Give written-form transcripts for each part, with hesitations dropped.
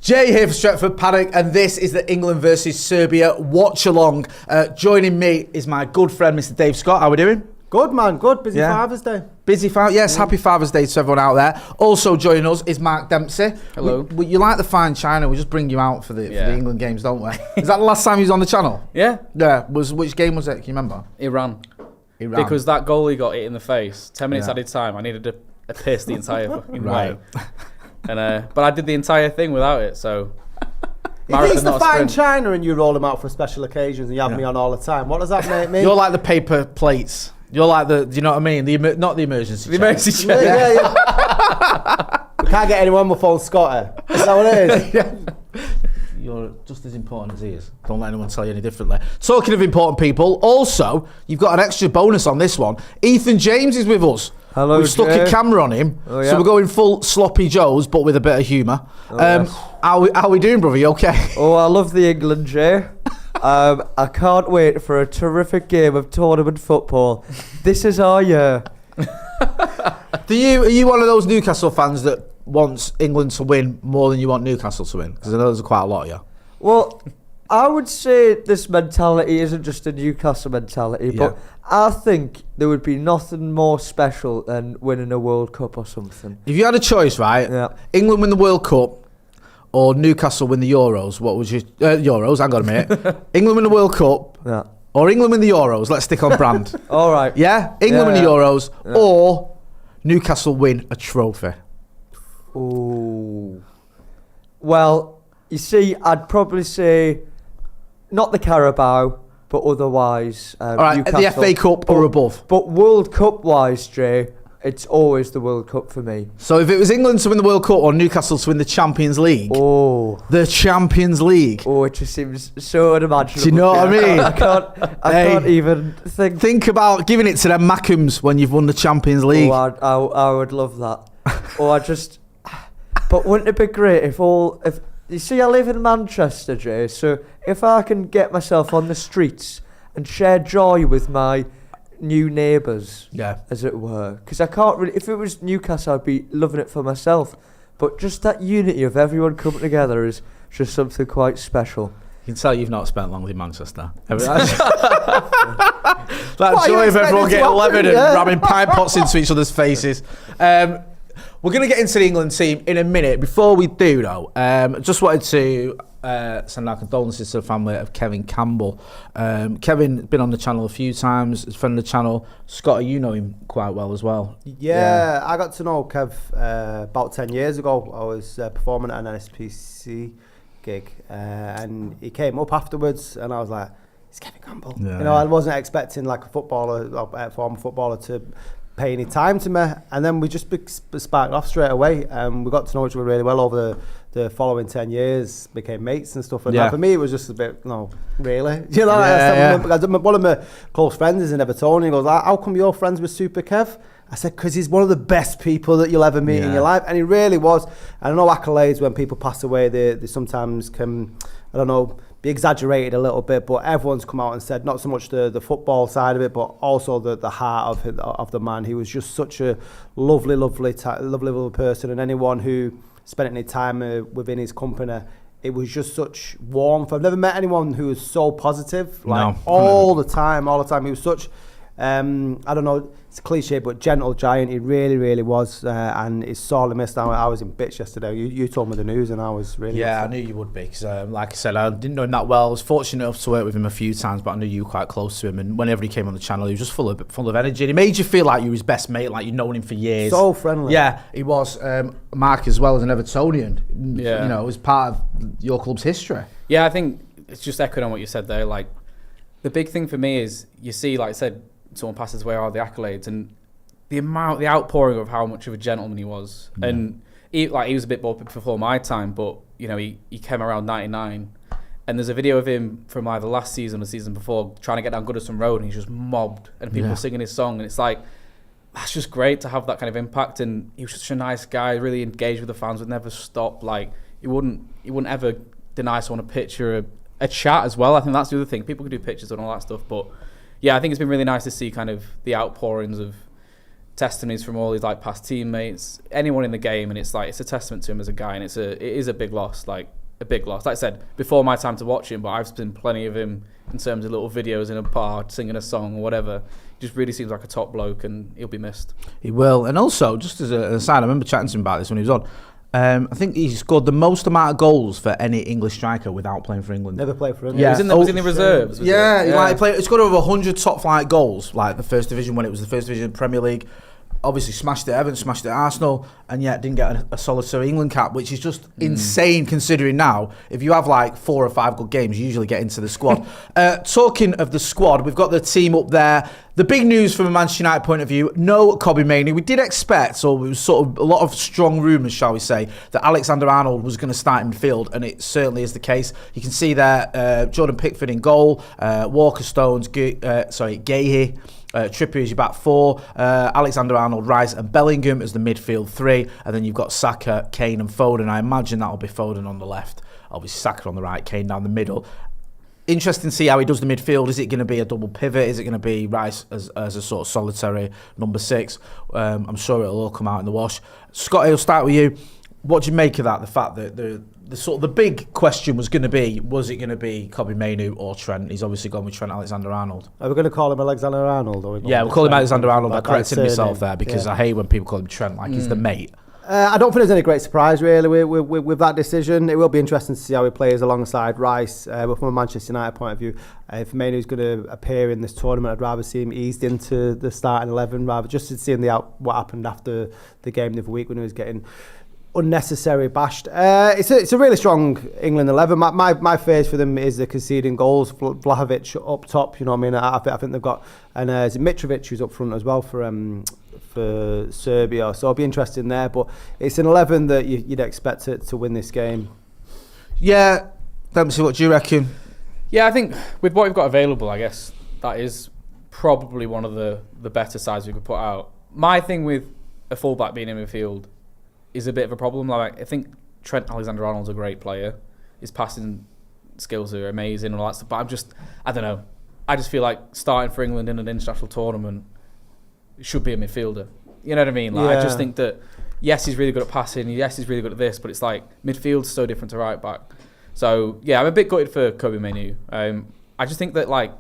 Jay here for Stretford, Paddock, and this is the England versus Serbia watch-along. Joining me is my good friend, Mr. Dave Scott. How are we doing? Good, man. Good. Busy Father's Day. Busy Father's Day. Yes, happy Father's Day to everyone out there. Also joining us is Mark Dempsey. Hello. You like the fine china. We just bring you out for the England games, don't we? Is that the last time he was on the channel? Yeah. Yeah. Which game was it? Can you remember? Iran. Because that goalie got hit in the face. 10 minutes added time. I needed a piss the entire fucking way. And but I did the entire thing without it, so... He thinks the fine china and you roll him out for special occasions and you have me on all the time. What does that make me? You're like the paper plates. You're like the, do you know what I mean? Not the emergency chair. The emergency chair. Yeah. We can't get anyone on my phone, Scotty. Is that what it is? You're just as important as he is. Don't let anyone tell you any differently. Talking of important people, also, you've got an extra bonus on this one. Ethan James is with us. Hello, We've stuck a camera on him, so we're going full sloppy joes, but with a bit of humour. How we doing, brother? You okay? Oh, I love the England, Jay. I can't wait for a terrific game of tournament football. This is our year. Are you one of those Newcastle fans that wants England to win more than you want Newcastle to win? Because I know there's quite a lot of you. Well, I would say this mentality isn't just a Newcastle mentality, but I think there would be nothing more special than winning a World Cup or something. If you had a choice, right? Yeah. England win the World Cup or Newcastle win the Euros, what would you... Euros, hang on a minute. England win the World Cup or England win the Euros. Let's stick on brand. All right. Yeah? England win the Euros or Newcastle win a trophy. Ooh. Well, you see, I'd probably say not the Carabao, but otherwise all right, Newcastle. the FA Cup or above. But World Cup wise, Jay, it's always the World Cup for me. So if it was England to win the World Cup or Newcastle to win the Champions League, the Champions League. Oh, it just seems so unimaginable. Do you know what I mean? I can't even think. Think about giving it to them Mackhams when you've won the Champions League. Oh, I would love that. But wouldn't it be great if you see, I live in Manchester, Jay, so if I can get myself on the streets and share joy with my new neighbours, as it were, because I can't really, if it was Newcastle, I'd be loving it for myself, but just that unity of everyone coming together is just something quite special. You can tell you've not spent long in Manchester. That joy of everyone getting lemon and ramming pint pots into each other's faces. We're going to get into the England team in a minute. Before we do, though, just wanted to send our condolences to the family of Kevin Campbell. Kevin's been on the channel a few times, he's a friend of the channel. Scotty, you know him quite well as well. Yeah. I got to know Kev about 10 years ago. I was performing at an NSPC gig, and he came up afterwards, and I was like, it's Kevin Campbell. Yeah. You know, I wasn't expecting like a footballer, a former footballer, to pay any time to me, and then we just sparked off straight away, and we got to know each other really well over the following 10 years, became mates and stuff like that. For me, it was just a bit, really, you know. One of my close friends is an Evertonian. He goes, how come you're friends with Super Kev? I said, because he's one of the best people that you'll ever meet in your life, and he really was. And I know accolades, when people pass away, they sometimes can, I don't know, be exaggerated a little bit, but everyone's come out and said not so much the football side of it, but also the heart of the man. He was just such a lovely person, and anyone who spent any time within his company, it was just such warmth. I've never met anyone who was so positive, all the time. He was such, I don't know, it's a cliche, but gentle giant. He really, really was, and it's sorely missed. I was in bits yesterday. You told me the news, and I was really upset. I knew you would be, because like I said, I didn't know him that well. I was fortunate enough to work with him a few times, but I knew you were quite close to him, and whenever he came on the channel, he was just full of energy, and he made you feel like you were his best mate, like you'd known him for years. So friendly. Yeah, he was. Mark, as well as an Evertonian, you know, was part of your club's history. Yeah, I think it's just echoing on what you said there. Like, the big thing for me is, you see, like I said, someone passes away, all the accolades, and the outpouring of how much of a gentleman he was. And he was a bit more before my time, but you know, he came around 99, and there's a video of him from either last season or the season before trying to get down Goodison Road, and he's just mobbed, and people singing his song, and it's like, that's just great to have that kind of impact. And he was such a nice guy, really engaged with the fans, would never stop. Like, he wouldn't ever deny someone a picture, a chat as well. I think that's the other thing. People can do pictures and all that stuff, but yeah, I think it's been really nice to see kind of the outpourings of testimonies from all his like past teammates, anyone in the game, and it's like it's a testament to him as a guy, and it is a big loss, like a big loss. Like I said, before my time to watch him, but I've seen plenty of him in terms of little videos in a bar singing a song or whatever. He just really seems like a top bloke, and he'll be missed. He will. And also, just as an aside, I remember chatting to him about this when he was on. I think he scored the most amount of goals for any English striker without playing for England. Never played for England. Yeah. Was in the reserves. Was Yeah, it? he scored over 100 top flight goals, like the first division when it was the first division of the Premier League. Obviously smashed it at Everton, smashed it at Arsenal, and yet didn't get a solitary England cap, which is just insane considering now, if you have like 4 or 5 good games, you usually get into the squad. Talking of the squad, we've got the team up there. The big news from a Manchester United point of view, no Kobbie Mainoo. We did expect, or it was sort of a lot of strong rumours, shall we say, that Alexander-Arnold was going to start in midfield, and it certainly is the case. You can see there, Jordan Pickford in goal, Walker, Stones, Gahey, Trippier as your back 4, Alexander-Arnold, Rice and Bellingham as the midfield 3, and then you've got Saka, Kane and Foden. I imagine that'll be Foden on the left, obviously Saka on the right, Kane down the middle. Interesting to see how he does the midfield. Is it going to be a double pivot? Is it going to be Rice as a sort of solitary number 6? I'm sure it'll all come out in the wash. Scotty, I'll start with you. What do you make of that? The fact that the big question was going to be, was it going to be Kobbie Mainoo or Trent? He's obviously gone with Trent Alexander-Arnold. Are we going to call him Alexander-Arnold? We'll call him Alexander-Arnold. I corrected myself there because I hate when people call him Trent like he's the mate. I don't think there's any great surprise really with that decision. It will be interesting to see how he plays alongside Rice. But from a Manchester United point of view, if Mainoo's going to appear in this tournament, I'd rather see him eased into the starting 11 rather just seeing what happened after the game the other week when he was getting unnecessary bashed. It's a really strong England 11. My fears for them is the conceding goals. Vlahovic up top, you know what I mean? I think they've got, and is it Mitrovic who's up front as well for Serbia, so I'll be interested in there. But it's an 11 that you'd expect to win this game. Yeah, Dempsey, what do you reckon? Yeah, I think with what we've got available, I guess that is probably one of the better sides we could put out. My thing with a fullback being in midfield is a bit of a problem. Like I think Trent Alexander-Arnold's a great player. His passing skills are amazing and all that stuff. But I don't know. I just feel like starting for England in an international tournament should be a midfielder. You know what I mean? Like I just think that yes, he's really good at passing. Yes, he's really good at this. But it's like midfield's so different to right back. So yeah, I'm a bit gutted for Kobbie Mainoo. I just think that like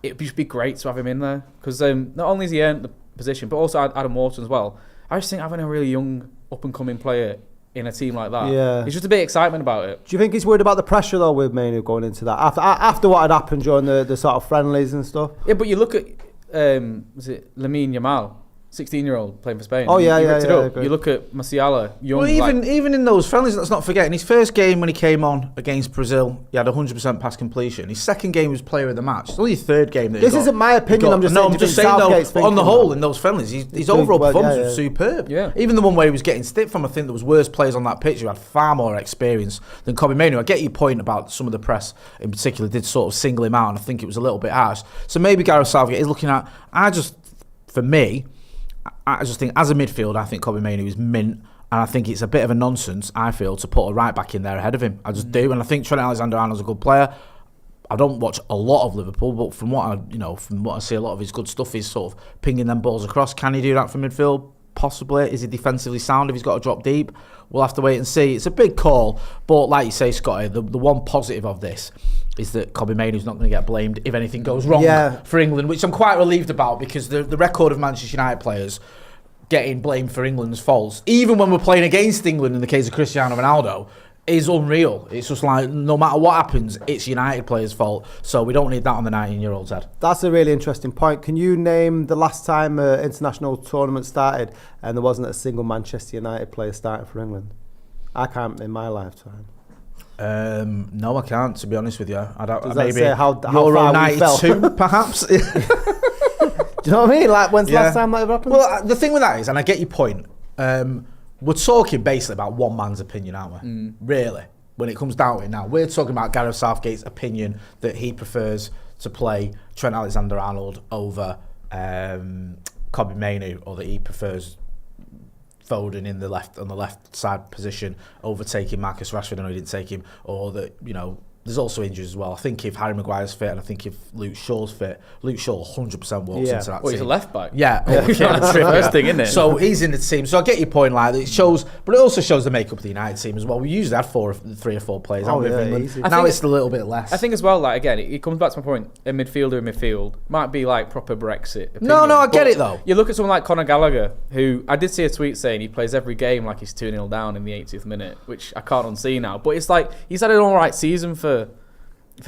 it'd be great to have him in there because not only has he earned the position, but also Adam Wharton as well. I just think having a really young up-and-coming player in a team like that, it's just a bit of excitement about it. Do you think he's worried about the pressure though with Mainoo going into that after what had happened during the sort of friendlies and stuff? Yeah, but you look at was it Lamine Yamal, 16-year-old playing for Spain. Oh yeah. You look at Musiala, young. Well, even in those friendlies, let's not forget, in his first game when he came on against Brazil, he had 100% pass completion. His second game was player of the match. It's only his third game that this isn't my opinion. I'm just saying though, on the whole, in those friendlies, his overall performance was superb. Yeah. Even the one where he was getting stiff from, I think there was worse players on that pitch who had far more experience than Kobbie Mainoo. I get your point about some of the press in particular did sort of single him out, and I think it was a little bit harsh. So maybe Gareth Southgate is looking at. I just think as a midfielder, I think Kobbie Mainoo is mint, and I think it's a bit of a nonsense, I feel, to put a right back in there ahead of him. I just do, and I think Trent Alexander-Arnold's a good player. I don't watch a lot of Liverpool, but from what I see, a lot of his good stuff is sort of pinging them balls across. Can he do that from midfield? Possibly. Is he defensively sound if he's got to drop deep? We'll have to wait and see. It's a big call, but like you say, Scotty, the one positive of this is that Kobbie Mainoo's not going to get blamed if anything goes wrong for England, which I'm quite relieved about because the record of Manchester United players getting blamed for England's faults, even when we're playing against England in the case of Cristiano Ronaldo, is unreal. It's just like no matter what happens, it's United players' fault. So we don't need that on the 19-year-old's head. That's a really interesting point. Can you name the last time an international tournament started and there wasn't a single Manchester United player starting for England? I can't in my lifetime. No, I can't. To be honest with you, I don't. Does maybe that say how Euro far '92, perhaps. Do you know what I mean? Like when's the last time that ever happened? Well, the thing with that is, and I get your point. We're talking basically about one man's opinion, aren't we? Really, when it comes down to it now, we're talking about Gareth Southgate's opinion that he prefers to play Trent Alexander-Arnold over Kobbie Mainoo, or that he prefers Foden on the left side position, overtaking Marcus Rashford. I know he didn't take him, or that there's also injuries as well. I think if Harry Maguire's fit, and I think if Luke Shaw's fit, Luke Shaw 100% walks into that team. Well, he's a left back. Yeah, That's the first thing, isn't it? So he's in the team. So I get your point. Like it shows, but it also shows the makeup of the United team as well. We usually had 3 or 4 players. Oh, yeah, England. easy. Now it's a little bit less. I think as well, like again, it comes back to my point. A midfielder in midfield might be like proper Brexit. No, I get it though. You look at someone like Conor Gallagher, who I did see a tweet saying he plays every game like he's 2-0 down in the 80th minute, which I can't unsee now. But it's like he's had an all right season for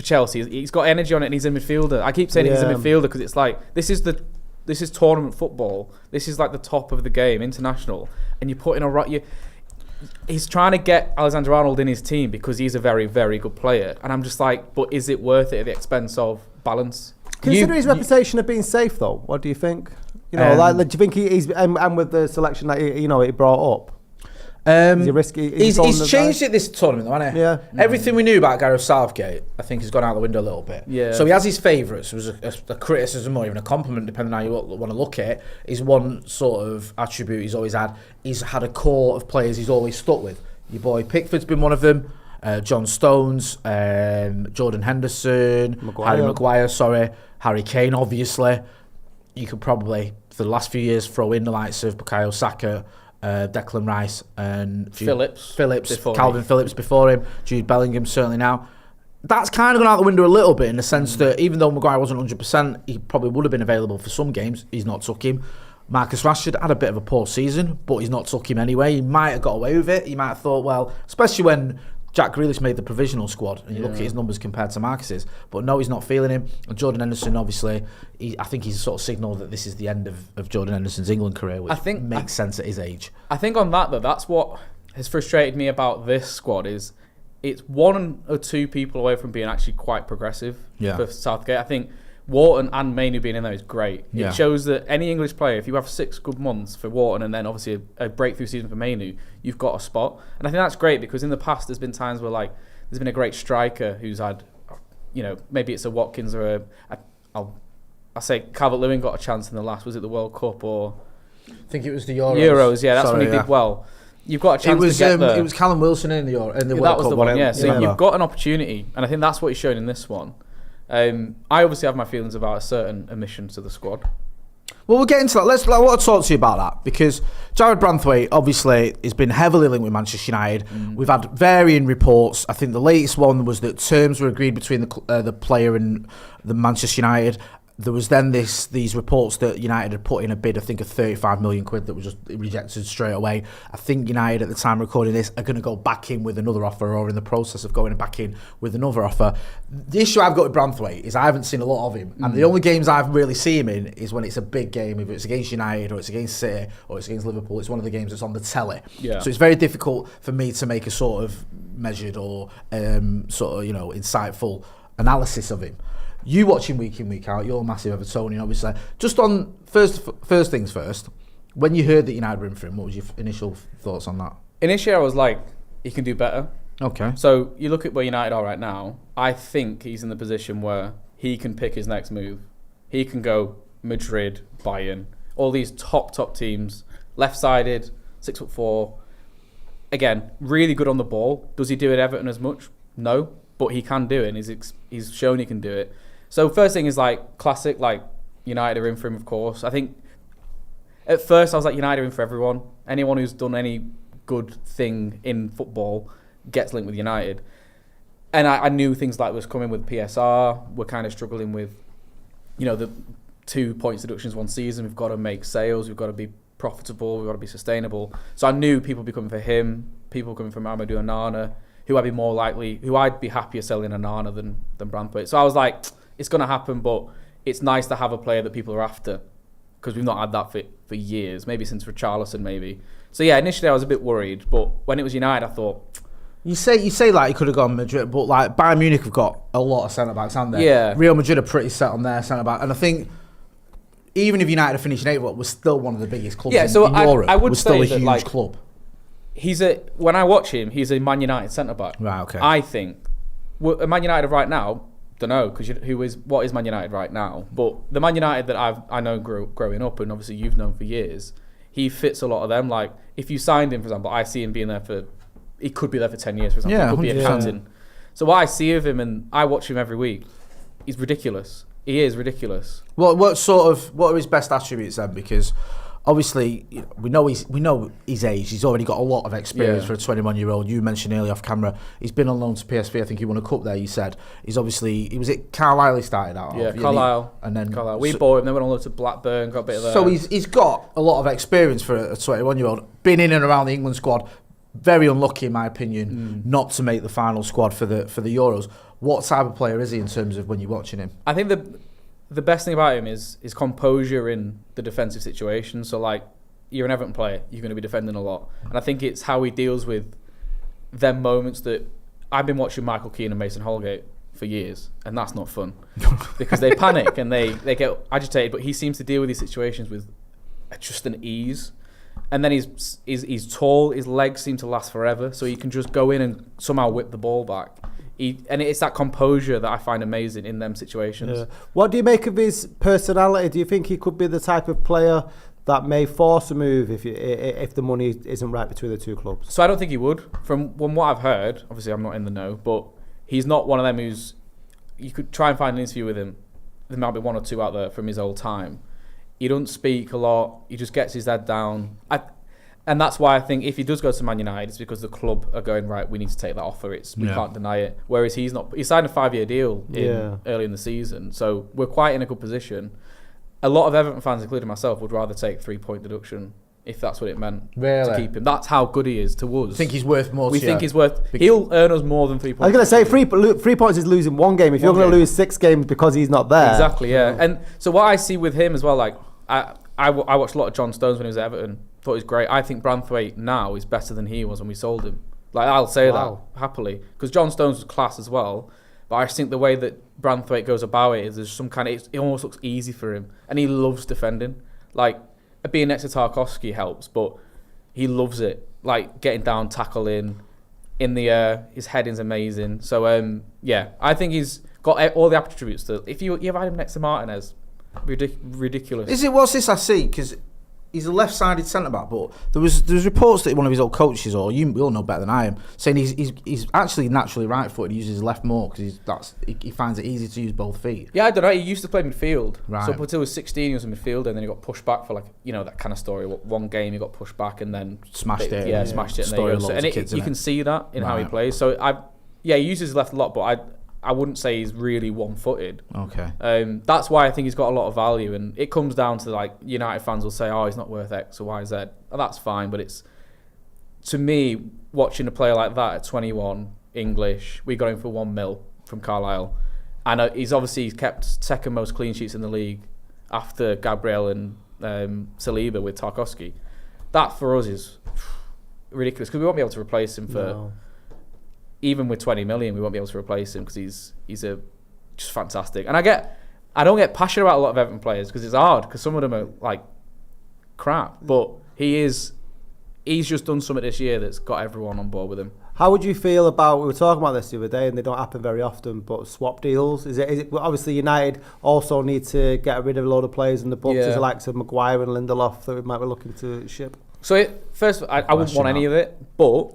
Chelsea. He's got energy on it and he's a midfielder. I keep saying he's a midfielder because it's like this is tournament football. This is like the top of the game, international, and you're putting he's trying to get Alexander Arnold in his team because he's a very, very good player. And I'm just like, but is it worth it at the expense of balance? Consider his reputation of being safe, though. What do you think? You know, do you think he's and with the selection that he brought up? Is he risky? He's changed it this tournament, though, hasn't he? Yeah. Everything we knew about Gareth Southgate, I think, has gone out the window a little bit. Yeah. So he has his favourites. It was a criticism or even a compliment, depending on how you want to look at it. Is one sort of attribute he's always had. He's had a core of players he's always stuck with. Your boy Pickford's been one of them. John Stones, Jordan Henderson, Harry Maguire, Harry Kane, obviously. You could probably, for the last few years, throw in the likes of Bukayo Saka, Declan Rice and Phillips, Calvin Phillips before him, Jude Bellingham certainly now. That's kind of gone out the window a little bit in the sense that even though Maguire wasn't 100%, he probably would have been available for some games. He's not took him. Marcus Rashford had a bit of a poor season, but he's not took him anyway. He might have got away with it. He might have thought, well, especially when Jack Grealish made the provisional squad, and you look at his numbers compared to Marcus's, but no, he's not feeling him. And Jordan Henderson, obviously, I think he's sort of signalled that this is the end of Jordan Henderson's England career, which makes sense at his age. I think on that, though, that's what has frustrated me about this squad is it's 1 or 2 people away from being actually quite progressive for Southgate. I think Wharton and Mainoo being in there is great. It shows that any English player, if you have 6 good months for Wharton and then obviously a breakthrough season for Mainoo, you've got a spot. And I think that's great because in the past there's been times where like there's been a great striker who's had, you know, maybe it's a Watkins or I'll say Calvert-Lewin got a chance in the last, was it the World Cup or? I think it was the Euros. Euros, yeah, that's when he did well. You've got a chance to get there. It was Callum Wilson in the World Cup. That was the one, yeah. So you've got an opportunity, and I think that's what he's shown in this one. I obviously have my feelings about a certain omission to the squad. Well, we'll get into that. I want to talk to you about that because Jared Branthwaite obviously has been heavily linked with Manchester United. We've had varying reports. I think the latest one was that terms were agreed between the player and the Manchester United. There was then these reports that United had put in a bid, I think, of 35 million quid that was just rejected straight away. I think United, at the time of recording this, are going to go back in with another offer or in the process of going back in with another offer. The issue I've got with Branthwaite is I haven't seen a lot of him. And the only games I've really seen him in is when it's a big game, if it's against United or it's against City or it's against Liverpool. It's one of the games that's on the telly. Yeah. So it's very difficult for me to make a sort of measured or insightful analysis of him. You watch him week in, week out. You're a massive Evertonian, obviously. Just on first things first, when you heard that United were in for him, what was your initial thoughts on that? Initially, I was like, he can do better. Okay. So you look at where United are right now. I think he's in the position where he can pick his next move. He can go Madrid, Bayern, all these top teams, left-sided, 6'4". Again, really good on the ball. Does he do it at Everton as much? No, but he can do it, and he's shown he can do it. So first thing is like classic, like United are in for him, of course. I think at first I was like United are in for everyone. Anyone who's done any good thing in football gets linked with United. And I knew things like was coming with PSR. We're kind of struggling with, the 2 points deductions one season. We've got to make sales. We've got to be profitable. We've got to be sustainable. So I knew people would be coming for him. People coming from Amadou Onana, who I'd be happier selling Onana than Branthwaite. So I was like, it's going to happen, but it's nice to have a player that people are after because we've not had that for years, maybe since Richarlison, maybe. So yeah, initially I was a bit worried, but when it was United, I thought... You say like he could have gone Madrid, but like Bayern Munich have got a lot of centre-backs, haven't they? Yeah. Real Madrid are pretty set on their centre-back, and I think even if United are finishing 8th, we're still one of the biggest clubs in Europe. I would we're say still a that, huge club. When I watch him, he's a Man United centre-back. Right, okay. I think. Man United right now, don't know, because what is Man United right now? But the Man United that I know growing up, and obviously you've known for years, he fits a lot of them. Like, if you signed him, for example, I see him being there he could be there for 10 years, for example. He could be a captain. So what I see of him, and I watch him every week, he's ridiculous. He is ridiculous. What are his best attributes then? Because obviously, we know his age. He's already got a lot of experience for a 21-year-old. You mentioned earlier off camera, he's been on loan to PSV. I think he won a cup there. You said he was at Carlisle. He started out. Yeah, Carlisle. And then Carlisle. We bought him. Then went on loan to Blackburn. Got a bit of that. So he's got a lot of experience for a 21-year-old. Been in and around the England squad. Very unlucky, in my opinion, not to make the final squad for the Euros. What type of player is he in terms of when you're watching him? I think the best thing about him is his composure in the defensive situation. So, like, you're an Everton player, you're going to be defending a lot. And I think it's how he deals with them moments that... I've been watching Michael Keane and Mason Holgate for years, and that's not fun. Because they panic and they get agitated, but he seems to deal with these situations with just an ease. And then he's tall, his legs seem to last forever, so he can just go in and somehow whip the ball back. And it's that composure that I find amazing in them situations. Yeah. What do you make of his personality? Do you think he could be the type of player that may force a move if the money isn't right between the two clubs? So I don't think he would. From what I've heard, obviously I'm not in the know, but he's not one of them who's... You could try and find an interview with him. There might be one or two out there from his old time. He doesn't speak a lot. He just gets his head down. And that's why I think if he does go to Man United, it's because the club are going, right, we need to take that offer. We can't deny it. Whereas he's not. He signed a 5-year deal early in the season. So we're quite in a good position. A lot of Everton fans, including myself, would rather take 3-point deduction if that's what it meant to keep him. That's how good he is to us. I think he's worth more We think he's worth... He'll earn us more than 3 points. I was going to say, 3 points is losing one game. If you're going to lose 6 games because he's not there... Exactly, yeah. And so what I see with him as well, like... I watched a lot of John Stones when he was at Everton. Thought he was great. I think Branthwaite now is better than he was when we sold him. Like, I'll say that happily. Because John Stones was class as well. But I just think the way that Branthwaite goes about it is there's some kind of... It almost looks easy for him. And he loves defending. Like, being next to Tarkowski helps, but he loves it. Like, getting down, tackling, in the air. His heading's amazing. So, yeah, I think he's got all the attributes. That if you have had him next to Martinez... ridiculous. Is it? What's this I see? Because he's a left-sided centre-back, but there was reports that one of his old coaches, or you will know better than I am, saying he's actually naturally right-footed. He uses his left more because he finds it easy to use both feet. Yeah, I don't know. He used to play midfield. Right. So up until he was 16, he was a midfielder, and then he got pushed back for that kind of story. One game he got pushed back and then smashed it. Yeah, smashed it. And there you go. So, you can see that in how he plays. So he uses his left a lot, but I wouldn't say he's really one-footed. Okay. That's why I think he's got a lot of value, and it comes down to, like, United fans will say, "Oh, he's not worth X or Y, Z." And that's fine, but it's, to me, watching a player like that at 21, English, we got him for $1 million from Carlisle, and he's obviously kept second most clean sheets in the league after Gabriel and Saliba with Tarkowski. That for us is ridiculous because we won't be able to replace him for. No. Even with 20 million, we won't be able to replace him because he's just fantastic. And I don't get passionate about a lot of Everton players because it's hard because some of them are like crap. But he's just done something this year that's got everyone on board with him. How would you feel about, we were talking about this the other day and they don't happen very often, but swap deals? Is it obviously United also need to get rid of a load of players in the books, as the likes of Maguire and Lindelof that we might be looking to ship? So first, I wouldn't want any of it, but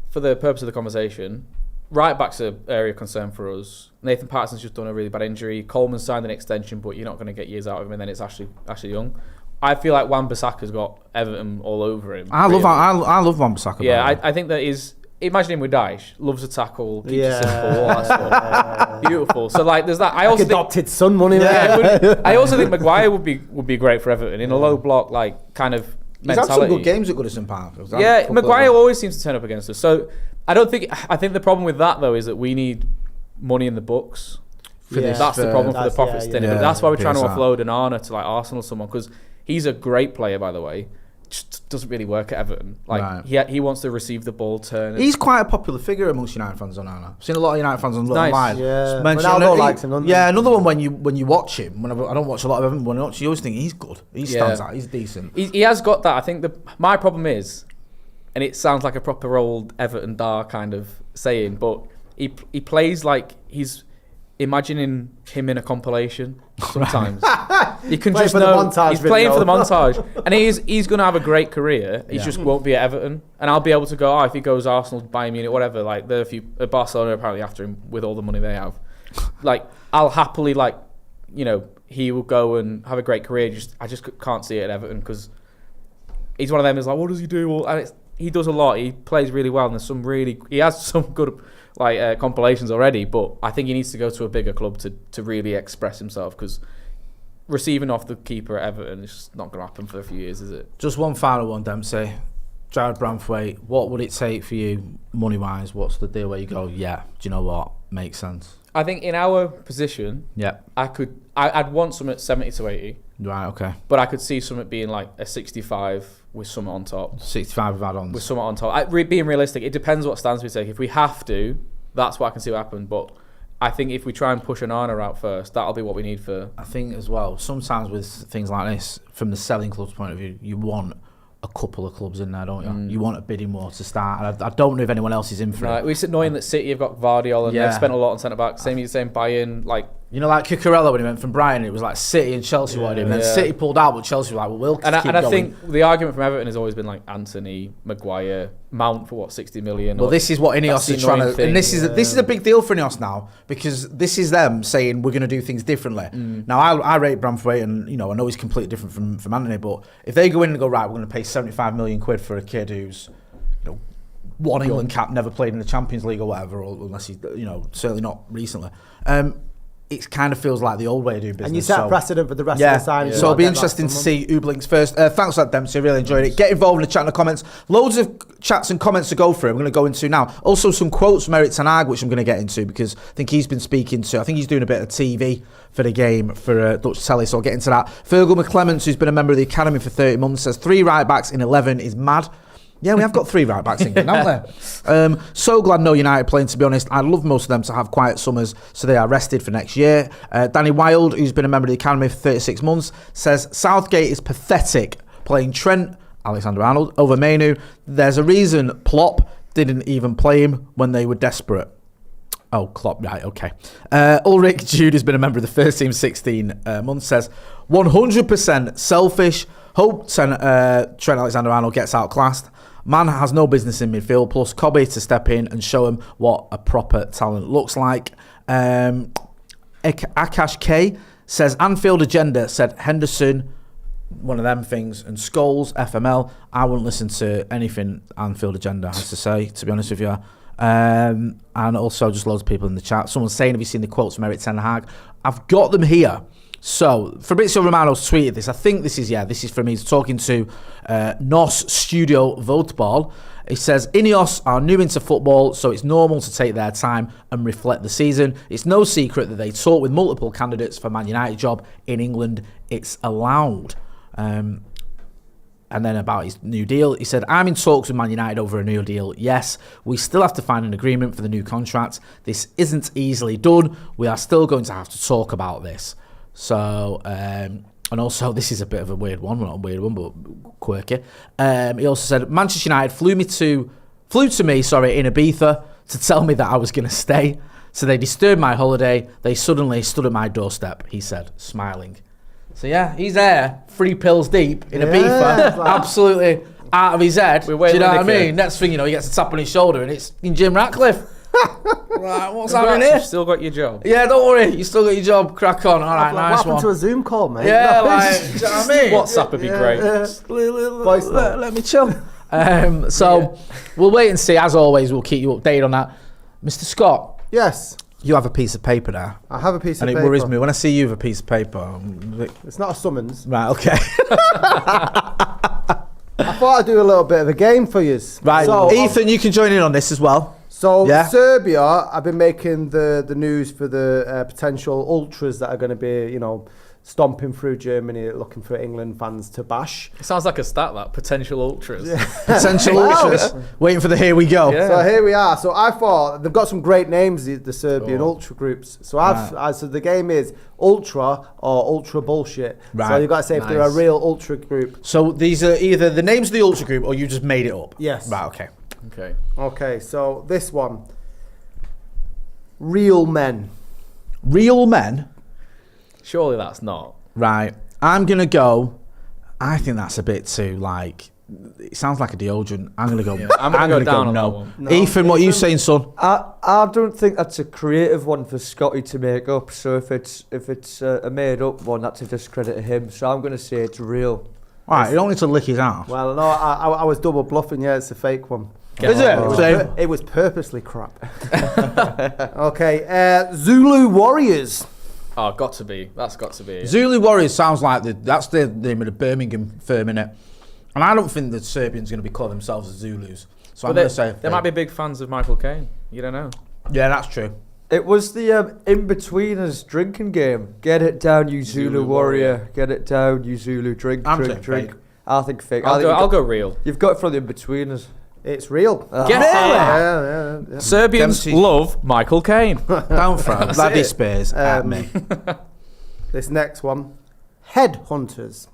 for the purpose of the conversation, right back's an area of concern for us. Nathan Patterson's just done a really bad injury. Coleman signed an extension, but you're not going to get years out of him, and then it's Ashley Young. I feel like Wan-Bissaka's got Everton all over him. I love Wan-Bissaka. Yeah, I think that is. Imagine him with Daesh. Loves a tackle, keeps it simple, all that stuff. Beautiful. So like, there's that. I also adopted son money. I also think Maguire would be great for Everton in a low block, like kind of. He's had some good games at Goodison Park. Yeah, Maguire always seems to turn up against us. So I think the problem with that though is that we need money in the books. That's the problem for the profit stint. But that's why we're trying to offload an Arna to like Arsenal or someone, because he's a great player, by the way. Just doesn't really work at Everton. Like he wants to receive the ball, turn. He's quite a popular figure amongst United fans on Arna. I've seen a lot of United fans online. Nice. Yeah, Ronaldo likes him. Yeah, another one when you watch him. I don't watch a lot of Everton, when I watch, you always think he's good. He stands out. He's decent. He has got that. I think my problem is, and it sounds like a proper old Everton Dar kind of saying, but he plays like he's imagining him in a compilation sometimes. You can Play just for the know montage he's playing for the video. montage, and he's going to have a great career. He just won't be at Everton, and I'll be able to go. If he goes Arsenal, Bayern Munich, whatever. Like there are a few Barcelona apparently after him with all the money they have. Like I'll happily he will go and have a great career. I just can't see it at Everton because he's one of them. Is like, what does he do? And he does a lot. He plays really well, and he has some good compilations already. But I think he needs to go to a bigger club to really express himself because receiving off the keeper at Everton is just not going to happen for a few years, is it? Just one final one, Dempsey. Jared Branthwaite, what would it take for you money-wise? What's the deal where you go, yeah, do you know what? Makes sense. I think in our position, I'd want some at 70 to 80. Right, okay. But I could see some at being like a 65 with some on top. 65 with add-ons. With some on top. Being realistic, it depends what stance we take. If we have to, that's what I can see what happen. But I think if we try and push Onana out first, that'll be what we need for... I think as well, sometimes with things like this, from the selling club's point of view, you want a couple of clubs in there, don't you? You want a bidding war to start. And I don't know if anyone else is in for it. It's annoying that City have got Vardiol and they've spent a lot on centre-back. Same Bayern, like... You know, like Cucurella when he went from Brighton, it was like City and Chelsea wanted him. Then City pulled out, but Chelsea was like, well, we'll keep going. I think the argument from Everton has always been like Anthony, Maguire, Mount for 60 million. Well, this is what Ineos is trying to... And this is a big deal for Ineos now, because this is them saying we're going to do things differently. Now, I rate Branthwaite, and I know he's completely different from Anthony, but if they go in and go, right, we're going to pay 75 million quid for a kid who's... one England cap, never played in the Champions League or whatever, or unless he's, certainly not recently. It kind of feels like the old way of doing business. And you set a precedent for the rest of the signings. So it'll be interesting to see who blinks first. Thanks for that, Dempsey. I really enjoyed it. Get involved in the chat and the comments. Loads of chats and comments to go through. I'm going to go into now. Also, some quotes from Erik ten Hag, which I'm going to get into because I think he's been speaking to. I think he's doing a bit of TV for the game for Dutch telly, so I'll get into that. Fergal McClements, who's been a member of the academy for 30 months, says 3 right backs in 11 is mad. Yeah, we have got 3 right backs in England, haven't we? So glad no United playing, to be honest. I'd love most of them to have quiet summers so they are rested for next year. Danny Wilde, who's been a member of the academy for 36 months, says Southgate is pathetic playing Trent Alexander-Arnold over Manu. There's a reason Klopp didn't even play him when they were desperate. Oh, Klopp, right, okay. Ulrich Jude has been a member of the first team 16 months, says 100% selfish. Hope Trent Alexander-Arnold gets outclassed. Man has no business in midfield, plus Cobby to step in and show him what a proper talent looks like. Akash K says Anfield Agenda said Henderson, one of them things, and Scholes, FML. I wouldn't listen to anything Anfield Agenda has to say, to be honest with you. And also just loads of people in the chat. Someone's saying, have you seen the quotes from Erik ten Hag? I've got them here. So, Fabrizio Romano's tweeted this. I think this is from me. He's talking to NOS Studio Voteball. He says, Ineos are new into football, so it's normal to take their time and reflect the season. It's no secret that they talk with multiple candidates for Man United job in England. It's allowed. And then about his new deal, he said, I'm in talks with Man United over a new deal. Yes, we still have to find an agreement for the new contract. This isn't easily done. We are still going to have to talk about this. So, and also, this is a bit of a weird one. Well, not a weird one, but quirky. He also said, Manchester United flew to me, in Ibiza to tell me that I was going to stay. So they disturbed my holiday. They suddenly stood at my doorstep, he said, smiling. So yeah, he's there, 3 pills deep in Ibiza, absolutely out of his head. Do you know what I mean? Next thing you know, he gets a tap on his shoulder and it's in Jim Ratcliffe. Right, what's happening here? You've still got your job. Yeah, don't worry. You still got your job. Crack on. All right, nice one. What happened to a Zoom call, mate? Yeah, like, do you know what I mean? WhatsApp would be great. Let me chill. We'll wait and see. As always, we'll keep you updated on that. Mr. Scott. Yes. You have a piece of paper there. I have a piece of paper. And it worries me. When I see you with a piece of paper... It's not a summons. Right, okay. I thought I'd do a little bit of a game for you. Right, so, Ethan, you can join in on this as well. So Serbia, I've been making the news for the potential ultras that are going to be, stomping through Germany looking for England fans to bash. It sounds like a stat, that. Potential ultras. Yeah. Potential ultras. Waiting for the here we go. Yeah. So here we are. So I thought, they've got some great names, the Serbian ultra groups. So so the game is ultra or ultra bullshit. Right. So you've got to say if they're a real ultra group. So these are either the names of the ultra group or you just made it up? Yes. Right, okay. Okay, so this one. Real men. Real men. Surely that's not. Right. I'm going to go. I think that's a bit too, like, it sounds like a deodorant. I'm going to go. Yeah, I'm going to go down on no. that one. No. Ethan, what are you saying, son? I don't think that's a creative one for Scotty to make up. So if it's a made up one, that's a discredit to him. So I'm going to say it's real. All right, you don't need to lick his ass. Well, no, I was double bluffing. Yeah, it's a fake one. Is it? It was purposely crap. Okay, Zulu Warriors. Oh, got to be. That's got to be it. Zulu Warriors sounds like that's the name of the Birmingham firm, innit? And I don't think the Serbians are going to be calling themselves the Zulus. So I'm going to say they might be big fans of Michael Caine. You don't know. Yeah, that's true. It was the in-betweeners drinking game. Get it down, you Zulu warrior. Get it down, you Zulu. Drink. Fake. I think fake. I'll go real. You've got it from the in-betweeners. It's real. Get Yeah. Serbians Dempsey. love Michael Caine. Don't throw bloody Spears at me. This next one, Headhunters.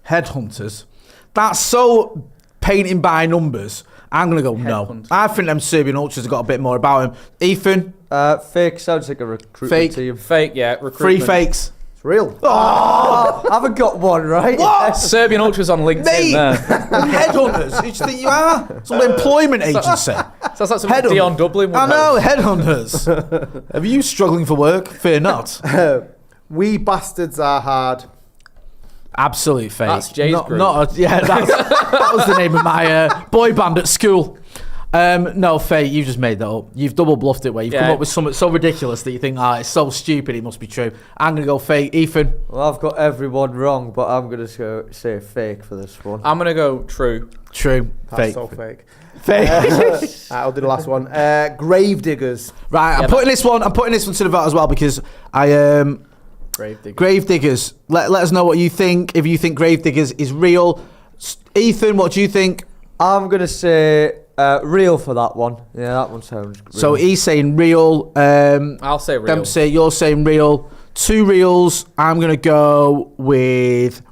Headhunters. That's so painting by numbers. I'm going to go no. Headhunters. I think them Serbian ultras have got a bit more about him. Ethan, Fake sounds like a recruitment Fake. team. Fake, yeah. free Recruitment. fakes. It's real. I haven't got one, right? What? Serbian ultras on LinkedIn. Mate, There. headhunters. Who do you think you are? Some employment agency. Sounds like some Headhunt- Dion Dublin would I know, have. headhunters. Are you struggling for work? Fear not. We bastards are hard. Absolute fake. That's Jay's not, group. That was the name of my boy band at school. No, fake. You just made that up. You've double bluffed it where you've come up with something so ridiculous that you think, it's so stupid it must be true. I'm going to go fake. Ethan? Well, I've got everyone wrong, but I'm going to say fake for this one. I'm going to go true. True. That's Fake. so fake. Fake. I'll do the last one. Gravediggers. Right, I'm putting this one to the vote as well because I Gravediggers. Let us know what you think. If you think Gravediggers is real. Ethan, what do you think? I'm going to say real for that one. Yeah, that one sounds real. So he's saying real. I'll say real. Dempsey, you're saying real. 2 reals. I'm going to go with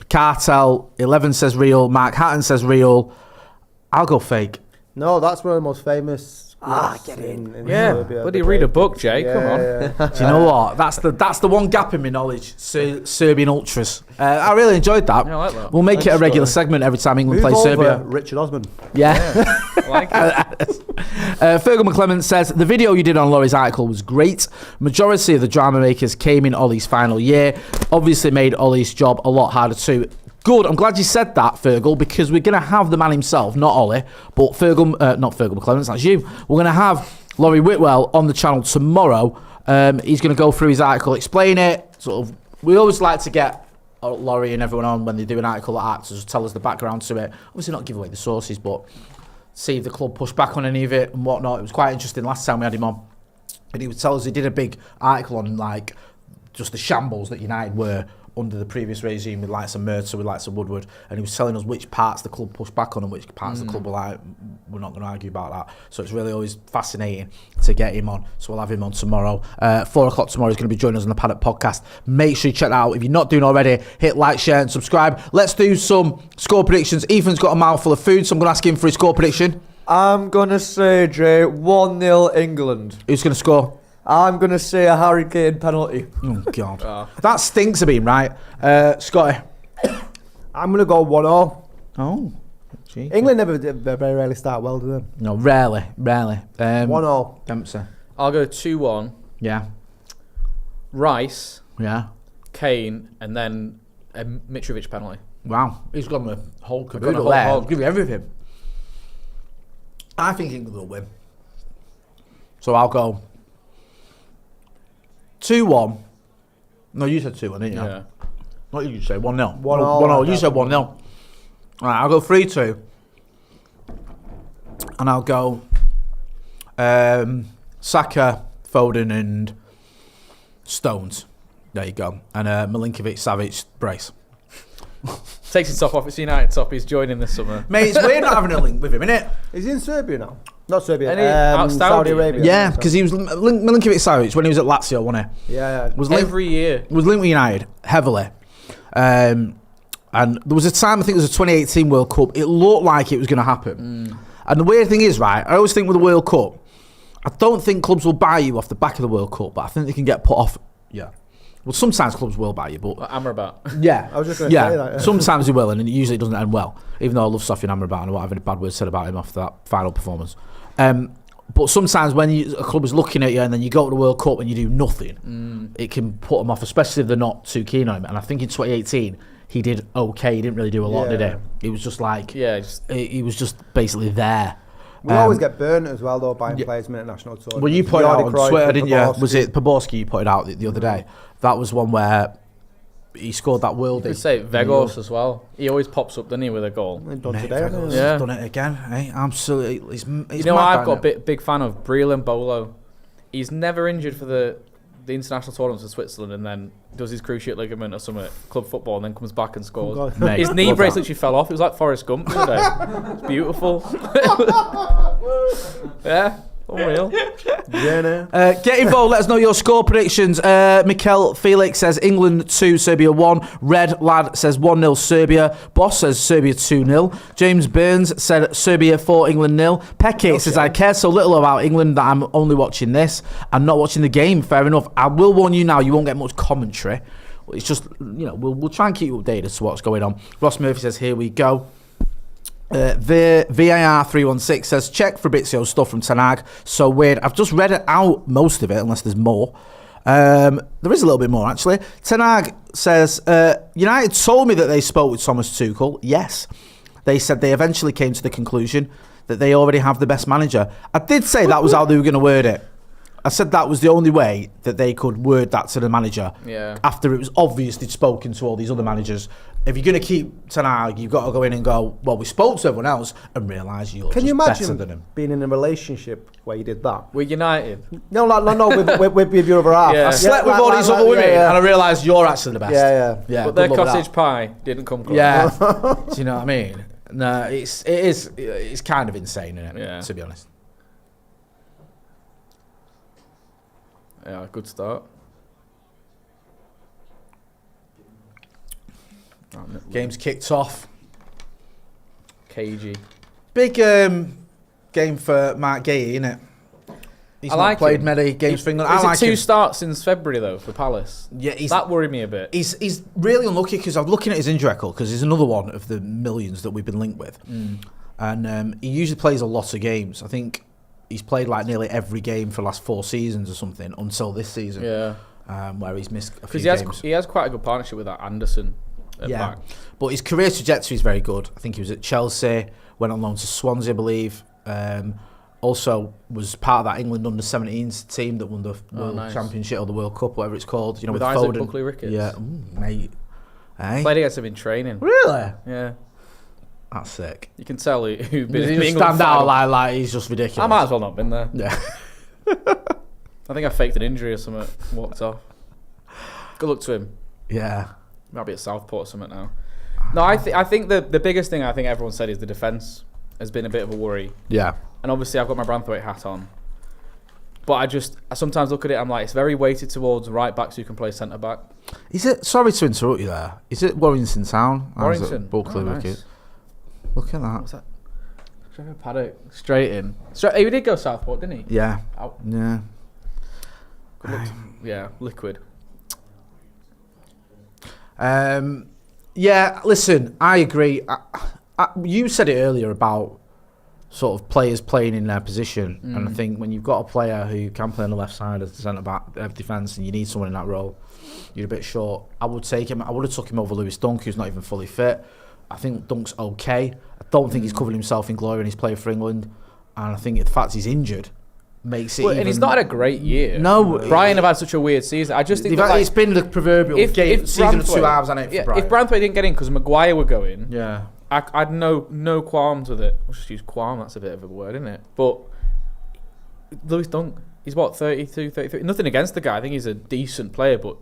Cartel. 11 says real. Mark Hatton says real. I'll go fake. No, that's one of the most famous. Get in. Serbia. Bloody read a book, Jay. Come on. Yeah. Do you know what? That's the one gap in my knowledge. Serbian ultras. I really enjoyed that. Yeah, I like that. We'll make it a regular segment every time England Move plays over, Serbia. Richard Osman. Yeah. I like it. Fergal McClement says the video you did on Laurie's article was great. Majority of the drama makers came in Ollie's final year. Obviously made Ollie's job a lot harder too. Good. I'm glad you said that, Fergal, because we're going to have the man himself, not Ollie, but not Fergal McClement, that's you. We're going to have Laurie Whitwell on the channel tomorrow. He's going to go through his article, explain it. Sort of. We always like to get Laurie and everyone on when they do an article like that to just tell us the background to it. Obviously not give away the sources, but see if the club push back on any of it and whatnot. It was quite interesting last time we had him on. And he would tell us he did a big article on like just the shambles that United were under the previous regime with likes of Murta, with likes of Woodward, and he was telling us which parts the club pushed back on and which parts the club were like, we're not going to argue about that. So it's really always fascinating to get him on. So we'll have him on tomorrow. 4 o'clock tomorrow, he's going to be joining us on the Paddock podcast. Make sure you check that out. If you're not doing already, hit like, share and subscribe. Let's do some score predictions. Ethan's got a mouthful of food, so I'm going to ask him for his score prediction. I'm going to say, Jay, 1-0 England. Who's going to score? I'm going to say a Harry Kane penalty. Oh, God. That stinks of being right. Scotty? I'm going to go 1-0. Oh, gee. England very rarely start well, do they? No, rarely. 1-0. Dempsey. I'll go 2-1. Yeah. Rice, Yeah. Kane, and then a Mitrovic penalty. Wow. He's got the whole gone caboodle a whole there. hog. Give you everything. I think England will win. So I'll go 2-1. No, you said 2-1, didn't you? Yeah. What did you say? 1-0. 1-0. You said 1-0. All right, I'll go 3-2. And I'll go Saka, Foden and Stones. There you go. And Milinkovic, Savic, brace. Takes his top off. It's United top. He's joining this summer. Mate, it's weird not having a link with him, innit? Is he in Serbia now? Not Serbia. Out Saudi Saudi. Arabia. Yeah, because he was Milinkovic Savic when he was at Lazio, wasn't he? Yeah. Was linked, Every year. was linked with United heavily. And there was a time, I think it was a 2018 World Cup, it looked like it was going to happen. And the weird thing is, right, I always think with the World Cup, I don't think clubs will buy you off the back of the World Cup, but I think they can get put off. Yeah. Well, sometimes clubs will buy you, but Amrabat. yeah, I was just going to say that. Yeah. Sometimes they will, and it usually doesn't end well. Even though I love Sofian Amrabat and I won't have any bad words said about him after that final performance. But sometimes when a club is looking at you and then you go to the World Cup and you do nothing, it can put them off, especially if they're not too keen on him. And I think in 2018 he did okay. He didn't really do a lot, did he? He was just like, he was just basically there. We always get burnt as well, though, buying players from international tours. Well, you put it out on Twitter, didn't you? Was it Poborski you put it out the other day? That was one where he scored that worldie. You could say Vegos as well. He always pops up, doesn't he, with a goal? He's done today. He's done it again. Absolutely. He's you know, I've got a big fan of Breland Bolo. He's never injured for the international tournaments for Switzerland and then does his cruciate ligament or something, club football, and then comes back and scores. His knee brace literally fell off. It was like Forrest Gump the other day. It's beautiful. Yeah. Unreal. Get involved. Let us know your score predictions. Mikel Felix says England 2, Serbia 1. Red Lad says 1-0 Serbia. Boss says Serbia 2-0. James Burns said Serbia 4, England 0. Pecky says I care so little about England that I'm only watching this and not watching the game. Fair enough. I will warn you now, you won't get much commentary. It's just, we'll try and keep you updated as to what's going on. Ross Murphy says here we go. VAR 316 says check Fabrizio stuff from Ten Hag. So weird. I've just read it out, most of it, unless there's more. There is a little bit more actually. Ten Hag says United told me that they spoke with Thomas Tuchel. Yes, they said they eventually came to the conclusion that they already have the best manager. I did say that was how they were going to word it. I said that was the only way that they could word that to the manager. Yeah. After it was obvious they'd spoken to all these other managers. If you're going to keep Ten Hag, you've got to go in and go, well, we spoke to everyone else and realise you're Can just you better than imagine him. being in a relationship where you did that? We're United. No, with your other half. Yeah. I slept with all these other women and I realised you're actually the best. Yeah. But their cottage pie didn't come close. Yeah. Do you know what I mean? No, it's kind of insane, isn't it? Yeah. To be honest. Yeah, good start. Game's kicked off. KG. Big game for Mark Gahey, isn't it? He's not played many games for England. Is I like it 2 him. starts since February though for Palace? Yeah, that worried me a bit. He's really unlucky because I'm looking at his injury record because he's another one of the millions that we've been linked with, and he usually plays a lot of games. I think he's played like nearly every game for the last 4 seasons or something until this season. Yeah, where he's missed a few games. He has quite a good partnership with that Anderson. At back. But his career trajectory is very good. I think he was at Chelsea, went on loan to Swansea, I believe. Also was part of that England under-17s team that won the World Championship or the World Cup, whatever it's called. You know, with Isaac Foden. Buckley-Ricketts. Yeah, mate. Hey. Played against him in training. Really? Yeah. That's sick. You can tell who's been He in the just England stand out final. like he's just ridiculous. I might as well not been there. Yeah. I think I faked an injury or something. Walked off. Good luck to him. Yeah. Might be at Southport or something now. No, I think the biggest thing I think everyone said is the defence has been a bit of a worry. Yeah. And obviously I've got my Branthwaite hat on. But I sometimes look at it, I'm like, it's very weighted towards right backs who can play centre back. Is it, sorry to interrupt you there, is it Warrington Town? Warrington. Buckley Wicket. Look at that. What's that? Trevor Paddock, straight in. He did go Southport, didn't he? Yeah. Out. Yeah. Good luck yeah, liquid. Yeah, listen, I agree. You said it earlier about sort of players playing in their position, and I think when you've got a player who can play on the left side as the centre back of defence, and you need someone in that role, you're a bit short. I would take him. I would have took him over Lewis Dunk, who's not even fully fit. I think Dunk's okay. I don't think he's covered himself in glory, and he's played for England. And I think the fact he's injured makes it. And he's not had a great year. No, Brian have had such a weird season. I just think it's been the proverbial season of 2 halves, hasn't it? If Branthwaite didn't get in because Maguire were going, yeah, I'd no qualms with it. I'll just use qualm. That's a bit of a word, isn't it? But Lewis Dunk, he's what 32, 33. Nothing against the guy. I think he's a decent player, but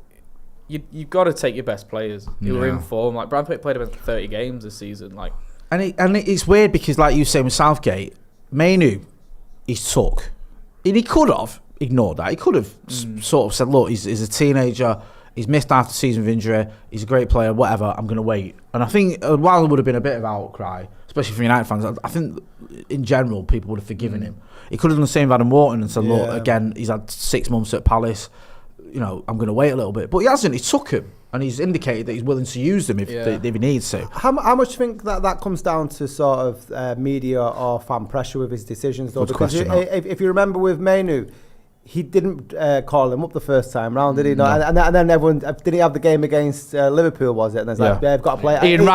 you've got to take your best players who are in form. Like Branthwaite played about 30 games this season. Like, and it's weird because, like you saying with Southgate, Mainu, he's took. And he could have ignored that. He could have sort of said, look, he's a teenager. He's missed half the season with injury. He's a great player, whatever. I'm going to wait. And I think while there would have been a bit of outcry, especially for United fans, I think in general people would have forgiven him. He could have done the same with Adam Wharton and said, look, again, he's had 6 months at Palace. You know, I'm going to wait a little bit. But he hasn't. He took him. And he's indicated that he's willing to use them if he needs to. How much do you think that comes down to sort of media or fan pressure with his decisions, though? Good Because question, if you remember with Mainu, he didn't call him up the first time round, did he? No. And then everyone, did he have the game against Liverpool, was it? And it's like, they've got to play. Ian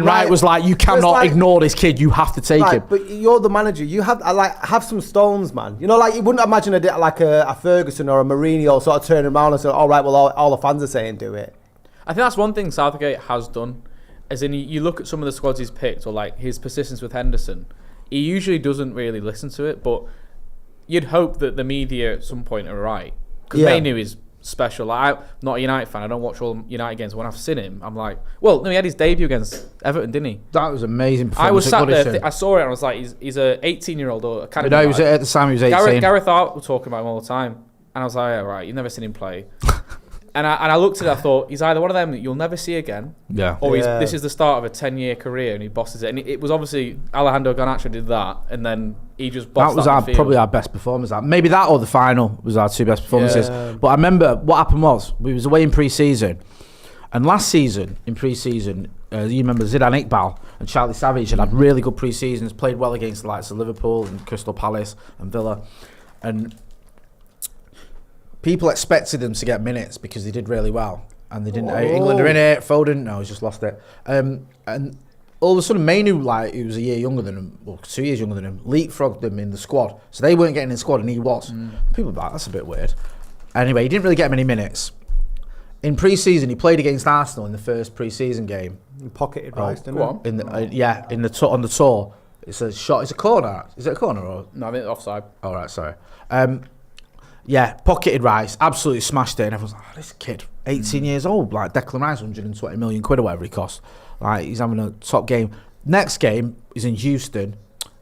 Wright was like, you cannot ignore this kid, you have to take him. But you're the manager, you have some stones, man. You know, like, you wouldn't imagine a Ferguson or a Mourinho sort of turning around and saying, all right, well, all the fans are saying do it. I think that's one thing Southgate has done, as in you look at some of the squads he's picked, or like his persistence with Henderson, he usually doesn't really listen to it, but you'd hope that the media at some point are right. Because Mainu is special. Like, I'm not a United fan, I don't watch all United games. When I've seen him, I'm like, well, no, he had his debut against Everton, didn't he? That was amazing. I was sat there, I saw it and I was like, he's a 18-year-old or a academy. No, he was at the time he was 18. Gareth Southgate was talking about him all the time. And I was like, yeah, right, you've never seen him play. And I looked at it, I thought, he's either one of them that you'll never see again, or this is the start of a 10-year career and he bosses it. And it was obviously Alejandro Garnacho did that, and then he just bossed that. That was probably our best performance. Maybe that or the final was our 2 best performances. Yeah. But I remember what happened was, we was away in pre-season, and last season, in pre-season, you remember Zidane Iqbal and Charlie Savage had really good pre-seasons, played well against the likes of Liverpool and Crystal Palace and Villa. And people expected them to get minutes because they did really well, and they didn't. England are in it. Foden, no, he's just lost it. And all of a sudden, Mainu, like, who was a year younger than him, or 2 years younger than him, leapfrogged them in the squad. So they weren't getting in the squad, and he was. People were like, that's a bit weird. Anyway, he didn't really get many minutes. In pre-season, he played against Arsenal in the first pre-season game. He pocketed Rice, didn't he? On the tour. It's a shot. It's a corner. Is it a corner or? No, I think it's offside. All right, sorry. Pocketed Rice, absolutely smashed it, and everyone's like, oh, this kid, 18 years old, like Declan Rice, 120 million quid or whatever he cost. Like, he's having a top game. Next game is in Houston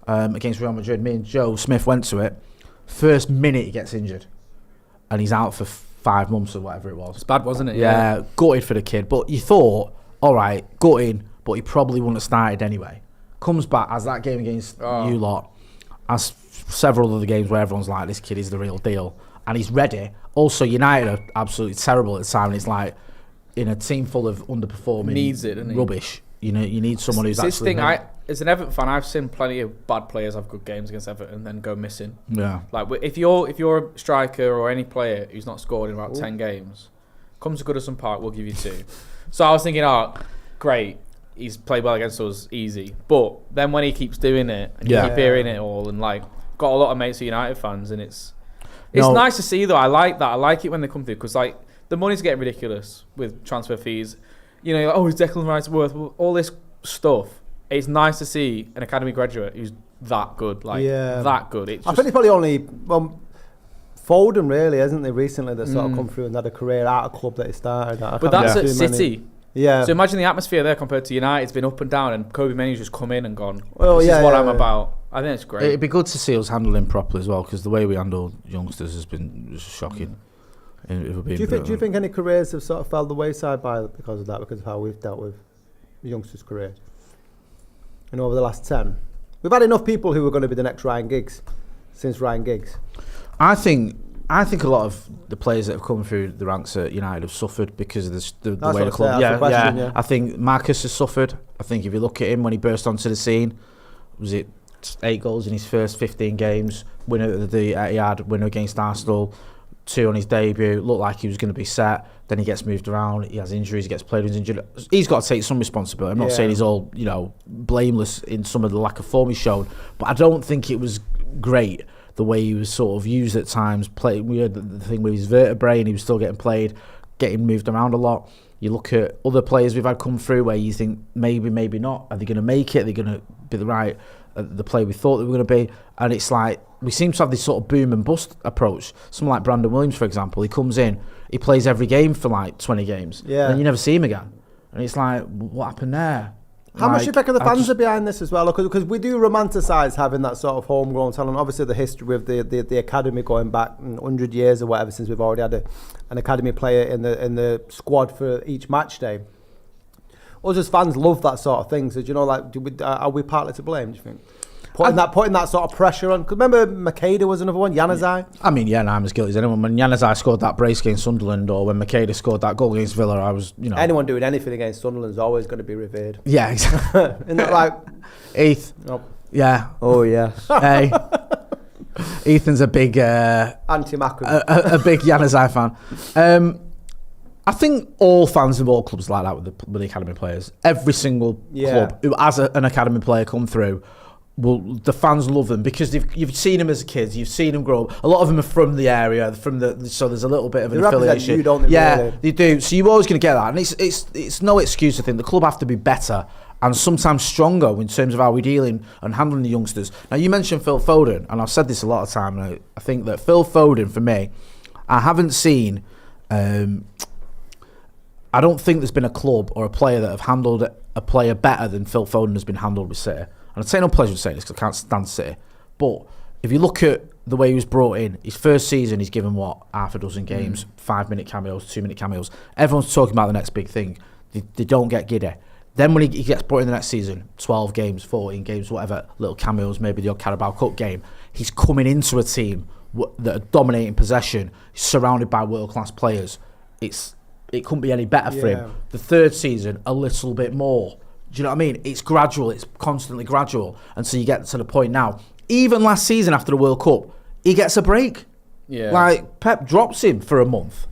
against Real Madrid. Me and Joe Smith went to it. First minute he gets injured, and he's out for 5 months or whatever it was. It's bad, wasn't it? Yeah, gutted for the kid. But you thought, all right, gutting, but he probably wouldn't have started anyway. Comes back, as that game against you lot, as several other games where everyone's like, this kid is the real deal. And he's ready. Also, United are absolutely terrible at the time. And it's like, in a team full of underperforming needs it, doesn't he? Rubbish. You know, you need someone who's actually. As an Everton fan, I've seen plenty of bad players have good games against Everton and then go missing. Yeah. Like, if you're a striker or any player who's not scored in about 10 games, comes to Goodison Park, we'll give you 2. So I was thinking, great, he's played well against us, easy. But then when he keeps doing it and you keep hearing it all, and like, got a lot of mates who are United fans, and it's nice to see, though. I like that. I like it when they come through, because like, the money's getting ridiculous with transfer fees. You know, like, is Declan Rice worth all this stuff? It's nice to see an academy graduate who's that good, that good. I think it's probably only Foden, really, isn't they, recently, that sort of come through and had a career at a club that he started at. But that's at City. Yeah. So imagine the atmosphere there compared to United. It's been up and down, and Kobe Mainoo's just come in and gone, this is what I'm about. I think it's great. It'd be good to see us handle him properly as well, because the way we handle youngsters has been just shocking. Do you think any careers have sort of fell the wayside because of that, because of how we've dealt with youngsters' career? And over the last 10, we've had enough people who are going to be the next Ryan Giggs since Ryan Giggs. I think a lot of the players that have come through the ranks at United have suffered because of the way the club. Yeah. I think Marcus has suffered. I think if you look at him when he burst onto the scene, was it 8 goals in his first 15 games? Winner at the Etihad, winner against Arsenal. 2 on his debut, looked like he was going to be set. Then he gets moved around. He has injuries. He gets played with injured. He's got to take some responsibility. I'm not saying he's all blameless in some of the lack of form he's shown, but I don't think it was great the way he was sort of used at times. We had the thing with his vertebrae, and he was still getting played, getting moved around a lot. You look at other players we've had come through where you think maybe not. Are they going to make it? Are they going to be the player we thought they were going to be? And it's like, we seem to have this sort of boom and bust approach. Someone like Brandon Williams, for example, he comes in, he plays every game for like 20 games, and then you never see him again. And it's like, what happened there? How much do you reckon the fans are behind this as well? Because we do romanticise having that sort of homegrown talent. Obviously, the history with the academy going back 100 years or whatever, since we've already had an academy player in the squad for each match day. Us as fans love that sort of thing. So, do you know, like, are we partly to blame, do you think? Putting that sort of pressure on. Because remember, Makeda was another one, Januzaj. I mean, yeah, I'm as guilty as anyone. When Januzaj scored that brace against Sunderland, or when Makeda scored that goal against Villa, I was, you know. Anyone doing anything against Sunderland is always going to be revered. Yeah, exactly. Isn't that like... Heath. Oh. Yeah. Oh, yes. Hey. Ethan's a big... Anti-Macron. a big Januzaj fan. I think all fans of all clubs like that with the academy players. Every single club who has an academy player come through, the fans love them because you've seen them as kids, you've seen them grow up. A lot of them are from the area, so there's a little bit of an affiliation. You, don't they? Yeah, really? they do. So you're always going to get that, and it's no excuse. I think the club have to be better and sometimes stronger in terms of how we're dealing and handling the youngsters. Now you mentioned Phil Foden, and I've said this a lot of time. And I think that Phil Foden, for me, I haven't seen. I don't think there's been a club or a player that have handled a player better than Phil Foden has been handled with City. And I'd say no pleasure to say this because I can't stand City. But if you look at the way he was brought in, his first season, he's given, half a dozen games, 5-minute cameos, 2-minute cameos. Everyone's talking about the next big thing. They don't get giddy. Then when he gets brought in the next season, 12 games, 14 games, whatever, little cameos, maybe the odd Carabao Cup game, he's coming into a team that are dominating possession, surrounded by world-class players. It couldn't be any better for him. The third season, a little bit more. Do you know what I mean? It's gradual. It's constantly gradual. And so you get to the point now. Even last season after the World Cup, he gets a break. Yeah. Like, Pep drops him for a month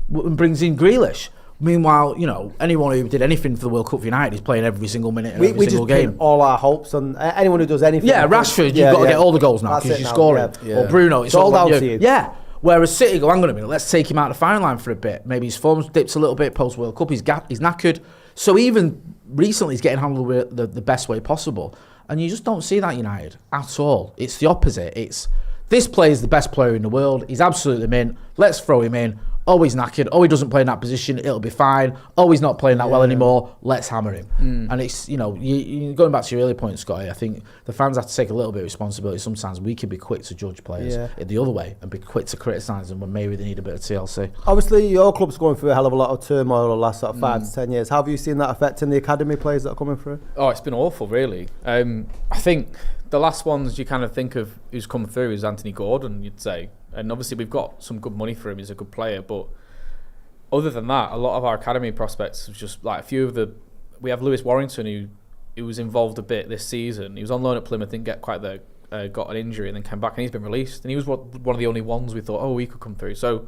and brings in Grealish. Meanwhile, you know, anyone who did anything for the World Cup for United is playing every single minute and every single game. We just pin all our hopes on anyone who does anything. Yeah, Rashford, you've got to get all the goals now because you're scoring. Yeah. Or Bruno, it's all down to you. Yeah. Whereas City go, hang on a minute, let's take him out of the firing line for a bit. Maybe his form's dips a little bit post-World Cup, he's knackered. So even recently he's getting handled with the best way possible. And you just don't see that United at all. It's the opposite. It's, this player's the best player in the world, he's absolutely mint, let's throw him in. Oh, he's knackered. Oh, he doesn't play in that position. It'll be fine. Oh, he's not playing that well anymore. Let's hammer him. And it's, you know, you going back to your earlier point, Scotty, I think the fans have to take a little bit of responsibility. Sometimes we can be quick to judge players the other way and be quick to criticise them when maybe they need a bit of TLC. Obviously, your club's going through a hell of a lot of turmoil the last sort of 5 to 10 years. How have you seen that affecting the academy players that are coming through? Oh, it's been awful, really. I think the last ones you kind of think of who's come through is Anthony Gordon, you'd say. And obviously we've got some good money for him. He's a good player, but other than that, a lot of our academy prospects was just like a few of the. We have Lewis Warrington who was involved a bit this season. He was on loan at Plymouth, didn't get quite got an injury and then came back and he's been released. And he was one of the only ones we thought, oh, he could come through. So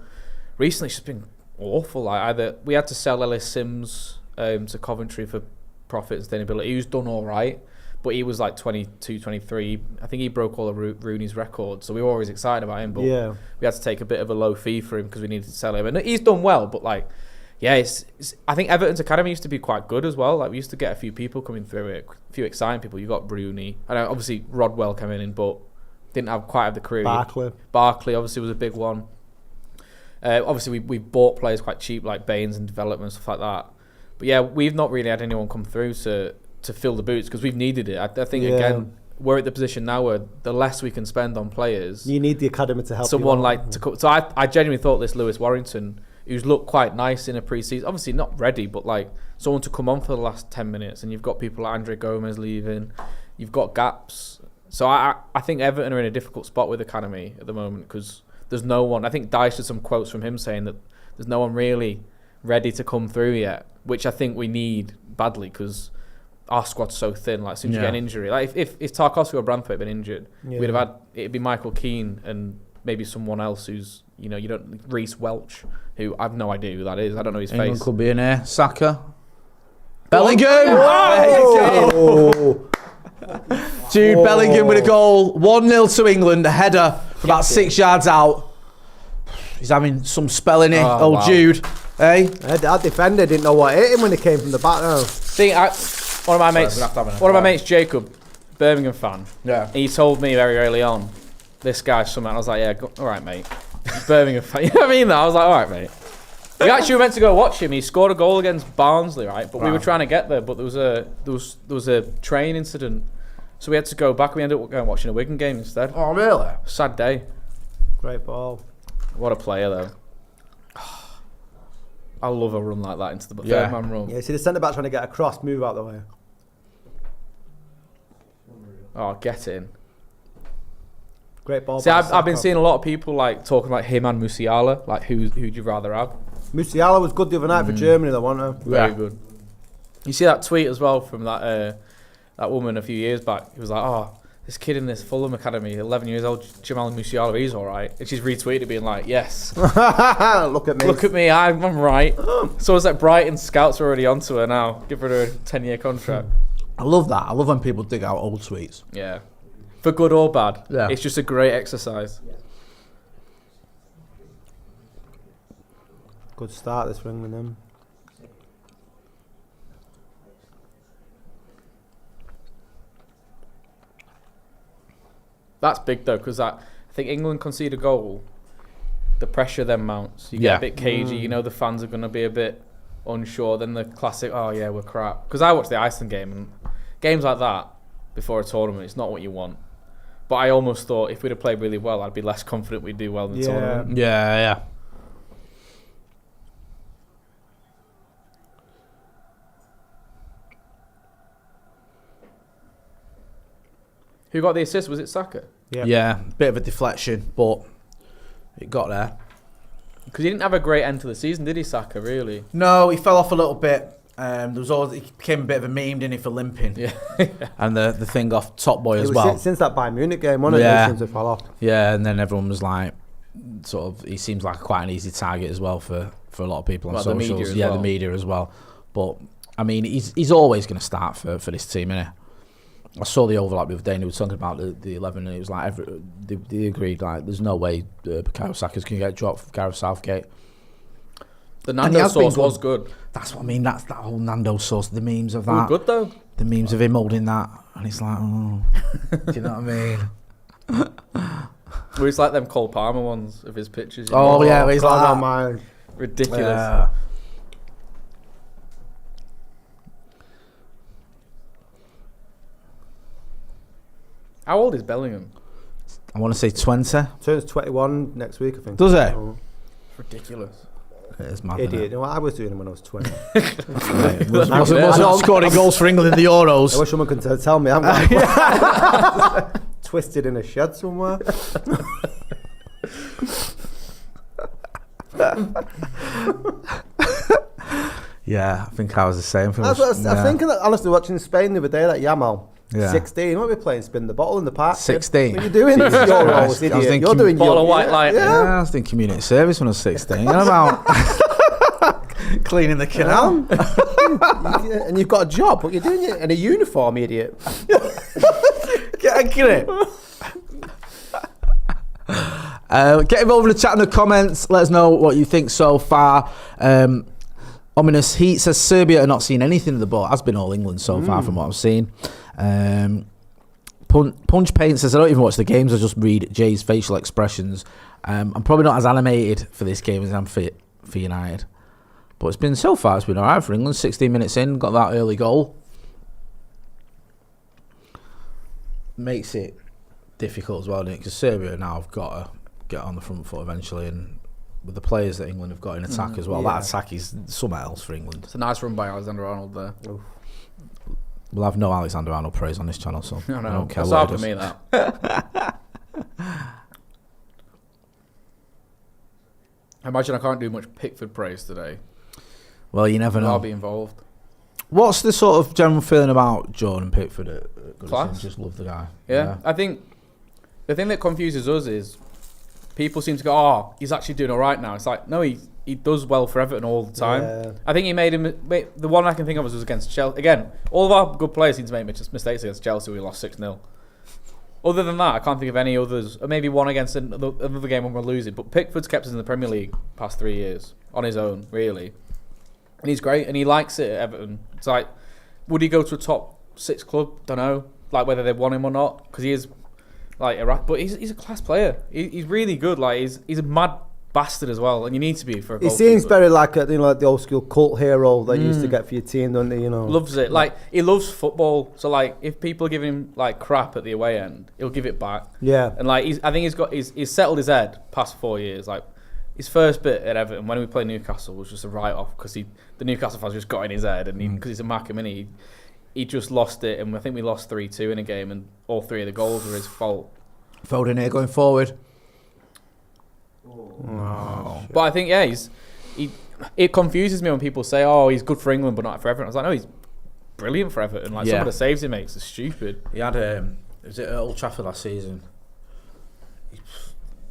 recently it's just been awful. Like either we had to sell Ellis Sims to Coventry for profit and sustainability. He was done all right, but he was like 22, 23. I think he broke all of Rooney's records, so we were always excited about him. But we had to take a bit of a low fee for him because we needed to sell him. And he's done well, but like, yeah, I think Everton's academy used to be quite good as well. Like we used to get a few people coming through it, a few exciting people. You got Rooney, and obviously Rodwell came in, but didn't quite have the career. Barkley obviously was a big one. Obviously we bought players quite cheap like Baines and development stuff like that. But yeah, we've not really had anyone come through to fill the boots because we've needed it. I think again we're at the position now where the less we can spend on players, you need the academy to help. Someone like to come. So I genuinely thought this Lewis Warrington, who's looked quite nice in a pre-season, obviously not ready, but like someone to come on for the last 10 minutes. And you've got people like Andre Gomez leaving, you've got gaps. So I think Everton are in a difficult spot with academy at the moment because there's no one. I think Dyche had some quotes from him saying that there's no one really ready to come through yet, which I think we need badly because our squad's so thin. Like as soon as you get an injury, like if Tarkowski or Branthwaite had been injured, we'd have had it'd be Michael Keane and maybe someone else who's you don't Reece Welch, who I've no idea who that is. I don't know his England face. Could be in here. Saka. Bellingham. Whoa! Jude Bellingham with a goal. 1-0 to England. A header from about 6 yards out. He's having some spell in it. Wow. Jude. Hey. That defender didn't know what hit him when he came from the back now. See, one of my mates, Jacob, Birmingham fan. Yeah. He told me very early on, this guy's something. I was like, yeah, all right, mate. Birmingham fan. You know what I mean? I was like, all right, mate. We actually were meant to go watch him. He scored a goal against Barnsley, right? But we were trying to get there, but there was a train incident, so we had to go back. We ended up going watching a Wigan game instead. Oh, really? Sad day. Great ball. What a player, though. I love a run like that into the Yeah. third man run. Yeah, see the centre back trying to get across, move out the way. Oh, get in. Great ball. See, I've been seeing a lot of people like talking about him and Musiala. Like, who'd you rather have? Musiala was good the other night for Germany, though, wasn't he? Very good. You see that tweet as well from that woman a few years back. He was like, "Oh, this kid in this Fulham academy, 11 years old, Jamal Musiala, he's all right." And she's retweeted being like, "Yes, Look at me. look at me, I'm right." So it's like Brighton scouts are already onto her now. Give her a 10-year contract. I love that. I love when people dig out old tweets. Yeah, for good or bad. Yeah. It's just a great exercise. Good start this ring with him. That's big though, because I think England concede a goal, the pressure then mounts. You get Yeah. a bit cagey. You know the fans are going to be a bit unsure. Then the classic, "Oh yeah, we're crap." Because I watched the Iceland game, and games like that before a tournament, it's not what you want. But I almost thought if we'd have played really well, I'd be less confident we'd do well in the tournament. Yeah. Who got the assist? Was it Saka? Yeah. Bit of a deflection, but it got there. Because he didn't have a great end to the season, did he, Saka? Really? No, he fell off a little bit. There was always, he became a bit of a meme, didn't he, for limping? Yeah. And the thing off Top Boy as It was well. since that Bayern Munich game, wasn't it? Yeah. Since it fell off. Yeah, and then everyone was like, sort of, he seems like quite an easy target as well for a lot of people on Well, the socials. media as Yeah, well. the media as well. But I mean, he's always going to start for this team, innit? I saw the overlap the other day, and they were talking about the 11, and it was like they agreed like there's no way Bukayo Saka's going to get dropped for Gareth Southgate. The And he Nando has been sauce good. was good. That's what I mean. That's that whole Nando sauce. The memes of They were that. good though. The memes of him holding that, and it's like, oh, do you know what I mean? Well, it's like them Cole Palmer ones of his pictures. you Oh know? yeah, he's God, like oh that. my. Ridiculous. Yeah. How old is Bellingham? I want to say 20. Turns 21 next week, I think. Does it? Oh, Ridiculous. It is mad. idiot. You know what I was doing when I was 20. Wasn't scoring goals for England in the I Euros. wish someone could tell me. I'm like, twisted in a shed somewhere. Yeah, I think I was the same. That's what I was thinking. That, honestly, watching Spain the other day, that Yamal, Yeah. 16. What are we playing? Spin the bottle in the park. 16. What are you doing? It's your Christ. roles, I was idiot. thinking You're doing bottle your of white light. Yeah, Yeah. I was doing community service when I was 16. You know about cleaning the canal. And you've got a job. What are you doing? In a uniform, idiot. Get it. Get involved in the chat in the comments. Let us know what you think so far. Ominous Heat says Serbia are not seeing anything of the ball. Has been all England so far from what I've seen. Punch Paint says I don't even watch the games. I just read Jay's facial expressions. I'm probably not as animated for this game as I'm for United, but it's been so far. It's been alright for England. 16 minutes in, got that early goal. Makes it difficult as well, doesn't it? Because Serbia now have got to get on the front foot eventually, and with the players that England have got in attack as well, yeah. that attack is something else for England. It's a nice run by Alexander Arnold there. We'll have no Alexander Arnold praise on this channel, so No, I don't care that's what hard he for does. me, that. I imagine I can't do much Pickford praise today. Well, you never I'll know. be involved. What's the sort of general feeling about Jordan Pickford at Goodison? Class. Just love the guy. Yeah, I think the thing that confuses us is people seem to go, "Oh, he's actually doing all right now." It's like, no, he does well for Everton all the time. Yeah. I think he made him. The one I can think of was against Chelsea. Again, all of our good players seem to make mistakes against Chelsea. We lost 6-0. Other than that, I can't think of any others. Or maybe one against another game when we're losing. But Pickford's kept us in the Premier League past 3 years on his own, really. And he's great, and he likes it at Everton. It's like, would he go to a top 6 club? Don't know. Like whether they want him or not, because he is like but he's a class player. He's really good. Like he's a mad bastard as well, and you need to be for a He goalkeeper. seems very like like the old school cult hero that you used to get for your team, don't he? Loves it. Like, he loves football. So like, if people give him like crap at the away end, he'll give it back. Yeah. And like, I think he's settled his head past 4 years. Like, his first bit at Everton when we played Newcastle was just a write off because the Newcastle fans just got in his head, and because he's a Mackham, and he just lost it, and I think we lost 3-2 in a game, and all 3 of the goals were his fault. Foden here going forward. Oh. But I think it confuses me when people say, "Oh, he's good for England, but not for Everton." I was like, "No, he's brilliant for Everton." Like, some of the saves he makes are stupid. He had was it at Old Trafford last season?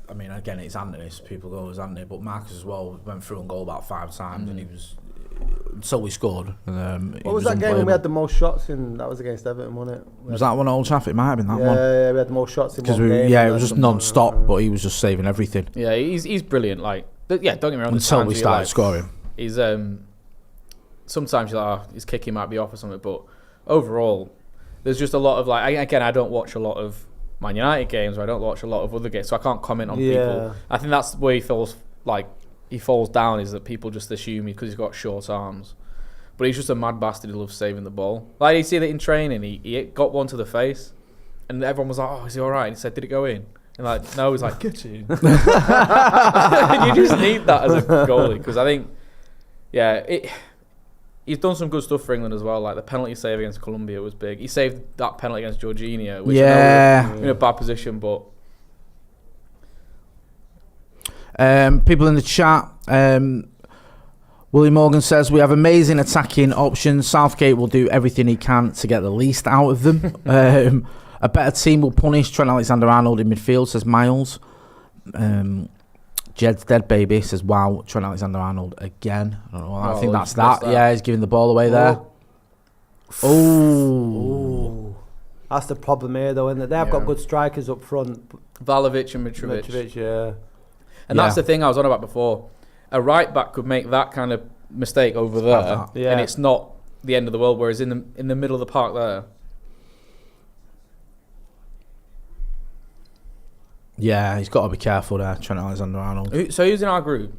I mean, again, it's Anthony's. People go as Anthony, but Marcus as well went through and goal about 5 times, and he was until we scored. What was that game when we had the most shots in? That was against Everton, wasn't it? Was that one at Old Trafford? It might have been that one. Yeah, we had the most shots in one game. Yeah, it was just non-stop, but he was just saving everything. Yeah, he's brilliant. Like, don't get me wrong. Until we started scoring. He's sometimes you're like, his kicking might be off or something, but overall, there's just a lot of like. I don't watch a lot of Man United games, or I don't watch a lot of other games, so I can't comment on people. I think that's where he falls down, is that people just assume because he's got short arms. But he's just a mad bastard who loves saving the ball. Like, you see that in training, he got one to the face, and everyone was like, "Oh, is he all right?" And he said, "Did it go in?" And like, no, he's like, "Get you." You just need that as a goalie, because I think, he's done some good stuff for England as well. Like, the penalty save against Colombia was big. He saved that penalty against Jorginho, which I know we're in a bad position, but. People in the chat, William Morgan says, we have amazing attacking options. Southgate will do everything he can to get the least out of them. A better team will punish Trent Alexander-Arnold in midfield, says Miles. Jed's dead baby says, wow, Trent Alexander-Arnold again. I don't know. I think that's that. Yeah, he's giving the ball away there. Oh. That's the problem here, though, isn't it? They've got good strikers up front. Vlahovic and Mitrovic. And that's the thing I was on about before. A right back could make that kind of mistake over there, and it's not the end of the world. Whereas in the middle of the park there, he's got to be careful there, Trent Alexander-Arnold. So who's in our group?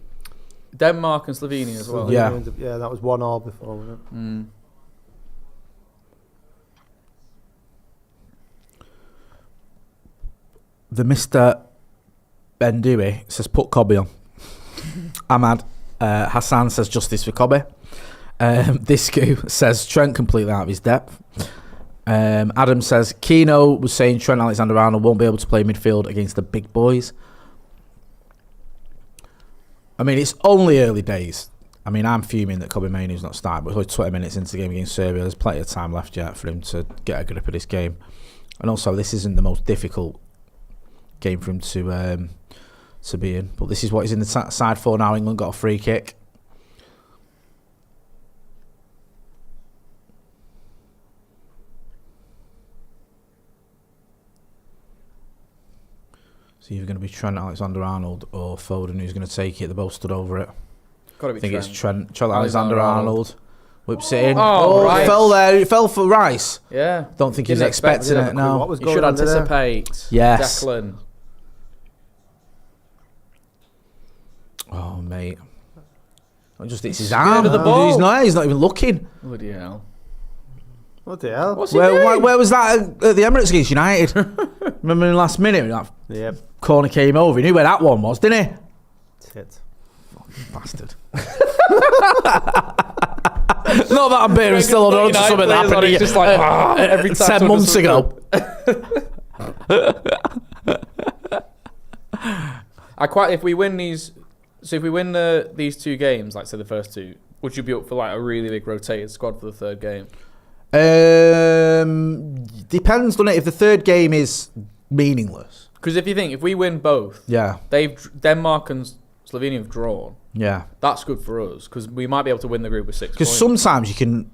Denmark and Slovenia as well. Yeah, that was 1-1 before, wasn't it? The Mr. Ben Dewey says, put Cobby on. Ahmad Hassan says, justice for Cobby. Discu says, Trent completely out of his depth. Adam says, Keno was saying Trent Alexander-Arnold won't be able to play midfield against the big boys. I mean, it's only early days. I mean, I'm fuming that Cobby Mainoo's not starting, but we're only 20 minutes into the game against Serbia. There's plenty of time left yet for him to get a grip of this game. And also, this isn't the most difficult game for him to be in. But this is what he's in the side for now. England got a free kick. So either going to be Trent Alexander-Arnold or Foden who's going to take it. They're both stood over it. Gotta be I think Trent. it's Trent Alexander-Arnold. Whips it in. Oh, right. It fell there. It fell for Rice. Yeah. Don't think he was expecting it, no. You should anticipate. Yes. Declan. Oh, mate. Just it's his arm. Of the ball. He's not even looking. Bloody hell. What the hell? What's he doing? Where was that at the Emirates against United? Remember in the last minute when that corner came over? He knew where that one was, didn't he? Tit. Fucking bastard. Not that I'm bitter and still on to something that happened just like, every time 10 months ago. If we win these two games, like say the first two, would you be up for like a really big rotated squad for the third game? Depends, doesn't it? If the third game is meaningless. Because if we win both, Denmark and Slovenia have drawn. Yeah, that's good for us because we might be able to win the group with 6 points. Because sometimes you can.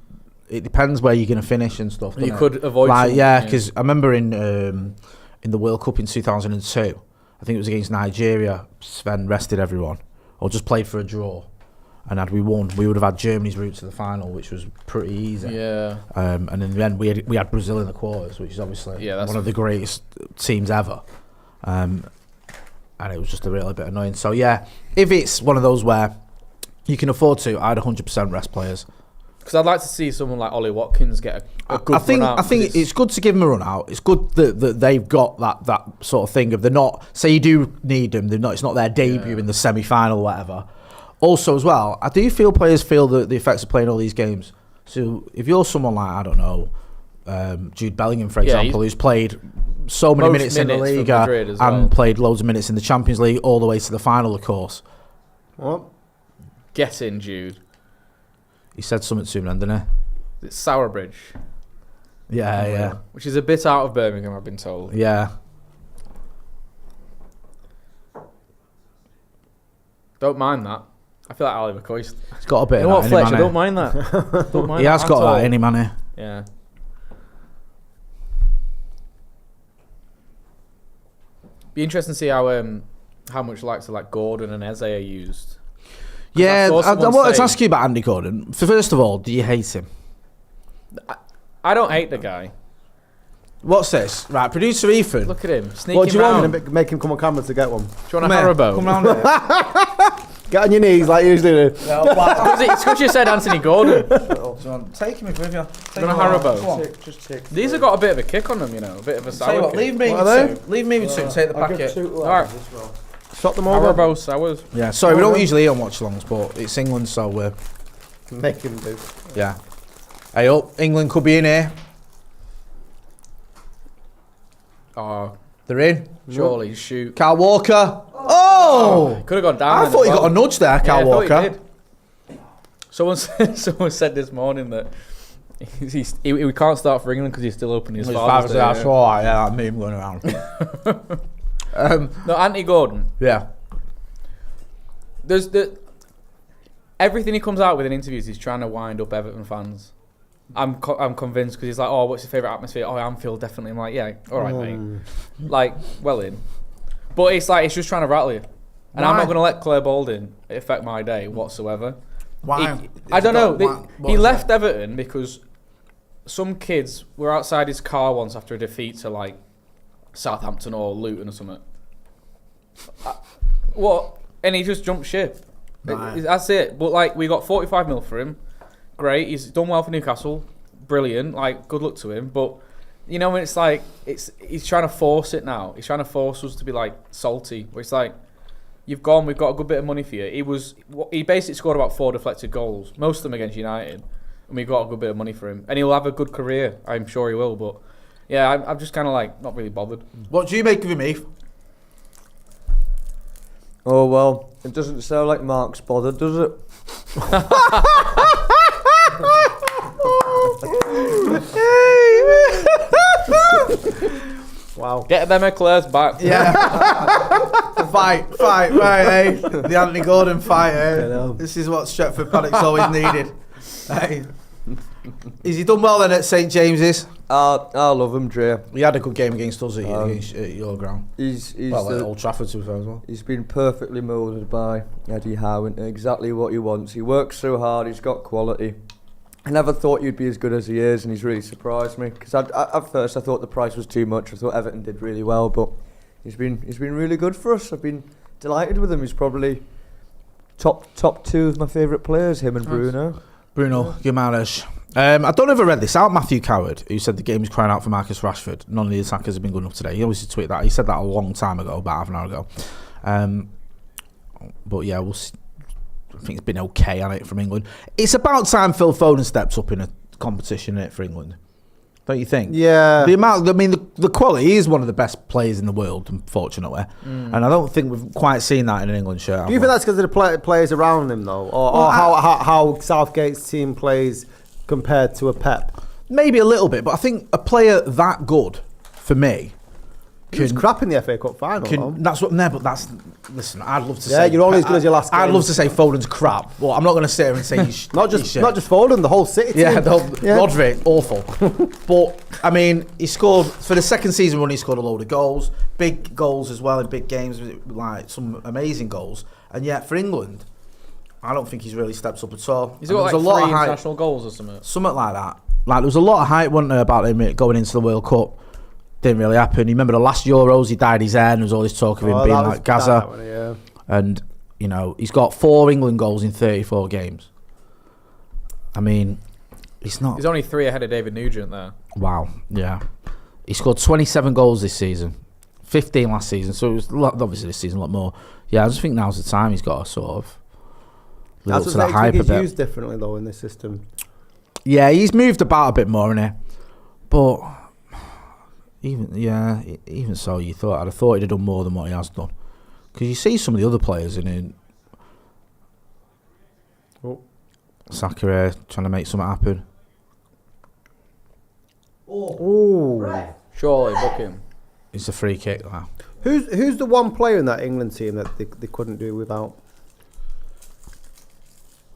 It depends where you're going to finish and stuff. You could avoid. Because I remember in the World Cup in 2002, I think it was against Nigeria. Sven rested everyone, or just played for a draw. And had we won, we would have had Germany's route to the final, which was pretty easy. Yeah. And in the end, we had Brazil in the quarters, which is obviously one of the greatest teams ever. and it was just a little bit annoying. So yeah, if it's one of those where you can afford to, I'd 100% rest players. Because I'd like to see someone like Ollie Watkins get a good run out. I think it's good to give them a run out. It's good that they've got that sort of thing of they're not, say you do need them, it's not their debut in the semi-final or whatever. Also as well, I do feel players feel the effects of playing all these games. So if you're someone like, I don't know, Jude Bellingham, for example, who's played so many minutes in the league and played loads of minutes in the Champions League all the way to the final, of course. What? Get in, Jude. He said something to him then, didn't he? It's Sowerbridge. Yeah. Which is a bit out of Birmingham, I've been told. Yeah. Don't mind that. I feel like Oliver Coist. He's got a bit You know of what, that in him, Fletcher? hasn't Don't mind that. Don't mind he has that got at all. that in him, hasn't he? Yeah. Be interesting to see how much likes of like Gordon and Eze are used. Yeah, I wanted to ask you about Andy Gordon. First of all, do you hate him? I don't hate the guy. What's this? Right, producer Ethan. Look at him, sneaking What do you want? round. I'm gonna make him come on camera to get one. Do you want a Haribo? Come round here. Get on your knees like you usually do. It's because you said Anthony Gordon. Take him with you. Do you want a Haribo? Just take. These have got a bit of a kick on them, you know, a bit of a Tell you sour what, kick. leave me What are with two. Leave me with two. Take the packet. Alright. Shot them over. Haribo sours. Yeah, sorry, we don't usually eat on watch-alongs, but it's England, so we're... Make him do. Yeah. Hey up, England could be in here. Oh, They're in. surely, shoot. Carl Walker. Oh! Could have gone down. I thought you got a nudge there, Carl I thought he Walker. did. Someone said this morning that he can't start for England because he's still opening his His father's father's day. that's all right, yeah, that meme going around. No, Anthony Gordon. Yeah. There's everything he comes out with in interviews, he's trying to wind up Everton fans. I'm convinced because he's like, oh, what's your favourite atmosphere? Oh, Anfield, definitely. I'm like, yeah, all right, mate. Like, well in. But it's like, he's just trying to rattle you. And I'm Why? not going to let Claire Balding affect my day whatsoever. Why? I don't know. What He is left Everton because some kids were outside his car once after a defeat to like Southampton or Luton or something. What? And he just jumped ship. Right. That's it. But like, we got 45 mil for him. Great. He's done well for Newcastle. Brilliant. Like, good luck to him. But you know, when it's like he's trying to force it now. He's trying to force us to be like salty. Where it's like, you've gone. We've got a good bit of money for you. He basically scored about 4 deflected goals, most of them against United, and we got a good bit of money for him. And he'll have a good career. I'm sure he will. But yeah, I'm just kind of like not really bothered. What do you make of him, Eve? Oh well, it doesn't sound like Mark's bothered, does it? Wow. Get them eclairs back. Yeah. fight, right, eh? The Anthony Gordon fight, eh? This is what Stretford Paddock's always needed. Hey. Is he done well then at St James's? I love him, Dre. He had a good game against us against your ground. He's Well, at Old Trafford to be fair as well. He's been perfectly moulded by Eddie Howe into exactly what he wants. He works so hard, he's got quality. I never thought you'd be as good as he is, and he's really surprised me. Because at first I thought the price was too much. I thought Everton did really well, but he's been really good for us. I've been delighted with him. He's probably top 2 of my favourite players, him and Bruno. Bruno Guimaraes. I don't know if I read this out. Matthew Coward, who said the game is crying out for Marcus Rashford. None of the attackers have been good enough today. He obviously tweeted that. He said that a long time ago, about half an hour ago. But yeah, we'll see. I think it's been okay on it from England. It's about time Phil Foden steps up in a competition, isn't it, for England? Don't you think? Yeah. The amount, I mean, the quality. He is one of the best players in the world, unfortunately, and I don't think we've quite seen that in an England shirt. Do you think that's because of the players around him, though, or how Southgate's team plays compared to a Pep? Maybe a little bit, but I think a player that good, for me, He was crap in the FA Cup final. though. that's what. No, but that's. Listen, I'd love to Yeah, say. you're only as good as your last I'd game. love to say Foden's crap. Well, I'm not going to sit here and say he's Not just Foden, the whole City team. Yeah, Yeah. Rodri, awful. But I mean, he scored for the second season run. He scored a load of goals, big goals as well in big games, like some amazing goals. And yet for England, I don't think he's really stepped up at all. He's And got there like was a lot 3 of hype, international goals or something. something like that. Like there was a lot of hype, wasn't there, about him going into the World Cup. Didn't really happen. You remember the last Euros, he dyed his hair and there was all this talk of him being like Gaza. Yeah. And, you know, he's got 4 England goals in 34 games. I mean, he's not... He's only 3 ahead of David Nugent there. Wow, yeah. He scored 27 goals this season. 15 last season, so it was obviously this season a lot more. Yeah, I just think now's the time he's got to sort of live up to the hype a bit. He's used differently, though, in this system. Yeah, he's moved about a bit more, innit? But... Even so, I'd have thought he'd have done more than what he has done. Because you see some of the other players in Saka trying to make something happen. Oh, Surely, book him. It's a free kick. Wow. Who's the one player in that England team that they couldn't do without?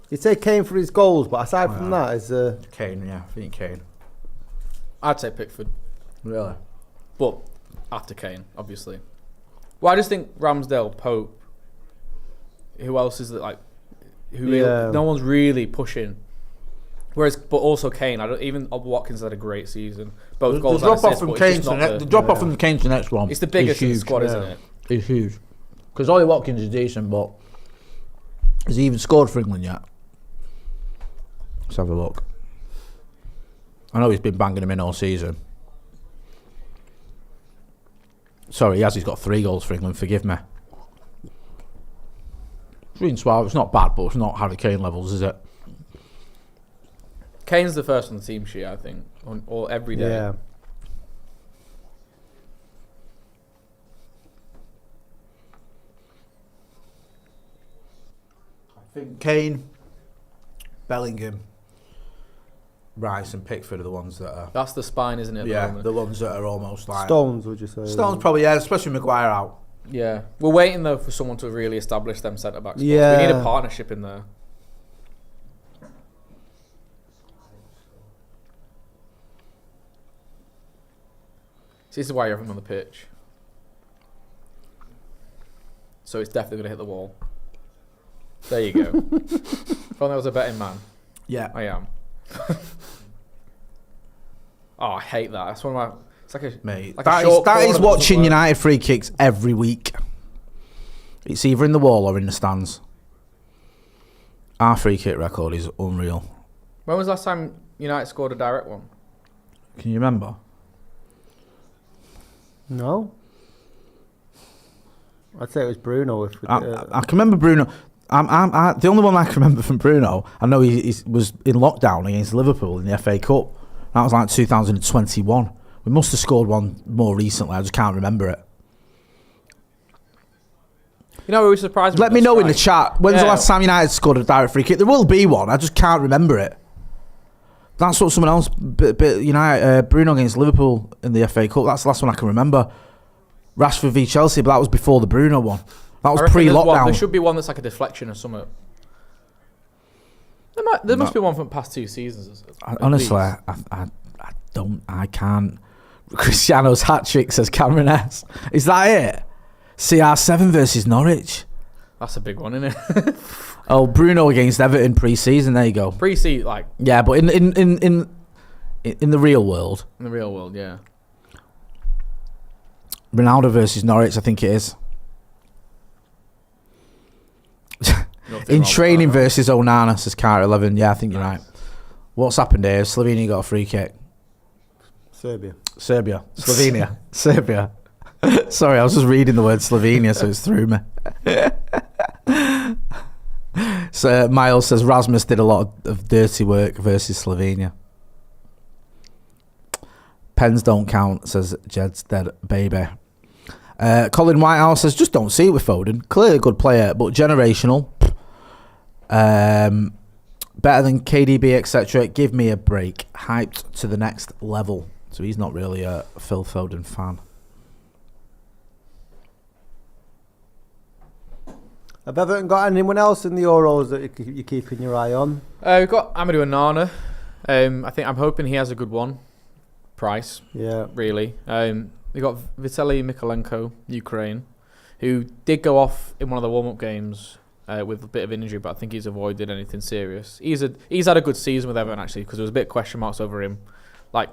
You'd say Kane for his goals, but aside from that, is Kane. Yeah, I think Kane. I'd say Pickford. Really? But after Kane, obviously. Well, I just think Ramsdale, Pope. Who else is it like? No one's really pushing. Whereas, but also Kane. Even Watkins had a great season. Both goals. The drop off from Kane to the next one. It's the biggest in the squad, isn't it? It's huge. Because Ollie Watkins is decent, but has he even scored for England yet? Let's have a look. I know he's been banging him in all season. Sorry, he's got 3 goals for England, forgive me. It's not bad, but it's not Harry Kane levels, is it? Kane's the first on the team sheet, I think, or every day. Yeah. I think Kane, Bellingham, Rice and Pickford are the ones that are... That's the spine, isn't it? Yeah, the ones that are almost like... Stones, would you say? Stones probably, yeah, especially Maguire out. Yeah. We're waiting, though, for someone to really establish them centre-back spots. Yeah. We need a partnership in there. So this is why you have him on the pitch. So it's definitely going to hit the wall. There you go. If only I was a betting man. Yeah. I am. Oh, I hate that. That's one of my... It's like a... Mate, like that is watching United free kicks every week. It's either in the wall or in the stands. Our free kick record is unreal. When was the last time United scored a direct one? Can you remember? No. I'd say it was Bruno. I can remember Bruno. The only one I can remember from Bruno, I know he was in lockdown against Liverpool in the FA Cup. That was like 2021. We must have scored one more recently. I just can't remember it. You know, we were surprised. Let me know in the chat. When's the last time United scored a direct free kick? There will be one. I just can't remember it. That's what someone else. United, Bruno against Liverpool in the FA Cup. That's the last one I can remember. Rashford v Chelsea, but that was before the Bruno one. That was pre-lockdown. There should be one that's like a deflection or something. There must be one from the past 2 seasons. Honestly, I can't. Cristiano's hat-trick, says Cameron S. Is that it? CR7 versus Norwich. That's a big one, isn't it? Oh, Bruno against Everton pre-season. There you go. Pre-season, like... Yeah, but in the real world. In the real world, yeah. Ronaldo versus Norwich, I think it is. In training versus Onana, says Car11. Yeah, I think you're right. What's happened here? Slovenia got a free kick. Serbia. Slovenia. Serbia. Sorry, I was just reading the word Slovenia, so it's through me. So Miles says Rasmus did a lot of dirty work versus Slovenia. Pens don't count, says Jed's dead baby. Colin Whitehouse says just don't see it with Foden. Clearly a good player, but generational. Better than KDB, etc. Give me a break. Hyped to the next level. So he's not really a Phil Foden fan. Have Everton got anyone else in the Euros that you're keeping your eye on? We've got Amadou Onana. I'm hoping he has a good one. Price. Yeah. Really. We got Vitaly Mykolenko, Ukraine, who did go off in one of the warm-up games with a bit of injury, but I think he's avoided anything serious. He's had a good season with Everton, actually, because there was a bit of question marks over him. Like,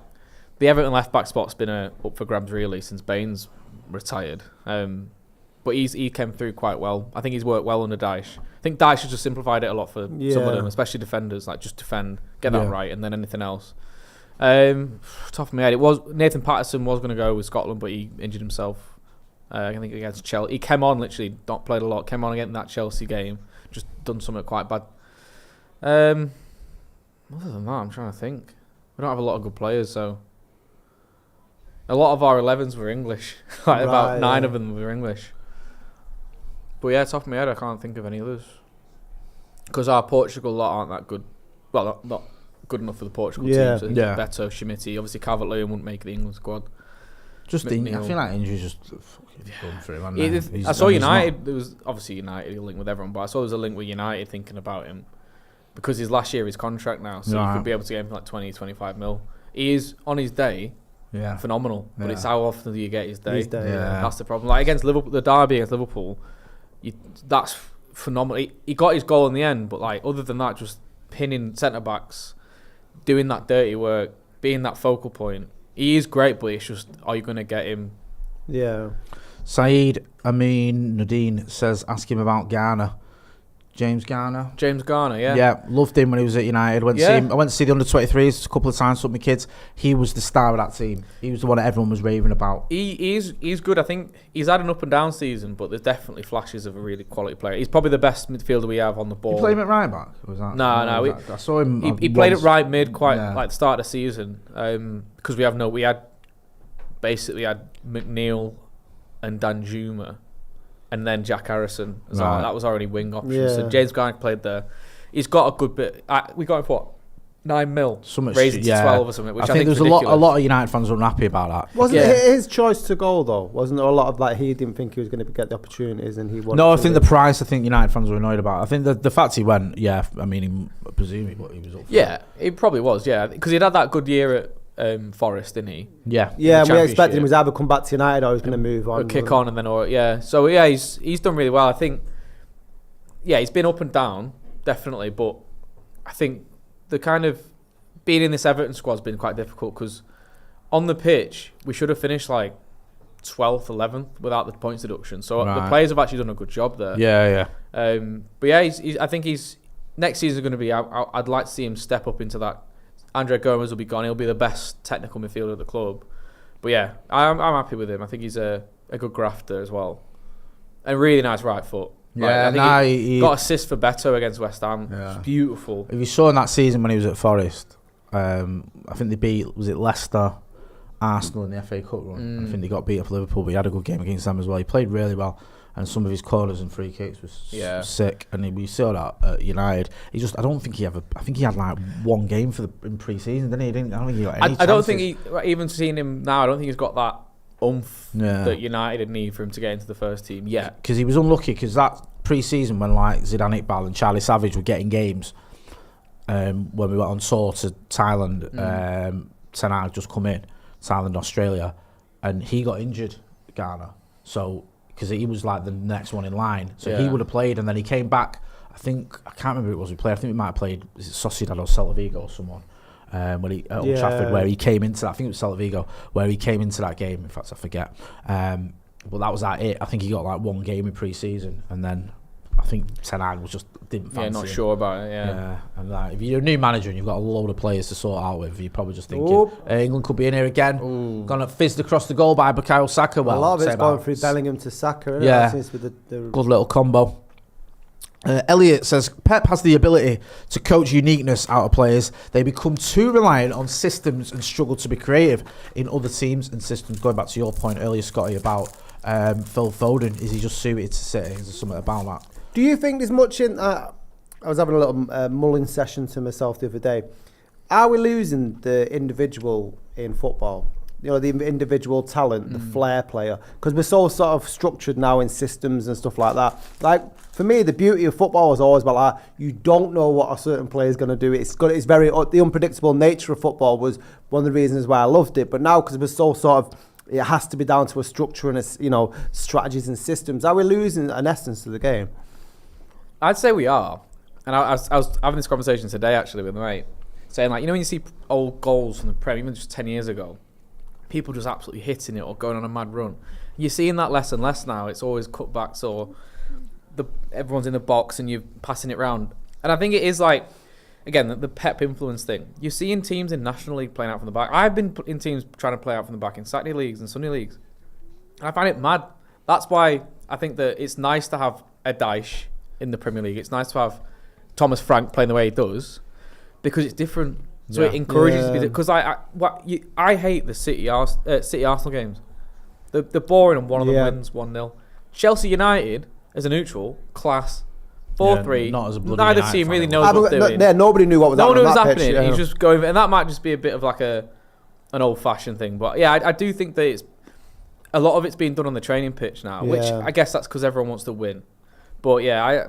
the Everton left back spot's been up for grabs really since Baines retired. But he came through quite well. I think he's worked well under Dyche. I think Dyche has just simplified it a lot for some of them, especially defenders. Like just defend, get that right, and then anything else. Top of my head, it was Nathan Patterson was going to go with Scotland, but he injured himself. I think against Chelsea, he came on literally, not played a lot. Came on again in that Chelsea game, just done something quite bad. Other than that, I'm trying to think. We don't have a lot of good players, so a lot of our 11s were English. About 9 of them were English. But yeah, top of my head, I can't think of any others. Because our Portugal lot aren't that good. Well, not good enough for the Portugal team. So Beto, Schmitti, obviously Calvert-Lewin wouldn't make the England squad. I feel like injuries just done for him. I saw United. There was obviously United linked with everyone, but I saw there was a link with United thinking about him because his last year of his contract now, so he could be able to get him for like 20, 25 mil. He is on his day. Yeah, phenomenal. But it's how often do you get his day? That's the problem. Like against Liverpool, the derby against Liverpool. That's phenomenal. He got his goal in the end, but like other than that, just pinning centre backs, doing that dirty work, being that focal point. He is great, but it's just, are you going to get him? Yeah. Saeed Nadine says, ask him about Garner. James Garner, yeah. Yeah, loved him when he was at United. I went to see the under-23s a couple of times with my kids. He was the star of that team. He was the one that everyone was raving about. He's good. I think he's had an up and down season, but there's definitely flashes of a really quality player. He's probably the best midfielder we have on the ball. You play him at right back? Was that? No. I saw him. He played at right mid like the start of the season because we had McNeil and Danjuma. And then Jack Harrison. That was already wing option. Yeah. So James Garner played there. He's got a good bit. We got him for what? 9 mil. Raised it to 12 or something. Which I think there's a lot of United fans unhappy about that. Wasn't it his choice to go though? Wasn't there a lot of like he didn't think he was going to get the opportunities and he wanted? No, I think the price. I think United fans were annoyed about. I think the fact he went. Yeah, I mean, presumably what he was up for. Yeah, he probably was. Yeah, because he'd had that good year at Forest, didn't he? Yeah. Yeah, we expected him to either come back to United or he was going to move on. Or kick on and then, So, yeah, he's done really well. I think, he's been up and down, definitely. But I think the kind of being in this Everton squad has been quite difficult because on the pitch, we should have finished like 12th, 11th without the points deduction. So the players have actually done a good job there. Yeah. But yeah, I think next season going to be, I'd like to see him step up into that. Andre Gomez will be gone. He'll be the best technical midfielder at the club. But yeah, I'm happy with him. I think he's a good grafter as well. And really nice right foot. Yeah, I think he got assist for Beto against West Ham. Yeah. It's beautiful. If you saw in that season when he was at Forest, I think they beat, was it Leicester, Arsenal in the FA Cup run. I think they got beat up Liverpool, but he had a good game against them as well. He played really well. And some of his corners and free kicks was sick. And we saw that at United. I think he had like one game in pre-season, didn't he? I don't think he got any chances. I don't think even seeing him now, I don't think he's got that oomph that United need for him to get into the first team yet. Because he was unlucky because that pre-season when like Zidane Iqbal and Charlie Savage were getting games, when we went on tour to Thailand, Ten Hag just come in, Thailand, Australia, and he got injured, Garner. So... because he was like the next one in line. So he would have played, and then he came back. I can't remember who it was we played. I think we might have played Sociedad or Celta Vigo or someone. At Old Trafford, where he came into that. I think it was Celta Vigo, where he came into that game. In fact, I forget. But that was it. I think he got like one game in pre-season, and then I think Ten Hag didn't fancy not him. Sure about it, and like, if you're a new manager and you've got a load of players to sort out with, you're probably just thinking, England could be in here again. Gonna fizzed across the goal by Bukayo Saka. Well, a lot of it's going through Bellingham to Saka. With the good little combo. Elliot says, Pep has the ability to coach uniqueness out of players. They become too reliant on systems and struggle to be creative in other teams and systems. Going back to your point earlier, Scotty, about Phil Foden, is he just suited to City? Is there something about that? Do you think there's much in... I was having a little mulling session to myself the other day. Are we losing the individual in football? You know, the individual talent, the flair player? Because we're so sort of structured now in systems and stuff like that. Like, for me, the beauty of football was always about like, you don't know what a certain player is going to do. It's very... The unpredictable nature of football was one of the reasons why I loved it. But now, because we're so sort of... It has to be down to a structure and, strategies and systems. Are we losing an essence to the game? I'd say we are. And I was having this conversation today, actually, with my mate, saying, like, when you see old goals from the Premier, even just 10 years ago, people just absolutely hitting it or going on a mad run. You're seeing that less and less now. It's always cutbacks or everyone's in the box and you're passing it round. And I think it is like, again, the Pep influence thing. You're seeing teams in National League playing out from the back. I've been in teams trying to play out from the back in Saturday leagues and Sunday leagues. And I find it mad. That's why I think that it's nice to have a Dyche in the Premier League. It's nice to have Thomas Frank playing the way he does because it's different. So it encourages you to be because I hate the City Arsenal games. They're boring and one of them wins 1-0. Chelsea United as a neutral class 4-3. Not as a bloody Neither United team fan. really knows what they're doing. Nobody knew what was No one happening. knew what was on that happening. pitch, He's just going, and that might just be a bit of like an old-fashioned thing. But yeah, I do think that it's a lot of it's being done on the training pitch now, which I guess that's because everyone wants to win. But yeah,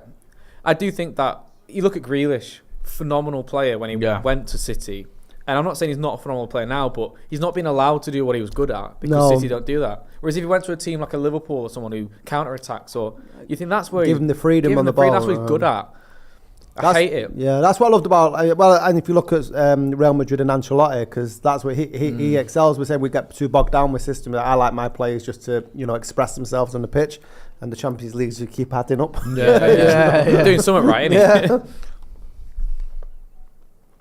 I do think that you look at Grealish, phenomenal player when he went to City. And I'm not saying he's not a phenomenal player now, but he's not been allowed to do what he was good at because City don't do that. Whereas if he went to a team like a Liverpool or someone who counter-attacks, or you think that's where give him the freedom on the ball. That's what he's good at. I hate it. Yeah, that's what I loved about. And if you look at Real Madrid and Ancelotti, because that's what he excels. We're saying we get too bogged down with system. I like my players just to express themselves on the pitch, and the Champions Leagues you keep adding up. Yeah. Doing something right, innit? Yeah.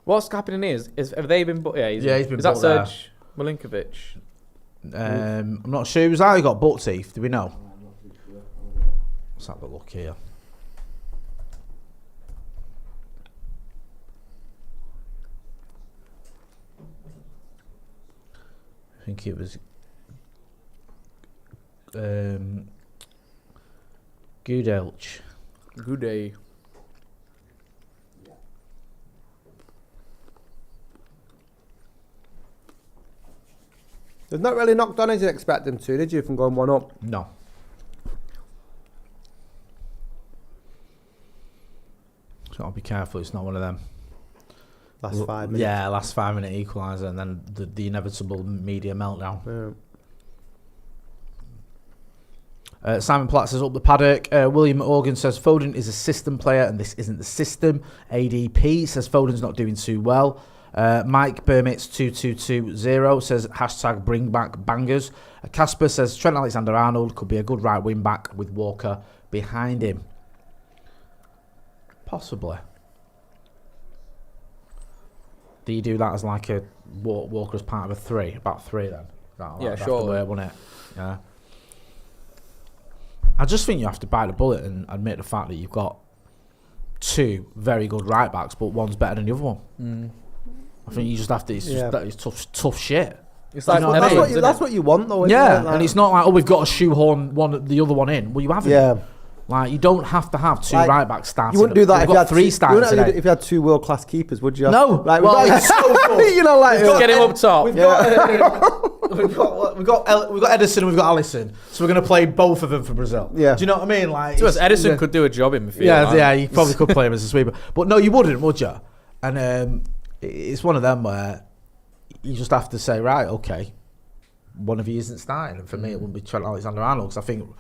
What's happening is have they been? He's been. Is that Serge Milinkovic? I'm not sure. Who's that? He got butt teeth. Do we know? Let's have a look here. I think it was Gudelch. Good day. They've not really knocked on as you expect them to, did you, from going 1-up? No. So I'll be careful. It's not one of them. Last 5 minutes. Yeah, last 5 minute equaliser, and then the inevitable media meltdown. Yeah. Simon Platt says up the paddock. William Organ says Foden is a system player and this isn't the system. ADP says Foden's not doing too well. Mike Burmits 2220 says hashtag bring back bangers. Casper says Trent Alexander-Arnold could be a good right wing back with Walker behind him. Possibly. Do you do that as like a Walker as part of a three? About three then? Sure. Wouldn't it? Yeah. I just think you have to bite the bullet and admit the fact that you've got two very good right backs, but one's better than the other one. I think you just have to. It's tough shit. It's like that's what you want, though. Isn't it? And it's not like we've got to shoehorn the other one in. Well, you haven't. Yeah. Like you don't have to have two right backs starting. You wouldn't do that if you had three starting today. If you had two world class keepers, would you? No. Like, it's so cool. Get him up top. We've got Edison and we've got Alisson, so we're going to play both of them for Brazil. Yeah. Do you know what I mean? Like, Edison could do a job in midfield. Yeah, you probably could play him as a sweeper, but no, you wouldn't, would you? And it's one of them where you just have to say, right, okay, one of you isn't starting, and for me, it wouldn't be Trent Alexander-Arnold because I think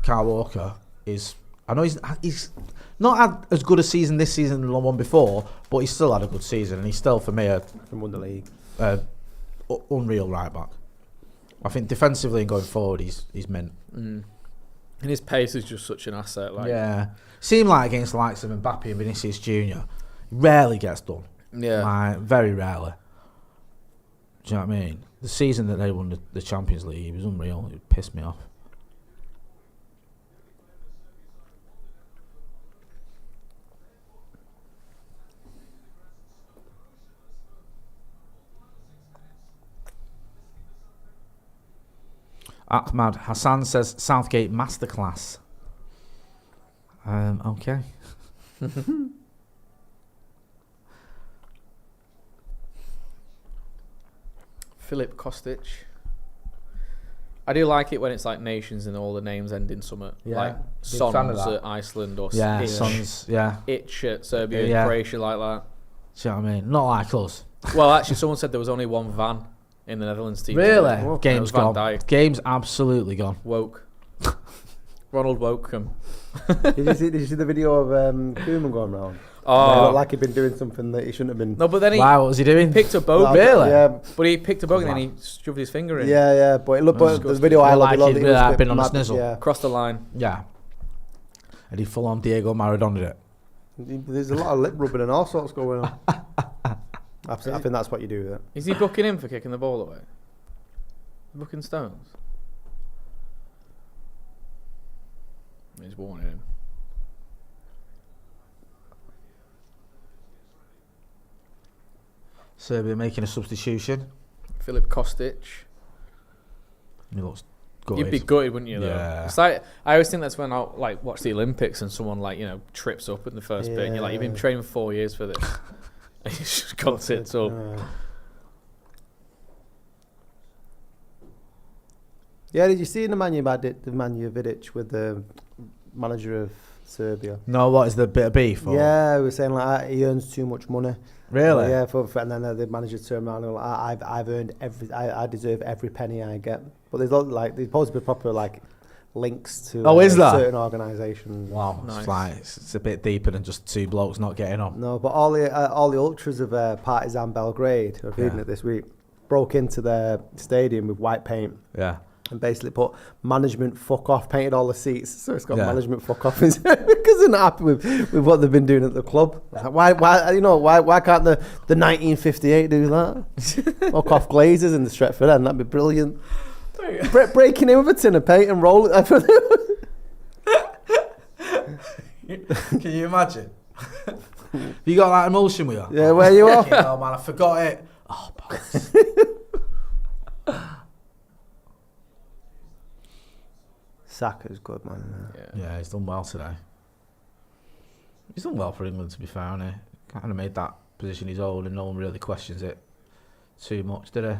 Kyle Walker is. I know he's not had as good a season this season as the one before, but he's still had a good season, and he's still, for me, won the league. Unreal right back. I think defensively and going forward, he's mint. And his pace is just such an asset. Seemed like against the likes of Mbappe and Vinicius Junior, rarely gets done. Yeah, like, very rarely. Do you know what I mean? The season that they won the Champions League, he was unreal. It pissed me off. Ahmad Hassan says Southgate masterclass. Okay. Philip Kostic. I do like it when it's like nations and all the names end in summit. Yeah, like Sons at Iceland or Sons. Yeah. Itch at Serbia, Croatia, like that. Do you know what I mean? Not like us. Well, actually, someone said there was only one van in the Netherlands team. Really? Oh, Game's gone. Game's absolutely gone. Woke. Ronald Wokem. Did you see the video of Koeman going around? It looked like he'd been doing something that he shouldn't have been. No, but then Wow, what was he doing? picked a bogey. Really? Yeah, But he picked a bogey and then he shoved his finger in. yeah. But it looked, but the disgusting. video I Like looked, he'd it was a bit been on a mad, snizzle. Yeah. Across the line. Yeah. And he full on Diego Maradona it. There's a lot of lip rubbing and all sorts going on. I think that's what you do with it. Is he booking him for kicking the ball away? Booking Stones? He's warning him. Serbia making a substitution. Filip Kostic. He looks gutted. You'd be gutted, wouldn't you? Though? Yeah. It's like I always think that's when I like watch the Olympics and someone like trips up in the first bit and you're like, you've been training for 4 years for this. And you just got it up. Yeah, did you see the Nemanja Vidic with the manager of Serbia? No, what is the bit of beef? Or? Yeah, we were saying like he earns too much money. Really? Yeah, and then the manager turned around and like, I've earned I deserve every penny I get. But there's supposed to be proper like links to is there? certain organisations. Wow, Nice. it's a bit deeper than just two blokes not getting on. No, but all the ultras of Partizan Belgrade, I've reading it this week, broke into their stadium with white paint. Yeah. And basically put management fuck off, painted all the seats, so it's got Yeah. management fuck off because they're not happy with what they've been doing at the club. Like, why can't the 1958 do that? Fuck off Glazers in the Stretford end, that'd be brilliant. Breaking in with a tin of paint and roll it. Can you imagine? You got that emulsion with you? Yeah, where you are? Oh man, I forgot it. Oh, bollocks. Saka's good, man. Yeah, he's done well today. He's done well for England, to be fair, hasn't he? Kind of made that position his own, and no one really questions it too much, did he?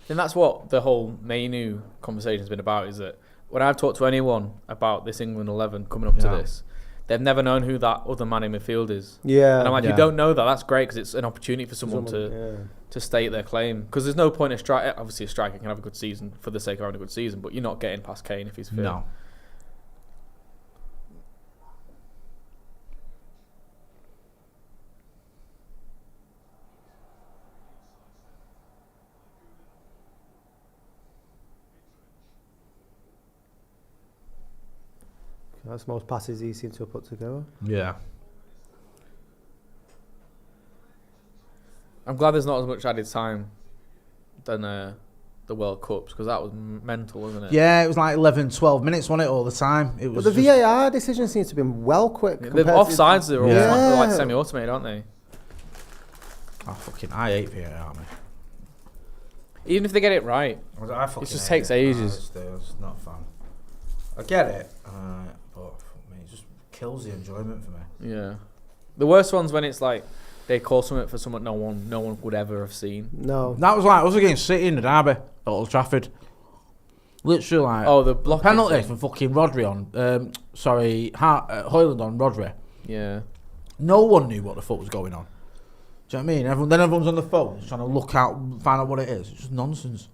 And that's what the whole menu conversation has been about, is that when I've talked to anyone about this England 11 coming up to this, they've never known who that other man in midfield is. Yeah. And I'm like, you don't know that, that's great, because it's an opportunity for someone to state their claim. Because there's no point in obviously a striker can have a good season for the sake of having a good season, but you're not getting past Kane if he's fit. No. That's the most passes he seems to have put together. Yeah. I'm glad there's not as much added time than the World Cups, because that was mental, wasn't it? Yeah, it was like 11, 12 minutes, wasn't it, all the time? It was But the VAR decision seems to have been well quick. The offsides are all Yeah. like semi-automated, aren't they? I hate VAR, man. Even if they get it right, It just takes ages. It's not fun. I get it, but fuck me, it just kills the enjoyment for me. Yeah. The worst one's when it's like they call something for someone no one would ever have seen. No. That was like us against City in the derby at Old Trafford. Literally, like the block penalty for fucking Rodri on. Højlund on Rodri. Yeah. No one knew what the fuck was going on. Do you know what I mean? Everyone's on the phone trying to look out, find out what it is. It's just nonsense.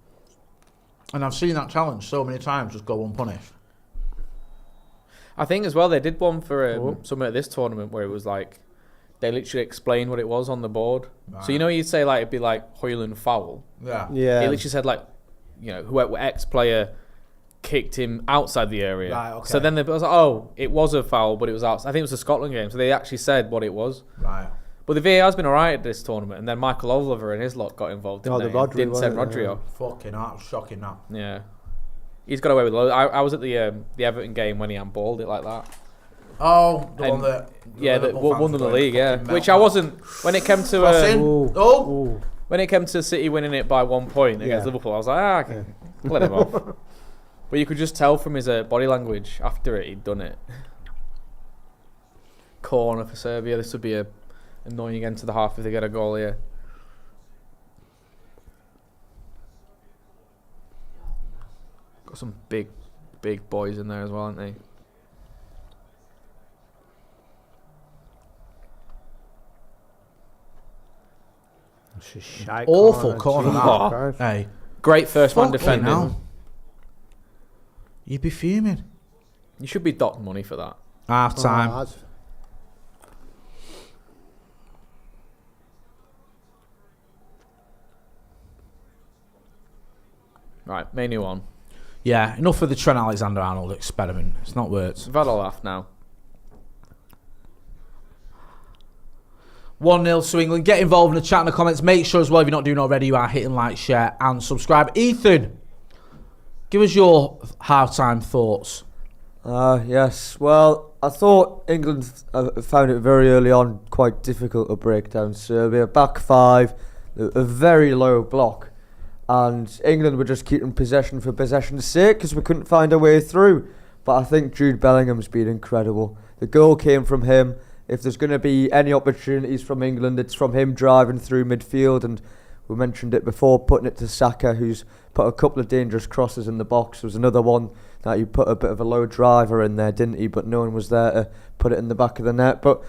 And I've seen that challenge so many times just go unpunished. I think as well they did one for something at this tournament where it was like they literally explained what it was on the board. Right. So you'd say like it'd be like Højlund foul. Yeah. He literally said like, whoever X player kicked him outside the area. Right. Okay. So then they was like, it was a foul, but it was outside. I think it was a Scotland game, so they actually said what it was. Right. But the VAR's been alright at this tournament, and then Michael Oliver and his lot got involved. Didn't send Rodri off. Fucking hell, shocking that. Yeah. He's got away with loads. I was at the Everton game when he handballed it like that. Oh, the one that... that won the league, yeah. Which I wasn't... When it came to... when it came to City winning it by 1 point against Liverpool, I was like, let him off. But you could just tell from his body language after it, he'd done it. Corner for Serbia. This would be a annoying end to the half if they get a goal here. Got some big boys in there as well, aren't they? Awful corner. Hey, great first man defending. Hell. You'd be fuming. You should be docked money for that. Half time. Right, main new one. Yeah, enough of the Trent Alexander-Arnold experiment. It's not worked. We've had a laugh now. 1-0 to England. Get involved in the chat and the comments. Make sure as well, if you're not doing already, you are hitting like, share and subscribe. Ethan, give us your half-time thoughts. Yes. Well, I thought England found it very early on quite difficult to break down Serbia. Back five, a very low block. And England were just keeping possession for possession's sake because we couldn't find a way through. But I think Jude Bellingham's been incredible. The goal came from him. If there's going to be any opportunities from England, it's from him driving through midfield. And we mentioned it before, putting it to Saka, who's put a couple of dangerous crosses in the box. There was another one that he put a bit of a low driver in there, didn't he? But no one was there to put it in the back of the net. But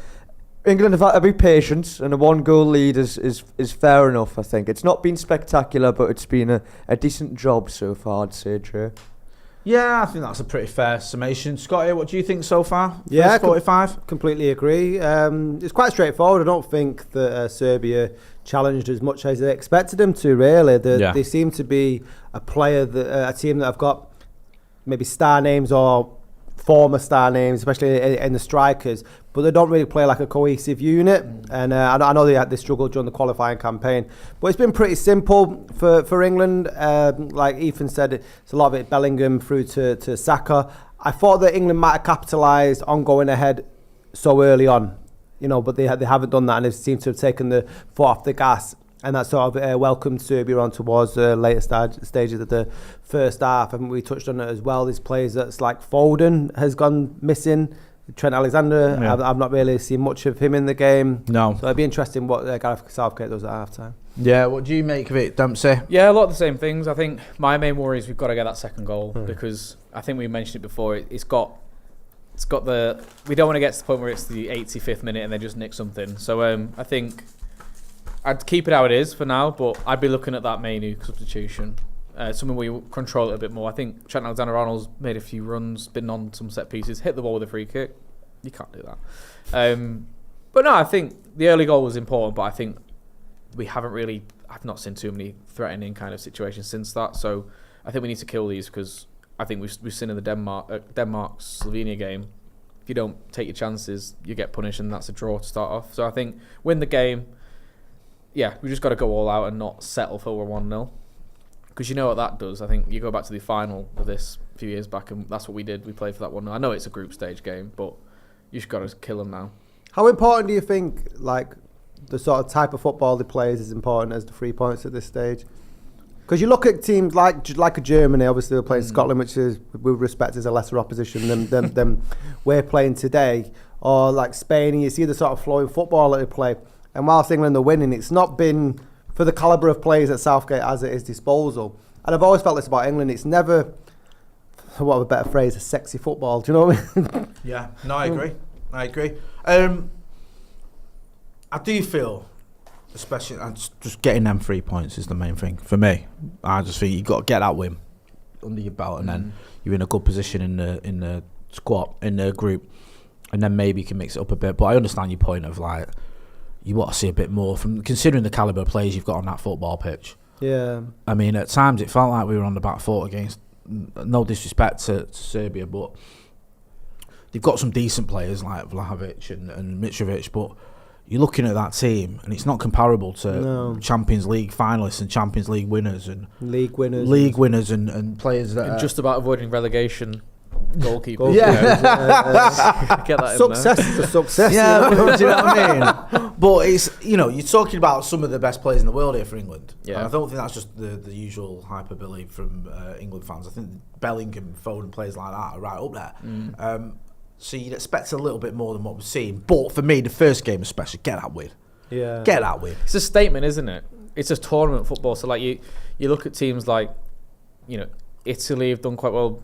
England have had to be patient, and a one-goal lead is fair enough, I think. It's not been spectacular, but it's been a decent job so far, I'd say, Joe. Yeah, I think that's a pretty fair summation. Scotty, what do you think so far? Yeah, First 45? Completely agree. It's quite straightforward. I don't think that Serbia challenged as much as they expected them to, really. They seem to be a team that have got maybe star names or former star names, especially in the strikers, but they don't really play like a cohesive unit. And I know they struggled during the qualifying campaign, but it's been pretty simple for England. Like Ethan said, it's a lot of it Bellingham through to Saka. I thought that England might have capitalised on going ahead so early on, but they haven't done that, and they seem to have taken the foot off the gas. And that sort of welcomed Serbia on towards the later stages of the first half. I think we touched on it as well. There's players that's like Foden has gone missing. Trent Alexander, yeah. I've not really seen much of him in the game. No. So it'd be interesting what Gareth Southgate does at half-time. Yeah, what do you make of it, Dempsey? Yeah, a lot of the same things. I think my main worry is we've got to get that second goal because I think we mentioned it before. It's got the... We don't want to get to the point where it's the 85th minute and they just nick something. So I think... I'd keep it how it is for now, but I'd be looking at that Mainu substitution. Something where you control it a bit more. I think Trent Alexander-Arnold's made a few runs, been on some set pieces, hit the ball with a free kick. You can't do that. But no, I think the early goal was important, but I think we haven't really... I've not seen too many threatening kind of situations since that. So I think we need to kill these because I think we've seen in the Denmark-Slovenia game, if you don't take your chances, you get punished, and that's a draw to start off. So I think win the game... Yeah, we just got to go all out and not settle for 1-0. Because you know what that does. I think you go back to the final of this a few years back, and that's what we did. We played for that 1-0. I know it's a group stage game, but you just got to kill them now. How important do you think, like, the sort of type of football they play is as important as the 3 points at this stage? Because you look at teams like a Germany, obviously they're playing Scotland, which is, with respect, is a lesser opposition than we're playing today. Or like Spain, and you see the sort of flowing football that they play. And whilst England are winning, it's not been for the calibre of players that Southgate has at his disposal. And I've always felt this about England. It's never, for what of a better phrase, a sexy football. Do you know what I mean? Yeah, no, I agree. I do feel, especially, just getting them 3 points is the main thing for me. I just think you've got to get that win under your belt, and then you're in a good position in the squad, in the group, and then maybe you can mix it up a bit. But I understand your point of, like, you want to see a bit more from considering the calibre of players you've got on that football pitch. Yeah. I mean, at times it felt like we were on the back foot against, no disrespect to Serbia, but they've got some decent players like Vlahovic and Mitrovic, but you're looking at that team and it's not comparable to Champions League finalists and Champions League winners and league winners and players that and just about avoiding relegation. Goalkeeper. Yeah. Get that success is a success. Yeah, do you know what I mean? But it's, you're talking about some of the best players in the world here for England. Yeah. And I don't think that's just the usual hyperbole from England fans. I think Bellingham, Foden, players like that are right up there. So you'd expect a little bit more than what we've seen. But for me, the first game especially, get that win. Yeah. Get that win. It's a statement, isn't it? It's a tournament football. So like you look at teams like, Italy have done quite well.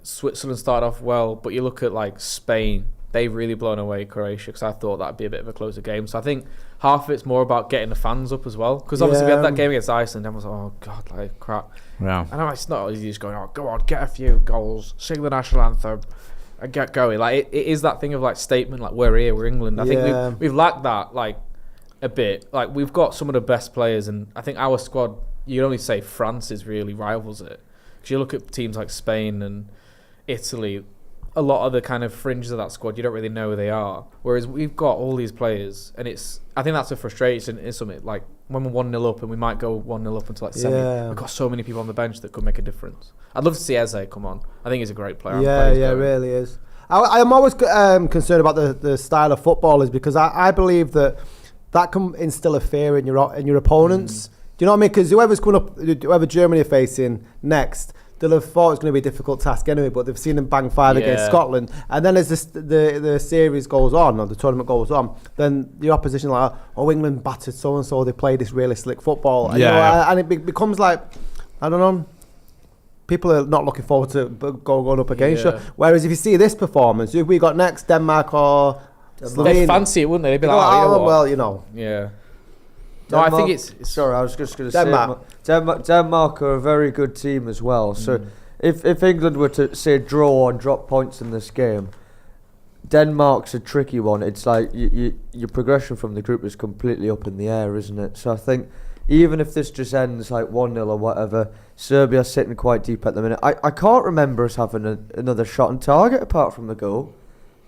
Switzerland started off well, but you look at like Spain, they've really blown away Croatia because I thought that'd be a bit of a closer game. So I think half of it's more about getting the fans up as well, because obviously we had that game against Iceland and everyone's like, oh god, like crap. Yeah. I know it's not easy just going, oh go on, get a few goals, sing the national anthem and get going. Like it is that thing of like statement, like we're here, we're England. I think we've lacked that like a bit. Like we've got some of the best players, and I think our squad you'd only say France is really rivals it. Because you look at teams like Spain and Italy, a lot of the kind of fringes of that squad, you don't really know who they are. Whereas we've got all these players, and I think that's a frustration. Is something like when we're 1-0 up, and we might go 1-0 up until like 70. We've got so many people on the bench that could make a difference. I'd love to see Eze come on. I think he's a great player. Really is. I'm always concerned about the style of football, is because I believe that can instill a fear in your opponents. Do you know what I mean? Because whoever Germany are facing next, they'll have thought it's going to be a difficult task anyway, but they've seen them bang 5 against Scotland. And then as the series goes on, or the tournament goes on, then the opposition are like, oh, England battered so-and-so, they played this really slick football. And, and it becomes like, I don't know, people are not looking forward to going up against you. Whereas if you see this performance, who we got next, Denmark or Slovenia? They'd fancy it, wouldn't they? They'd be like, well, you know. Yeah. Denmark, no, I think it's... Sorry, I was just going to say... Denmark are a very good team as well. So if England were to, say, draw and drop points in this game, Denmark's a tricky one. It's like your progression from the group is completely up in the air, isn't it? So I think even if this just ends like 1-0 or whatever, Serbia's sitting quite deep at the minute. I can't remember us having another shot on target apart from the goal,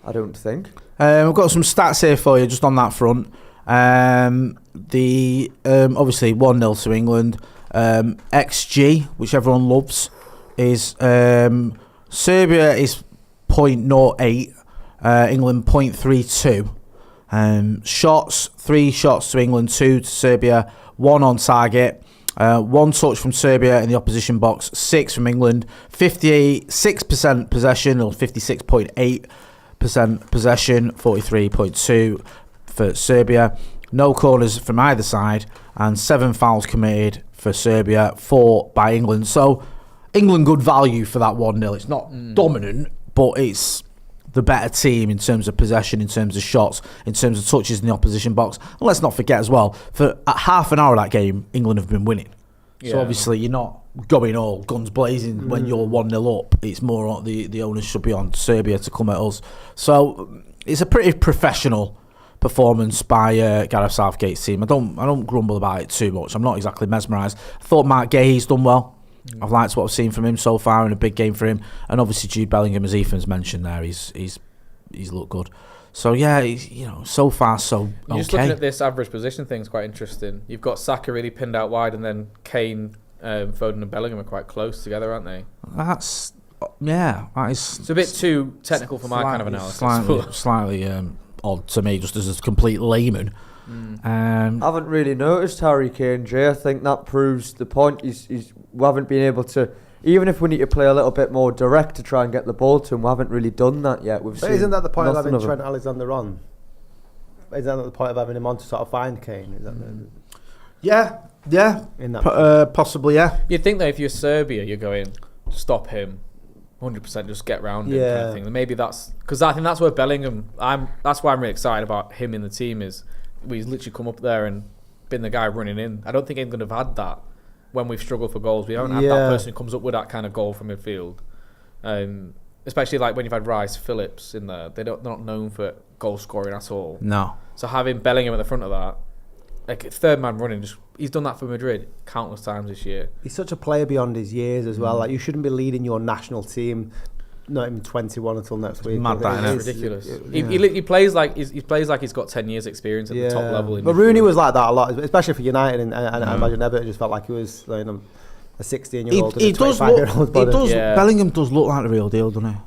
I don't think. We've got some stats here for you just on that front. Obviously 1-0 to England. XG, which everyone loves, is Serbia is 0.08, England 0.32. Shots, 3 shots to England, 2 to Serbia, 1 on target. 1 touch from Serbia in the opposition box, 6 from England, 56% possession, or 56.8% possession, 43.2 for Serbia. No corners from either side, and 7 fouls committed for Serbia, 4 by England. So England good value for that 1-0. It's not dominant, but it's the better team in terms of possession, in terms of shots, in terms of touches in the opposition box. And let's not forget as well, for half an hour of that game, England have been winning. So obviously you're not going all guns blazing when you're 1-0 up. It's more the onus should be on Serbia to come at us. So it's a pretty professional performance by Gareth Southgate's team. I don't grumble about it too much. I'm not exactly mesmerised. I thought Mark Gay's done well. I've liked what I've seen from him so far in a big game for him, and obviously Jude Bellingham, as Ethan's mentioned there, he's looked good. So yeah, so far so okay. You're just looking at this average position thing is quite interesting. You've got Saka really pinned out wide, and then Kane, Foden, and Bellingham are quite close together, aren't they? That is. It's a bit too technical for my kind of analysis. Slightly odd to me, just as a complete layman. I haven't really noticed Harry Kane, Jay. I think that proves the point. We haven't been able to, even if we need to play a little bit more direct to try and get the ball to him, we haven't really done that yet. Isn't that the point of having Trent Alexander on? Isn't that the point of having him on to sort of find Kane? Is that yeah. In that possibly, yeah. You'd think that if you're Serbia, you're going stop him, 100%, just get round him kind of thing. Maybe that's because I think that's where Bellingham. That's why I'm really excited about him in the team. Is he's literally come up there and been the guy running in. I don't think England have had that when we've struggled for goals. We haven't had that person who comes up with that kind of goal from midfield. Especially like when you've had Rice, Phillips in there. They're not known for goal scoring at all. No. So having Bellingham at the front of that, like third man running, he's done that for Madrid countless times this year. He's such a player beyond his years as well. Like, you shouldn't be leading your national team not even 21 until next week. Mad, it's ridiculous. He plays like he's got 10 years experience at the top level. But Rooney was like that a lot, especially for United, and I imagine Everton just felt like he was a 16-year-old and a 25-year-old. Bellingham does look like the real deal, doesn't he?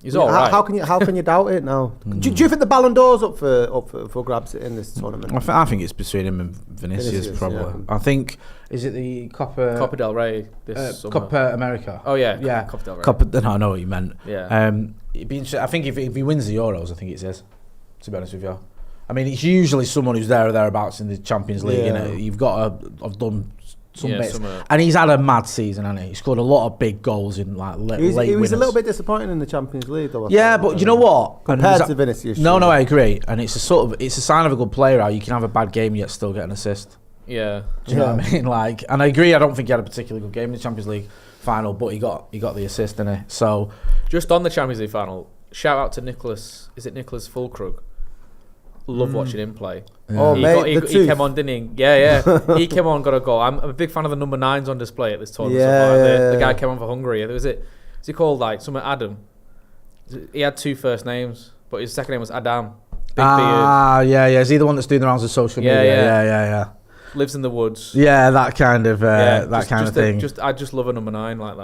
He's all right. How can you doubt it now? Do you think the Ballon d'Or's up for grabs in this tournament? I think it's between him and Vinicius probably. Yeah. I think, is it the Copa del Rey this summer? Copa America. Oh yeah, Copa del Rey. No, I know what you meant. Yeah. It'd be interesting. I think if he wins the Euros, I think it's his. To be honest with you, I mean, it's usually someone who's there or thereabouts in the Champions League. You know, you've got to have done some bits, and he's had a mad season, hasn't he? He scored a lot of big goals in like late winners. He was a little bit disappointing in the Champions League, though. But you know what? Compared to Vinicius. No, I agree, and it's a sign of a good player how you can have a bad game yet still get an assist. Yeah. Do you know what I mean? Like, and I agree. I don't think he had a particularly good game in the Champions League final, but he got the assist, didn't he? So, just on the Champions League final, shout out to Nicholas. Is it Nicholas Fulkrug? love watching him play. Oh, He came on, didn't he? Yeah. He came on, got a goal. I'm a big fan of the number 9s on display at this tournament. The guy came on for Hungary. Was he called like something Adam? He had 2 first names, but his second name was Adam. Big beard. Yeah. Is he the one that's doing the rounds of social media? Yeah. Lives in the woods. Yeah, that kind of thing. I just love a number 9 like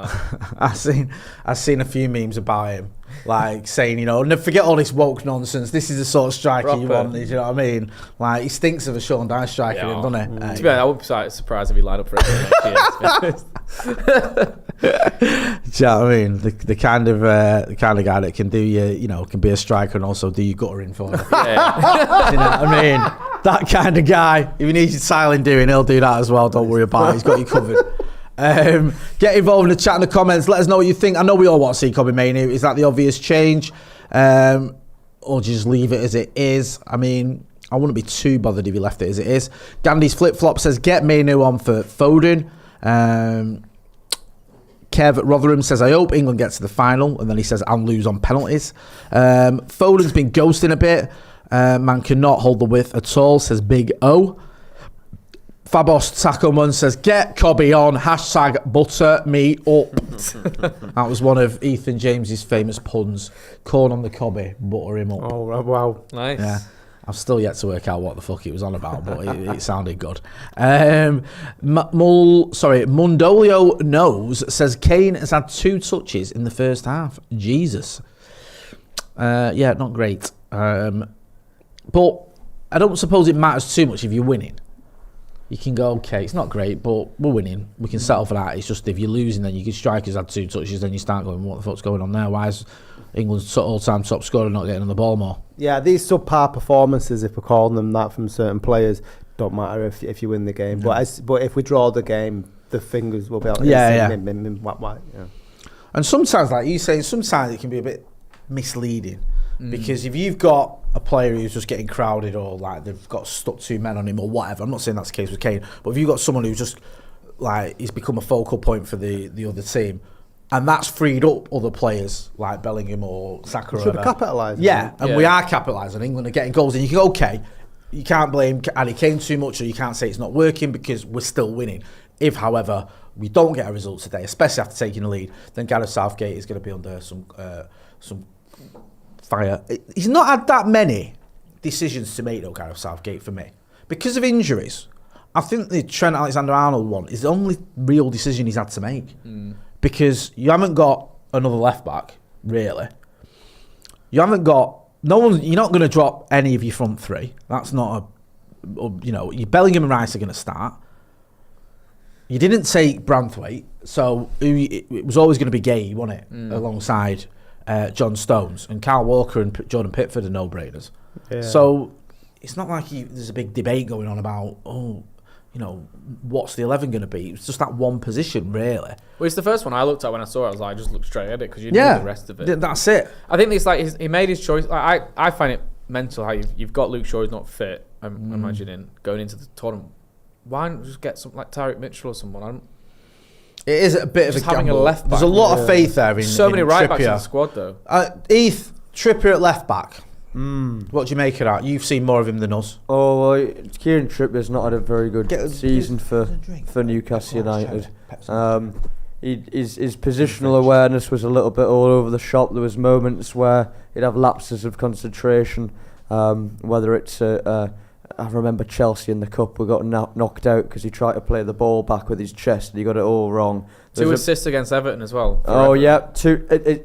I've that. seen a few memes about him, like saying, forget all this woke nonsense. This is the sort of striker you want. You know what I mean? Like he stinks of a Sean Dyche striker, doesn't he? To be honest, I would be surprised if he lined up for it next year. Do you know what I mean? The kind of guy that can do can be a striker and also do your guttering for you. Yeah. You know what I mean? That kind of guy. If he needs your tiling doing, he'll do that as well. Don't worry about it. He's got you covered. Get involved in the chat in the comments. Let us know what you think. I know we all want to see Kobe Mainoo. Is that the obvious change? Or do you just leave it as it is? I mean, I wouldn't be too bothered if you left it as it is. Gandhi's flip-flop says, get Mainoo on for Foden. Kev at Rotherham says, I hope England gets to the final. And then he says, I'll lose on penalties. Foden's been ghosting a bit. Man cannot hold the width at all, says Big O. Fabos Tacomun says, get Cobby on, hashtag butter me up. That was one of Ethan James's famous puns. Corn on the Cobby, butter him up. Oh, wow. Nice. Yeah. I've still yet to work out what the fuck it was on about, but it sounded good. Mundolio Knows says, Kane has had 2 touches in the first half. Jesus. Not great. But I don't suppose it matters too much if you're winning. You can go, okay, it's not great, but we're winning. We can settle for that. It's just if you're losing, then you can strikers had 2 touches, then you start going, what the fuck's going on there? Why is England's all-time top scorer not getting on the ball more? Yeah, these subpar performances, if we're calling them that from certain players, don't matter if you win the game. Mm. But if we draw the game, the fingers will be able to And sometimes, like you say, sometimes it can be a bit misleading. Because if you've got a player who's just getting crowded or like they've got stuck 2 men on him or whatever, I'm not saying that's the case with Kane, but if you've got someone who's just like he's become a focal point for the other team and that's freed up other players like Bellingham or Saka, should be capitalising. We are capitalising. England are getting goals and you can go, okay, you can't blame Harry Kane too much or you can't say it's not working because we're still winning. If, however, we don't get a result today, especially after taking the lead, then Gareth Southgate is going to be under some fire. He's not had that many decisions to make though, Gareth Southgate, for me. Because of injuries, I think the Trent Alexander-Arnold one is the only real decision he's had to make. Because you haven't got another left-back, really. You haven't got... you're not going to drop any of your front 3. That's not your Bellingham and Rice are going to start. You didn't take Branthwaite, so it was always going to be Gay, wasn't it? Alongside... John Stones and Kyle Walker and Jordan Pickford are no-brainers. Yeah. So it's not like there's a big debate going on about, what's the 11 going to be? It's just that one position, really. Well, it's the first one I looked at when I saw it. I was like, I just looked straight at it because you knew the rest of it. That's it. I think it's like he made his choice. Like, I find it mental how you've got Luke Shaw who's not fit, I'm imagining, going into the tournament. Why not just get something like Tyreek Mitchell or someone? It is a bit of a having gamble. A left back. There's a lot of faith there in so many right backs in Trippier. the squad though. Trippier at left back. What do you make of that? You've seen more of him than us. Oh, well, Kieran Trippier's not had a very good season for Newcastle United. His positional awareness was a little bit all over the shop. There was moments where he'd have lapses of concentration. Whether it's I remember Chelsea in the cup, we got knocked out because he tried to play the ball back with his chest and he got it all wrong. 2 assists against Everton as well.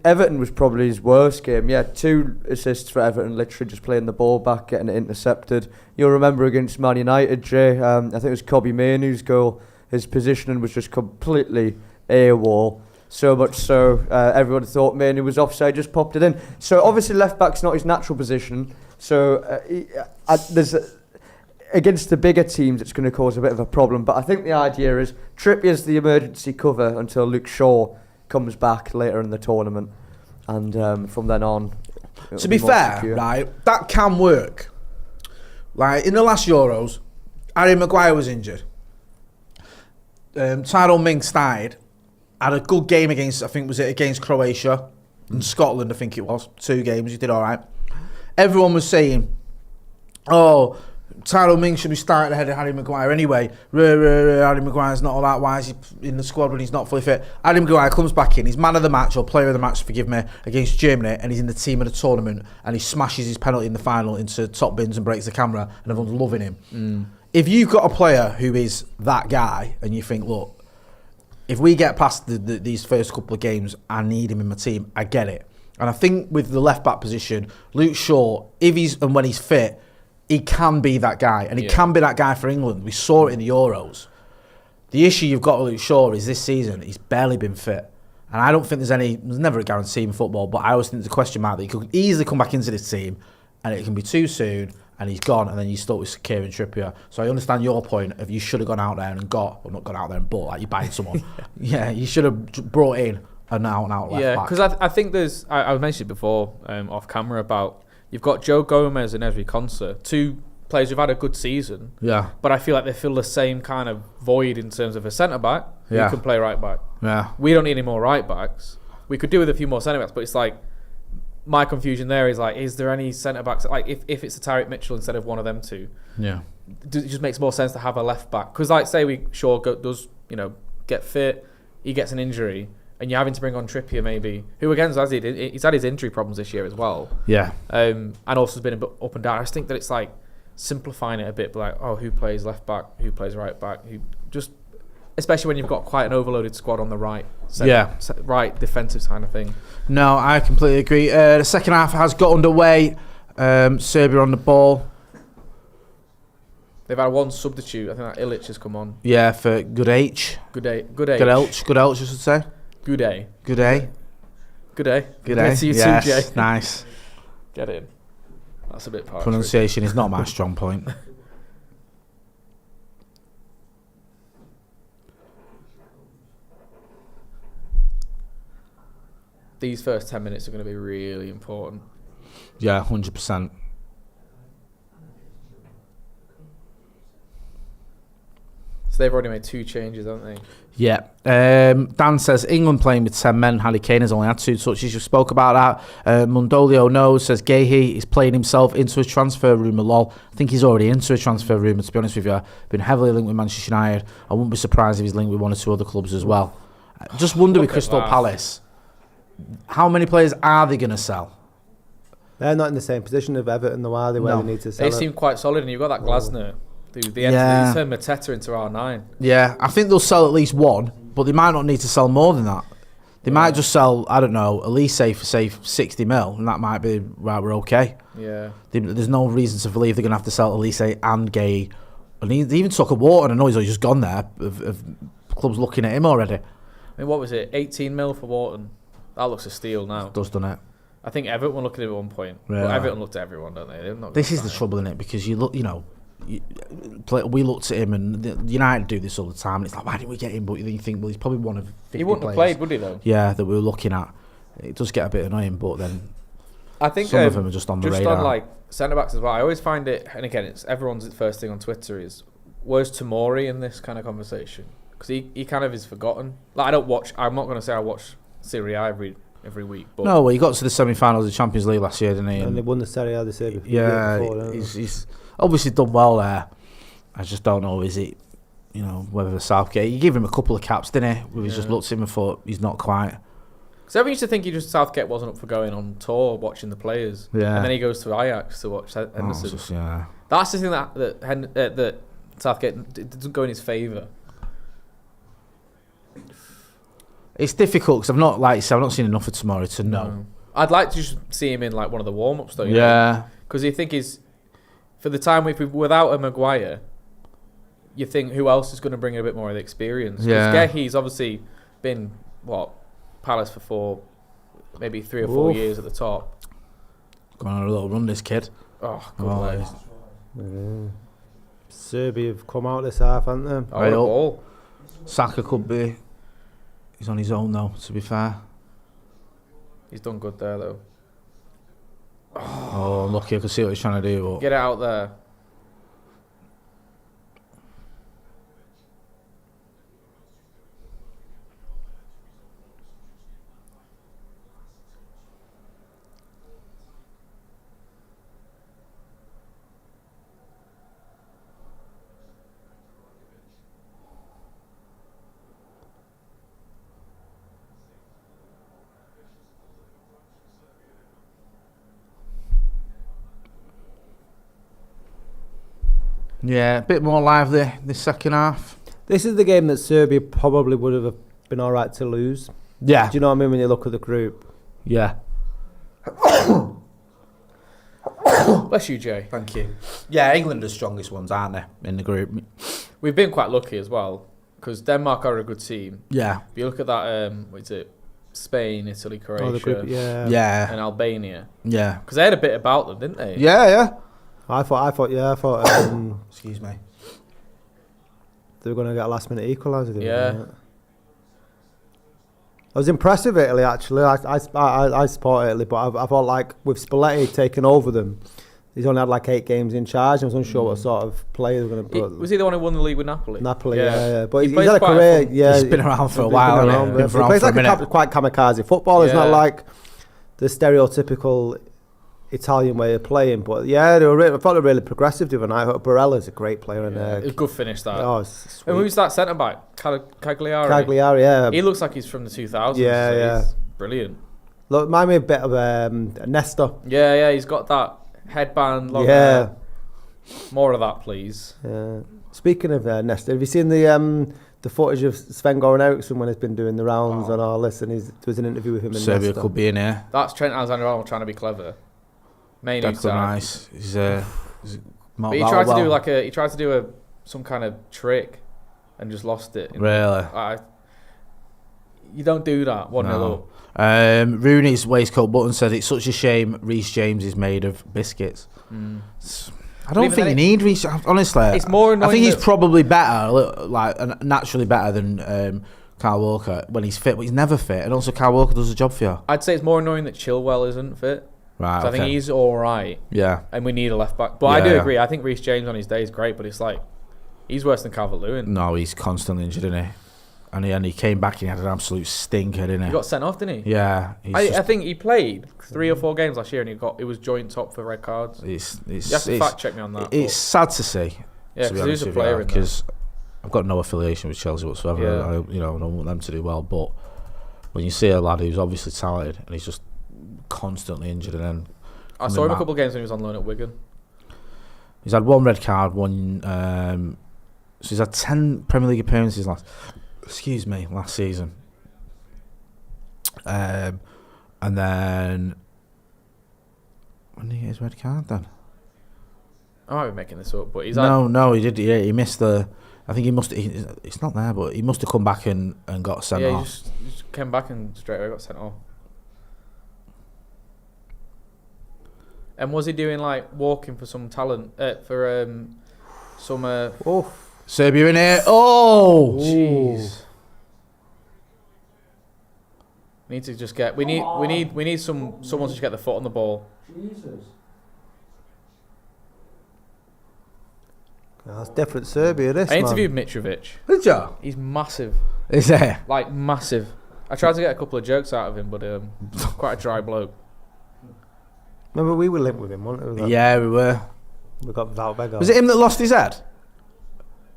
Everton was probably his worst game. 2 assists for Everton, literally just playing the ball back, getting it intercepted. You'll remember against Man United, Jay, I think it was Kobe Mainoo's goal. His positioning was just completely AWOL. So much so, everyone thought Mainoo was offside, just popped it in. So obviously left back's not his natural position. So against the bigger teams, it's going to cause a bit of a problem. But I think the idea is Trippier's the emergency cover until Luke Shaw comes back later in the tournament. And from then on... To be fair, secure. Right, that can work. Like, in the last Euros, Harry Maguire was injured. Tyrone Mings started. Had a good game against Croatia and Scotland, I think it was. 2 games, he did all right. Everyone was saying... oh, Tyrone Mings should be starting ahead of Harry Maguire anyway. Harry Maguire's not all that. Why is he in the squad when he's not fully fit? Harry Maguire comes back in. He's man of the match or player of the match, forgive me, against Germany, and he's in the team of the tournament, and he smashes his penalty in the final into top bins and breaks the camera, and everyone's loving him. If you've got a player who is that guy, and you think, look, if we get past these first couple of games, I need him in my team, I get it. And I think with the left-back position, Luke Shaw, if he's and when he's fit, he can be that guy, and he can be that guy for England. We saw it in the Euros. The issue you've got with Luke Shaw is this season, he's barely been fit. And I don't think there's never a guarantee in football, but I always think there's a question mark that he could easily come back into this team, and it can be too soon, and he's gone, and then you're stuck with Kieran Trippier. So I understand your point of you should have gone out there and not gone out there and bought, like you're buying someone. You should have brought in an out-and-out left back. Yeah, because I think there's, I mentioned it before off camera about, you've got Joe Gomez and Ezri Konsa, two players who've had a good season. Yeah. But I feel like they fill the same kind of void in terms of a centre-back who can play right-back. Yeah. We don't need any more right-backs. We could do with a few more centre-backs, but it's like, my confusion there is like, is there any centre-backs, like if it's a Tyreek Mitchell instead of one of them two, it just makes more sense to have a left-back. Because like, say Shaw does, get fit, he gets an injury, and you're having to bring on Trippier maybe, who again, he's had his injury problems this year as well. Yeah. And also has been a bit up and down. I just think that it's like simplifying it a bit, like, who plays left back, who plays right back, especially when you've got quite an overloaded squad on the right. Right defensive kind of thing. No, I completely agree. The second half has got underway. Serbia on the ball. They've had one substitute. I think that Ilic has come on. Yeah, for Good Elch, I should say. Good day. To you too, Jay. Nice. Get in. That's a bit partial. Pronunciation is not my strong point. These first 10 minutes are going to be really important. Yeah, 100%. So they've already made 2 changes, haven't they? Yeah. Dan says England playing with 10 men. Harry Kane has only had 2 touches. You spoke about that. Mundolio knows, says Gahey is playing himself into a transfer rumour. Lol. I think he's already into a transfer rumour, to be honest with you. Been heavily linked with Manchester United. I wouldn't be surprised if he's linked with 1 or 2 other clubs as well. Just wonder with Crystal Palace, how many players are they going to sell? They're not in the same position of Everton, though, are they? Where they need to sell. They seem quite solid, and you've got that Glasner. They turned Mateta into R9. Yeah, I think they'll sell at least 1, but they might not need to sell more than that. They might just sell, I don't know, Elise for say 60 mil, and that might be right. We're okay. Yeah. There's no reason to believe they're going to have to sell Elise and Gay, and they even took a Wharton. I know he's just gone there. Of clubs looking at him already. I mean, what was it? 18 mil for Wharton. That looks a steal now. It does, doesn't it? I think Everton were looking at it at one point. Yeah. Well, Everton looked at everyone, don't they? This is the trouble in it, because you look, we looked at him, and United do this all the time, and it's like, why didn't we get him? But you think, well, he's probably one of 50 He wouldn't players, have played, would he, though? Yeah, that we were looking at. It does get a bit annoying, but then I think some of them are just on the radar. Just on like centre-backs as well, I always find it, and again, it's everyone's first thing on Twitter is, where's Tomori in this kind of conversation? Because he kind of is forgotten. Like, I'm not going to say I watch Serie A every week. But no, well, he got to the semi-finals of the Champions League last year, didn't he? And they won the Serie A this year before. Yeah, he's obviously done well there. I just don't know, is it, whether Southgate, you give him a couple of caps, didn't he? We just looked at him and thought, he's not quite. Because everyone used to think Southgate wasn't up for going on tour, watching the players. Yeah. And then he goes to Ajax to watch Henderson. That's the thing that Southgate doesn't go in his favour. It's difficult because I've not seen enough of tomorrow to know. No. I'd like to just see him in like one of the warm-ups though. Yeah. Because you think for the time without a Maguire, you think who else is going to bring a bit more of the experience? Yeah. Because Gehi's obviously been Palace for maybe 3 or 4 years at the top. Going on a little run, this kid. Oh, good Serbia have come out this half, haven't they? Oh, right ball. Saka could be. He's on his own though, to be fair. He's done good there though. Oh, lucky, I can see what he's trying to do. But get it out there. Yeah, a bit more lively this second half. This is the game that Serbia probably would have been all right to lose. Yeah. Do you know what I mean when you look at the group? Yeah. Bless you, Jay. Thank you. Yeah, England are the strongest ones, aren't they, in the group? We've been quite lucky as well because Denmark are a good team. Yeah. If you look at that, what is it? Spain, Italy, Croatia, The group, yeah. Yeah. and Albania. Yeah. Because they had a bit about them, didn't they? Yeah. I thought. Excuse me. They were going to get a last minute equaliser. Yeah. I was impressed with Italy actually. I support Italy, but I thought like with Spalletti taking over them, he's only had like 8 games in charge. I was unsure what sort of player they were going to put. Was he the one who won the league with Napoli? Napoli, yeah. But he's plays had a quite career. fun- Yeah, He's been around for a while. Been hasn't around, he? yeah. Been He around plays for a like minute. quite kamikaze football. It's not Yeah. like the stereotypical Italian way of playing. But yeah, I thought they were really progressive the other night. Barella's a great player. And A good finish that. oh, it's And who's that centre back? Cagliari. Cagliari, yeah. He looks like he's from the 2000s. Yeah, so yeah. He's brilliant. Look, remind me a bit of Nesta. Yeah, he's got that headband. Long Yeah. hair. More of that, please. Speaking of Nesta, have you seen the footage of Sven-Goran Eriksson when he's been doing the rounds and all this? And there was an interview with him in Serbia Nesta. could be in here. That's Trent Alexander-Arnold trying to be clever. Main That's nice. He's But he tried to do some kind of trick and just lost it. Really? You don't do that. 1-0 up. Rooney's waistcoat button said it's such a shame Reece James is made of biscuits. I don't think you need Reece. Honestly, It's more annoying I think he's that- probably better, naturally better than Kyle Walker when he's fit, but he's never fit. And also, Kyle Walker does the job for you. I'd say it's more annoying that Chilwell isn't fit. Right. So I think he's all right. Yeah. And we need a left back. But I do Yeah. agree. I think Reece James on his day is great, but it's like he's worse than Calvert-Lewin. No, he's constantly injured, isn't he? And he came back and he had an absolute stinker, didn't he? He got sent off, didn't he? Yeah. I think he played 3 or 4 games last year and he was joint top for red cards. You have to fact check me on that. It's sad to see. Yeah, to be because honest he's a with you, player in there. because I've got no affiliation with Chelsea whatsoever. Yeah. I don't want them to do well. But when you see a lad who's obviously talented and he's just constantly injured, and then I saw him a couple of games when he was on loan at Wigan. he's had 1 red card, so he's had 10 Premier League appearances last season. And then when did he get his red card then? I might be making this up, but he's No, he did. Yeah, he missed the. I think he must. It's not there, but he must have come back and got sent he off. just came back and straight away got sent off. And was he doing like walking for some talent for some? Serbia in here. Oh, Jeez. We need to just get. We need someone to just get the foot on the ball. Jesus. That's different Serbia, this I interviewed Mitrovic. Did you? He's massive, Is there? like massive. I tried to get a couple of jokes out of him, but quite a dry bloke. Remember we were linked with him, weren't we? Yeah, we were. We got without Vega. Was it him that lost his head?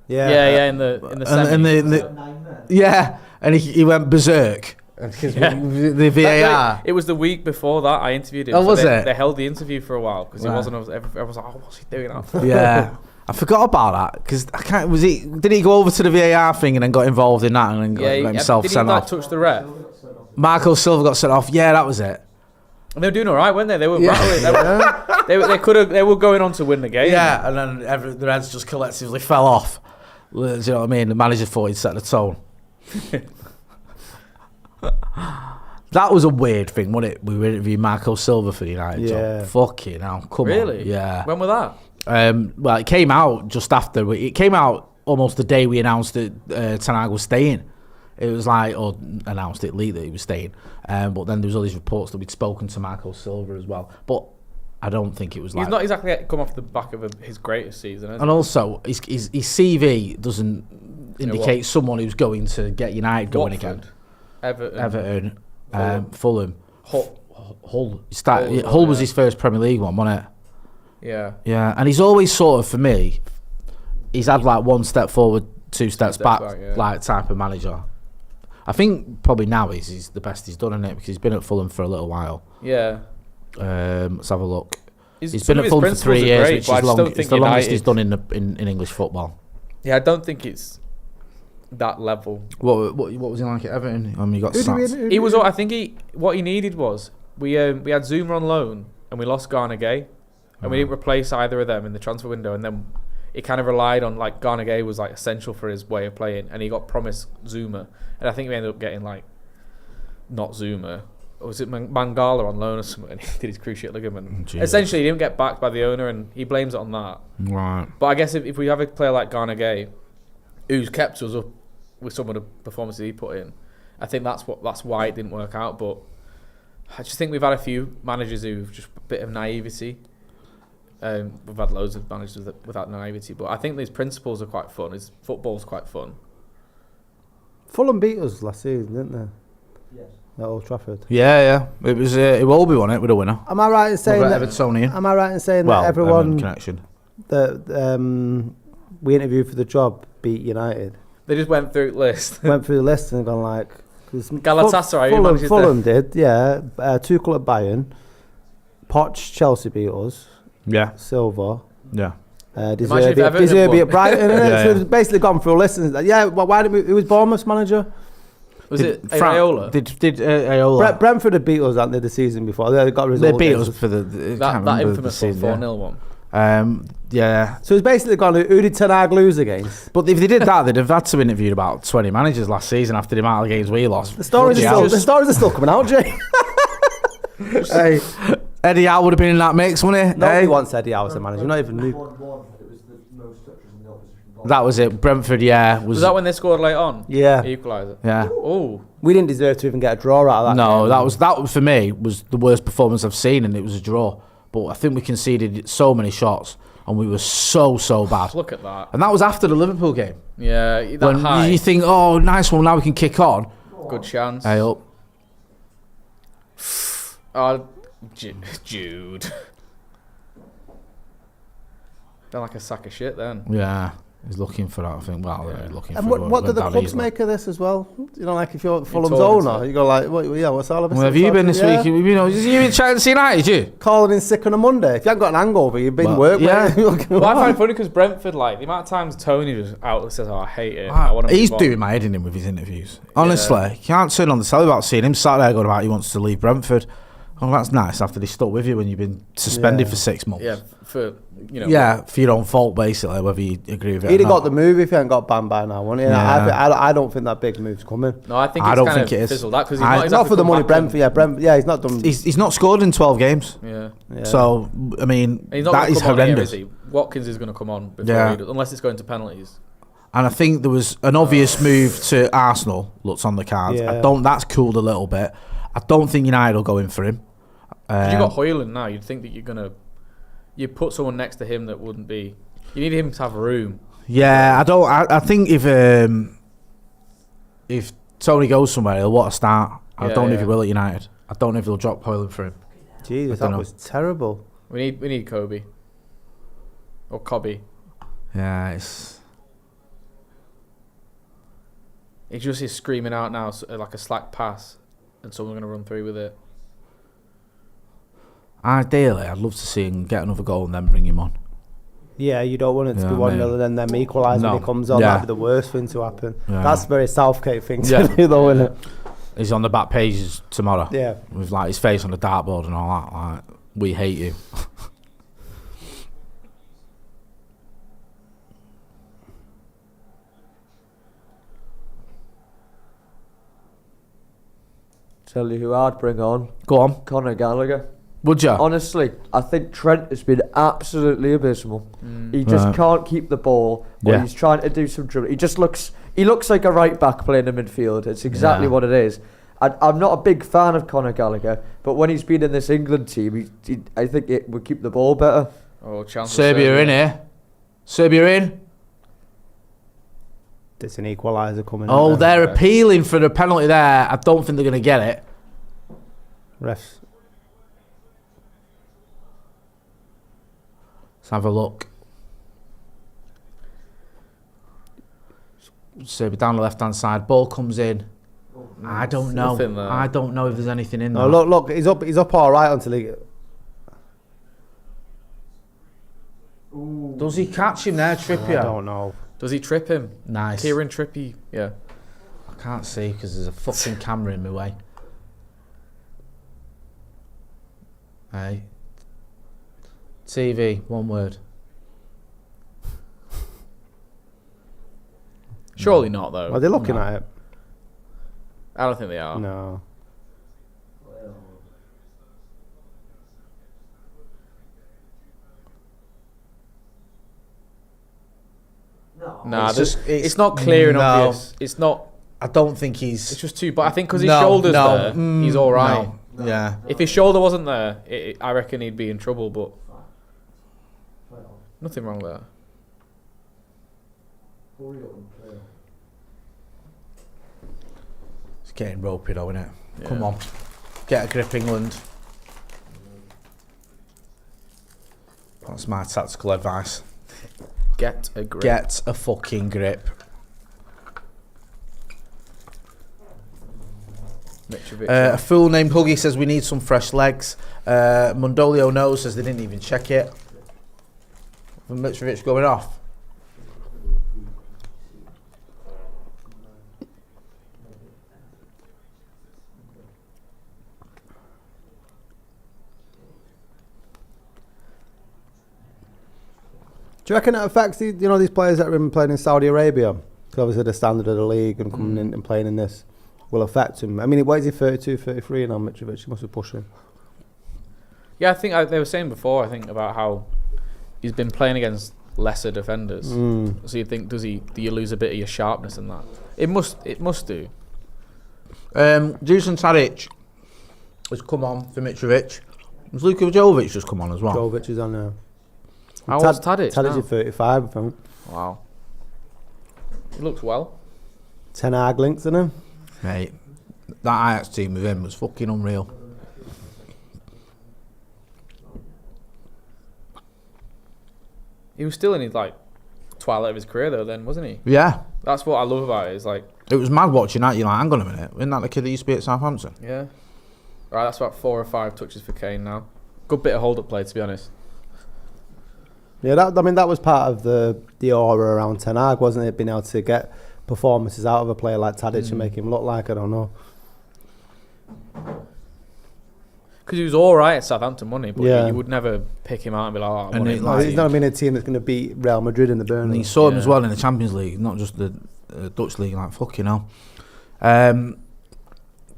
Yeah, in the semi. Yeah, and he went berserk. The VAR. It was the week before that I interviewed him. Oh, was they, it? They held the interview for a while because Right. he wasn't. Everyone was like, "Oh, what's he doing?" Now? Yeah, I forgot about that because I can't. Did he go over to the VAR thing and then got involved in that and then got himself did he sent like off? touch the ref? Marco Silva got sent off. Yeah, that was it. And they were doing all right, weren't they? They were rattling. Yeah. They were going on to win the game. Yeah, and then the Reds just collectively fell off. Do you know what I mean? The manager thought he'd set the tone. That was a weird thing, wasn't it? We were interviewing Marco Silva for the United job. Fucking hell, come on. Really? Yeah. When was that? Well, it came out just after. It came out almost the day we announced that Ten Hag was staying. It was like, or announced it, leaked that he was staying. But then there was all these reports that we'd spoken to Marco Silva as well. But I don't think it was like... He's not exactly come off the back of his greatest season, has And also, his CV doesn't indicate someone who's going to get United going Watford, again. Everton, Fulham. Hull. Hull, Hull was his first Premier League one, wasn't it? Yeah. Yeah, and he's always sort of, for me, he's had like 1 step forward, 2 steps back, yeah. like type of manager. I think probably now he's the best he's done in it because he's been at Fulham for a little while. Yeah. Let's have a look. He's been at Fulham for 3 years, which is long. It's the longest he's done in English football. Yeah, I don't think it's that level. What was he like at Everton? You got stats. He was. I think what he needed was we had Zuma on loan and we lost Garner Gay, and we didn't replace either of them in the transfer window, and then it kind of relied on like Garner Gay was like essential for his way of playing, and he got promised Zuma, and I think we ended up getting like not Zuma. Or was it Mangala on loan or something? And he did his cruciate ligament. Jesus. Essentially, he didn't get backed by the owner, and he blames it on that. Right. But I guess if we have a player like Garner Gay, who's kept us up with some of the performances he put in, I think that's why it didn't work out. But I just think we've had a few managers who've just a bit of naivety. We've had loads of managers without naivety, but I think these principles are quite fun. His football's quite fun. Fulham beat us last season, didn't they? Yes. At Old Trafford. Yeah. It was. It will be, wasn't it, with a winner? Am I right in saying that? Evertonian. Am I right in saying that everyone that we interviewed for the job beat United? They just went through the list. Went through the list and gone like. Galatasaray. Fulham did, yeah. Tuchel at Bayern. Poch, Chelsea beat us. Yeah. Silva. Yeah. De Zerbi at Brighton. Yeah. So it's basically gone through a list. And yeah, well, why didn't we? Who was Bournemouth's manager? Was it Areola? Did Areola? Brentford had beat us, hadn't they, the season before? They got results. They beat us for that infamous 4-0 one. Yeah. So it's basically gone, who did Ten Hag lose against? But if they did that, they'd have had to interview about 20 managers last season after the amount of games we lost. The stories are still coming out, Jay. Hey, Eddie Howe would have been in that mix, wouldn't he? Nobody wants Eddie Howe as a manager. Not even new. That was it. Brentford, yeah. Was that when they scored late on? Yeah. Equaliser. Yeah. Oh. We didn't deserve to even get a draw out of that. No, game. that was for me was the worst performance I've seen, and it was a draw. But I think we conceded so many shots, and we were so bad. Look at that. And that was after the Liverpool game. Yeah, that when high. you think, oh, nice one, now we can kick on. Good chance. Hey up. Oh, Jude. Done like a sack of shit then. Yeah. He's looking for that, I think. Well, they're looking and for what do the clubs make of this as well? You know, like if you're Fulham's owner, you go like, what's all of this? Where have you been this week? You've been trying to see United, you? Calling in sick on a Monday. If you haven't got an hangover, you've been work. Yeah. Well, I find it funny because Brentford, like, the amount of times Tony was out and says, I hate it. He's doing my head in him with his interviews. Honestly, you can't turn on the telly without seeing him sat there going about he wants to leave Brentford. Oh, that's nice after they stuck with you when you've been suspended for 6 months. Yeah, for your own fault, basically, whether you agree with it. He'd have got the move if he hadn't got banned by now, wouldn't he? Yeah. I don't think that big move's coming. No, I think it's fizzled out because he's not for the money. Brentford, he's not done. He's not scored in 12 games. Yeah. So I mean, that is horrendous. Here, is he? Watkins is going to come on before he does, unless it's going to penalties. And I think there was an obvious move to Arsenal. Looks on the cards. Yeah. That's cooled a little bit. I don't think United will go in for him. You got Højlund now. You'd think that you put someone next to him that wouldn't be. You need him to have room. Yeah, I think if Tony goes somewhere, he'll want to start. I don't know if he will at United. I don't know if they'll drop Højlund for him. Jesus, that was terrible. We need Kobe or Cobby. Yeah, He just is screaming out now like a slack pass, and someone's going to run through with it. Ideally, I'd love to see him get another goal and then bring him on. Yeah, you don't want it to be 1-0 and then them equalise when he comes on. That'd be the worst thing to happen. Yeah. That's a very Southgate thing to do, though, isn't it? He's on the back pages tomorrow. Yeah. With like his face on the dartboard and all that. Like, we hate you. Tell you who I'd bring on. Go on. Conor Gallagher. Would you? Honestly, I think Trent has been absolutely abysmal. He just can't keep the ball when he's trying to do some dribbling. He looks like a right back playing in midfield. It's exactly what it is. I'm not a big fan of Conor Gallagher, but when he's been in this England team, I think it would keep the ball better. Oh, chance. Serbia in here. Serbia in. There's an equaliser coming. Oh, they're appealing for the penalty there. I don't think they're going to get it. Refs. Let's have a look. Serbia down the left-hand side. Ball comes in. I don't know. I don't know if there's anything in there. No, look, he's up all right until he. Does he catch him there, Trippier? I don't know. Does he trip him? Nice. Kieran Trippy, yeah. I can't see because there's a fucking camera in my way. Hey. TV, one word. Surely not, though. Are they looking at it? I don't think they are. No. Nah, It's it's not clear and obvious. It's not. I don't think he's. It's just too. But I think because his shoulder's there, he's all right. No. Yeah. If his shoulder wasn't there, I reckon he'd be in trouble. But nothing wrong there. It's getting ropey though, isn't it? Yeah. Come on. Get a grip, England. That's my tactical advice. Get a grip. Get a fucking grip. A fool named Huggy says we need some fresh legs. Mondolio knows says they didn't even check it. From Mitrovic going off. Do you reckon that affects these players that have been playing in Saudi Arabia? Because obviously the standard of the league and coming in and playing in this will affect him. I mean, what is he, 32, 33 now, Mitrovic? He must be pushing. Yeah, I think they were saying before, I think, about how he's been playing against lesser defenders. So you think, do you lose a bit of your sharpness in that? It must do. Dusan Tadic has come on for Mitrovic. Has Luka Jovic just come on as well? Jovic is on now. How old's Tadic? Tadic is 35, I think. Wow. He looks well. Ten Hag links in him. Mate, that Ajax team with him was fucking unreal. He was still in his twilight of his career though, then, wasn't he? Yeah. That's what I love about it. Is it was mad watching that. You're like, hang on a minute, isn't that the kid that used to be at Southampton? Yeah. Right, that's about 4 or 5 touches for Kane now. Good bit of hold-up play, to be honest. Yeah, that was part of the aura around Ten Hag, wasn't it? Being able to get performances out of a player like Tadic and make him look like, I don't know. Because he was all right at Southampton, wasn't he? But yeah. you would never pick him out and be like, oh, he's not been a team that's going to beat Real Madrid in the Bernabeu. And you saw him as well in the Champions League, not just the Dutch league. Like fucking hell.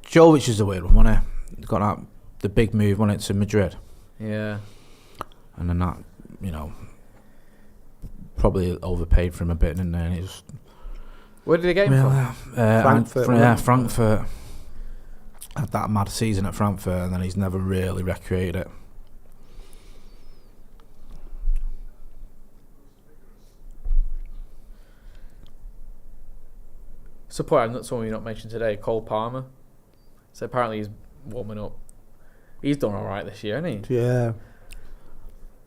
Jovic is a weird one, wasn't he? Got the big move, wasn't it, to Madrid? Yeah. And then that, probably overpaid for him a bit, didn't they? And he just. Where did they get him from? Frankfurt. Frankfurt. Had that mad season at Frankfurt, and then he's never really recreated it. So, someone you not mentioned today, Cole Palmer. So apparently he's warming up. He's done all right this year, hasn't he? Yeah.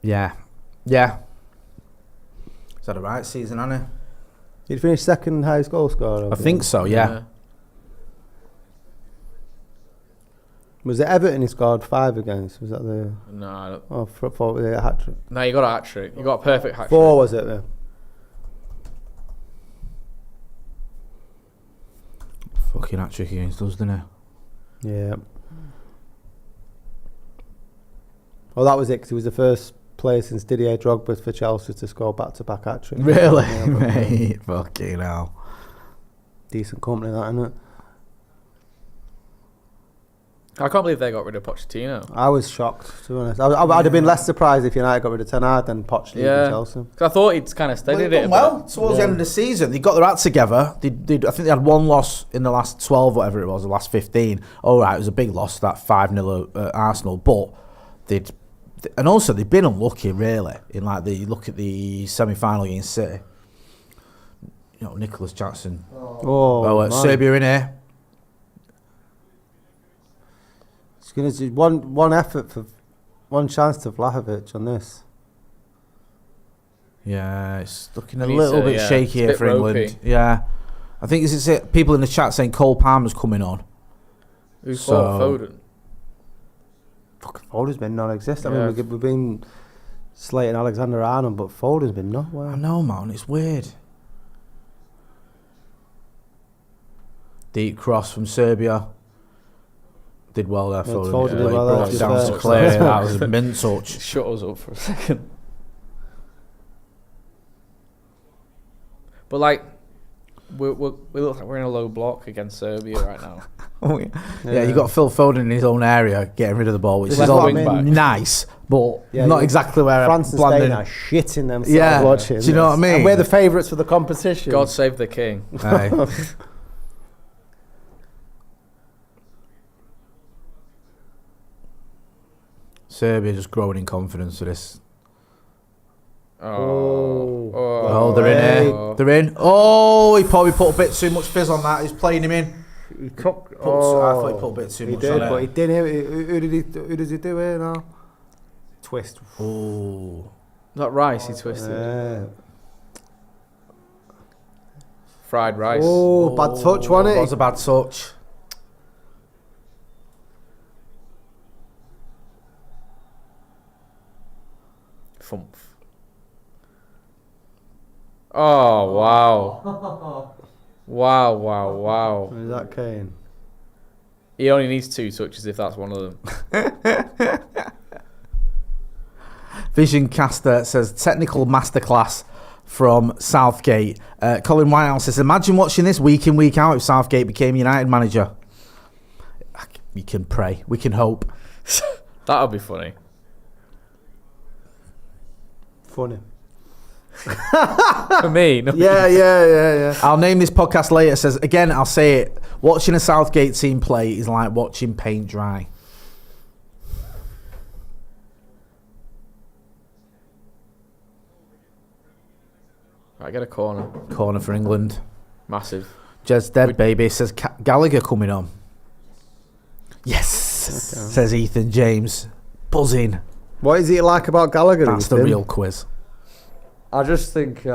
Yeah. Is that a right season, hasn't he? He'd finished second highest goal scorer. I think so, yeah. Was it Everton he scored 5 against? Was that the... No, I don't... Oh, for the hat-trick. No, you got a hat-trick. You got a perfect hat-trick. 4 was it, then? Fucking hat-trick against us, didn't he? Yeah. Well, that was it, because he was the first player since Didier Drogba for Chelsea to score back-to-back hat-trick. Really? Yeah, mate, fucking hell. Decent company, that, isn't it? I can't believe they got rid of Pochettino. I was shocked, to be honest. I'd have been less surprised if United got rid of Ten Hag than Poch leaving Chelsea. I thought he'd kind of steadied it. Towards the end of the season, they got their act together. I think they had one loss in the last 12, whatever it was, the last 15. All right, it was a big loss, that 5-0 at Arsenal, but they'd been unlucky, really. In you look at the semi-final against City. Nicholas Jackson. Serbia in here. It's going to do one effort for one chance to Vlahovic on this. Yeah, it's looking a little bit shaky here for ropey. England. Yeah, I think it's people in the chat saying Cole Palmer's coming on. Who's Foden? Fucking Foden's been non-existent. I mean, we've been slating Alexander-Arnold, but Foden's been I nowhere. know, man. It's weird. Deep cross from Serbia. Did well there, Foden. Foden did well Brought there, it down to to be clear. fair. That was a mint touch. Shut us up for a second. But like, we look like we're in a low block against Serbia right now. Yeah, you got Phil Foden in his own area, getting rid of the ball, which This is is all what I mean. nice, but Yeah, not yeah. exactly where France and Spain are shitting themselves Yeah, watching. do you know what I mean? And we're the favourites for the competition. God save the king. Aye. Serbia just growing in confidence for this. Oh, they're in here. They're in. Oh, he probably put a bit too much fizz on that. He's playing him in. He took. I thought he put a bit too He much did, on but it. he didn't. Who does he do here now? Twist. Oh. That rice he twisted. Yeah. Fried rice. Oh, bad touch, wasn't That was it? a bad touch. Fumph. Oh, wow. Wow. Is that Kane? He only needs 2 touches if that's one of them. Vision Caster says technical masterclass from Southgate. Colin Whitehouse says, imagine watching this week in, week out if Southgate became United manager. We can pray. We can hope. That would be funny. Funny. For me, no. Yeah. I'll name this podcast later. Says, again, I'll say it. Watching a Southgate team play is like watching paint dry. Right, get a corner. Corner for England. Massive. Jez dead, baby. Says Gallagher coming on. Yes, says Ethan James. Buzzing. What is it like about Gallagher? That's the Ethan? real quiz. I just think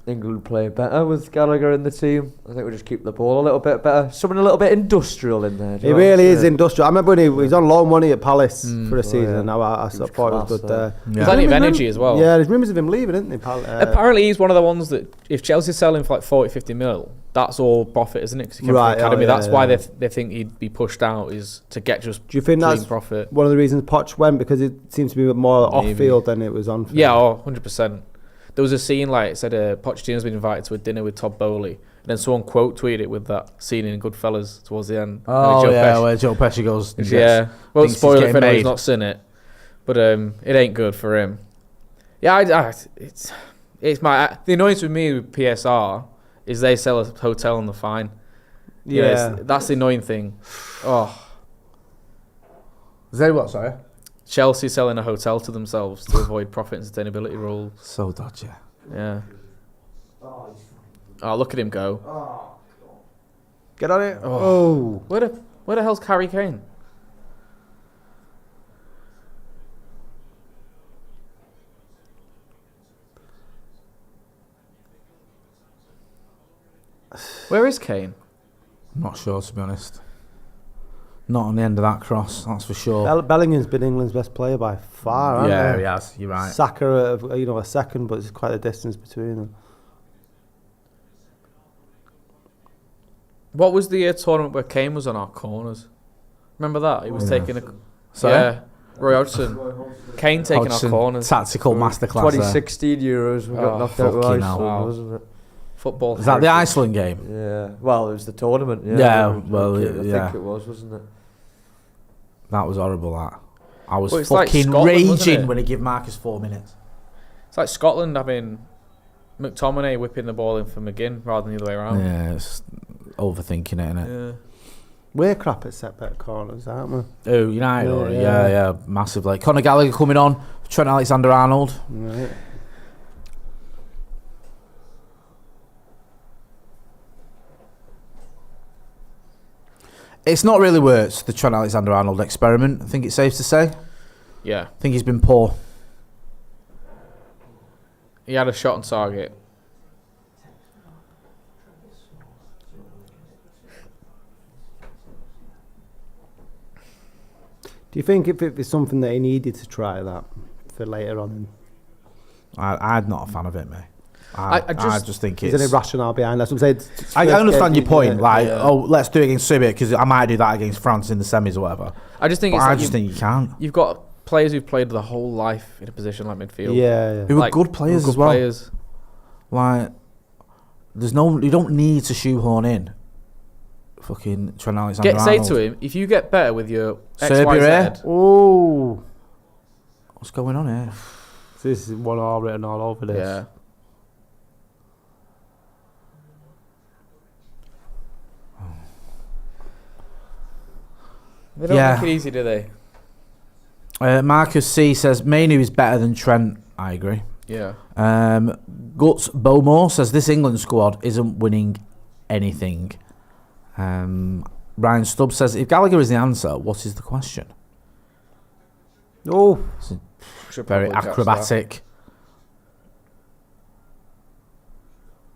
England play better with Gallagher in the team. I think we just keep the ball a little bit better. Something a little bit industrial in there. He really is industrial. I remember when he was on loan money at Palace for a season. yeah. I He was thought it was good class, there. Yeah. Plenty of energy as well. Yeah, there's rumours of him leaving, isn't there? Apparently, he's one of the ones that if Chelsea's selling for like 40, 50 mil, that's all profit, isn't it? Because he came from the academy. yeah, That's why they think he'd be pushed out, is to get just Do you think clean that's profit. one of the reasons Poch went? Because it seems to be more Maybe. off-field than it was on-field. Yeah, 100%. There was a scene like it said Pochettino's been invited to a dinner with Todd Bowley, and then someone quote tweeted it with that scene in Goodfellas towards the end. Oh, Joe yeah, Pesci. where Joe Pesci goes. Yeah, won't Thinks spoil he's it for anyone who's getting not seen it, but it ain't good for him. Yeah, it's my the annoyance with me with PSR is they sell a hotel on the fine. You know, Yeah. that's the annoying thing. Oh, Is that what, sorry? Chelsea selling a hotel to themselves to avoid profit and sustainability rules. So dodgy. Yeah. Oh, look at him go. Get on it. Oh. Where the hell's Harry Kane? Where is Kane? I'm not sure, to be honest. Not on the end of that cross, that's for sure. Bellingham's been England's best player by far, hasn't Yeah, he? he has. You're right. Saka, a second, but it's quite a distance between them. What was the tournament where Kane was on our corners? Remember that? He was taking a... Sorry? Yeah. Roy Hodgson. Kane taking Hodgson, our corners. Tactical masterclass. there. 2016 Euros, we got Oh, knocked out with fucking Iceland, hell. wasn't it? Football. Is that the heritage. Iceland game? Yeah. Well, it was the tournament. Yeah. Yeah, I well, think yeah. it was, wasn't it? That was horrible, that. I was Well, it's like fucking Scotland, wasn't raging it? when he gave Marcus 4 minutes. It's like Scotland having McTominay whipping the ball in for McGinn rather than the other way around. Yeah, it's overthinking it, innit? Yeah. We're crap at set-back corners, aren't we? Oh, United, Yeah. yeah, massively. Conor Gallagher coming on, Trent Alexander-Arnold. Right. It's not really worked, the Trent Alexander-Arnold experiment, I think it's safe to say. Yeah. I think he's been poor. He had a shot on target. Do you think if it was something that he needed to try that for later on I'm not a fan of it, mate. I just think Is there any rationale behind that? So I'm saying, I understand your point. Yeah. Let's do it against Serbia because I might do that against France in the semis or whatever. I just think But it's I like just think you can't. you've got players who've played their whole life in a position like midfield. Yeah. Who are Like, good players good as well. players. Like, you don't need to shoehorn in fucking Trent Alexander-Arnold. Say to him, if you get better with your Serbia, XYZ, Oh, what's going on here? so this is 1-1 written all over this. yeah. They don't make it easy, do they? Marcus C says Mainu is better than Trent. I agree. Yeah. Guts Bowmore says this England squad isn't winning anything. Ryan Stubbs says if Gallagher is the answer, what is the question? Oh, Very acrobatic.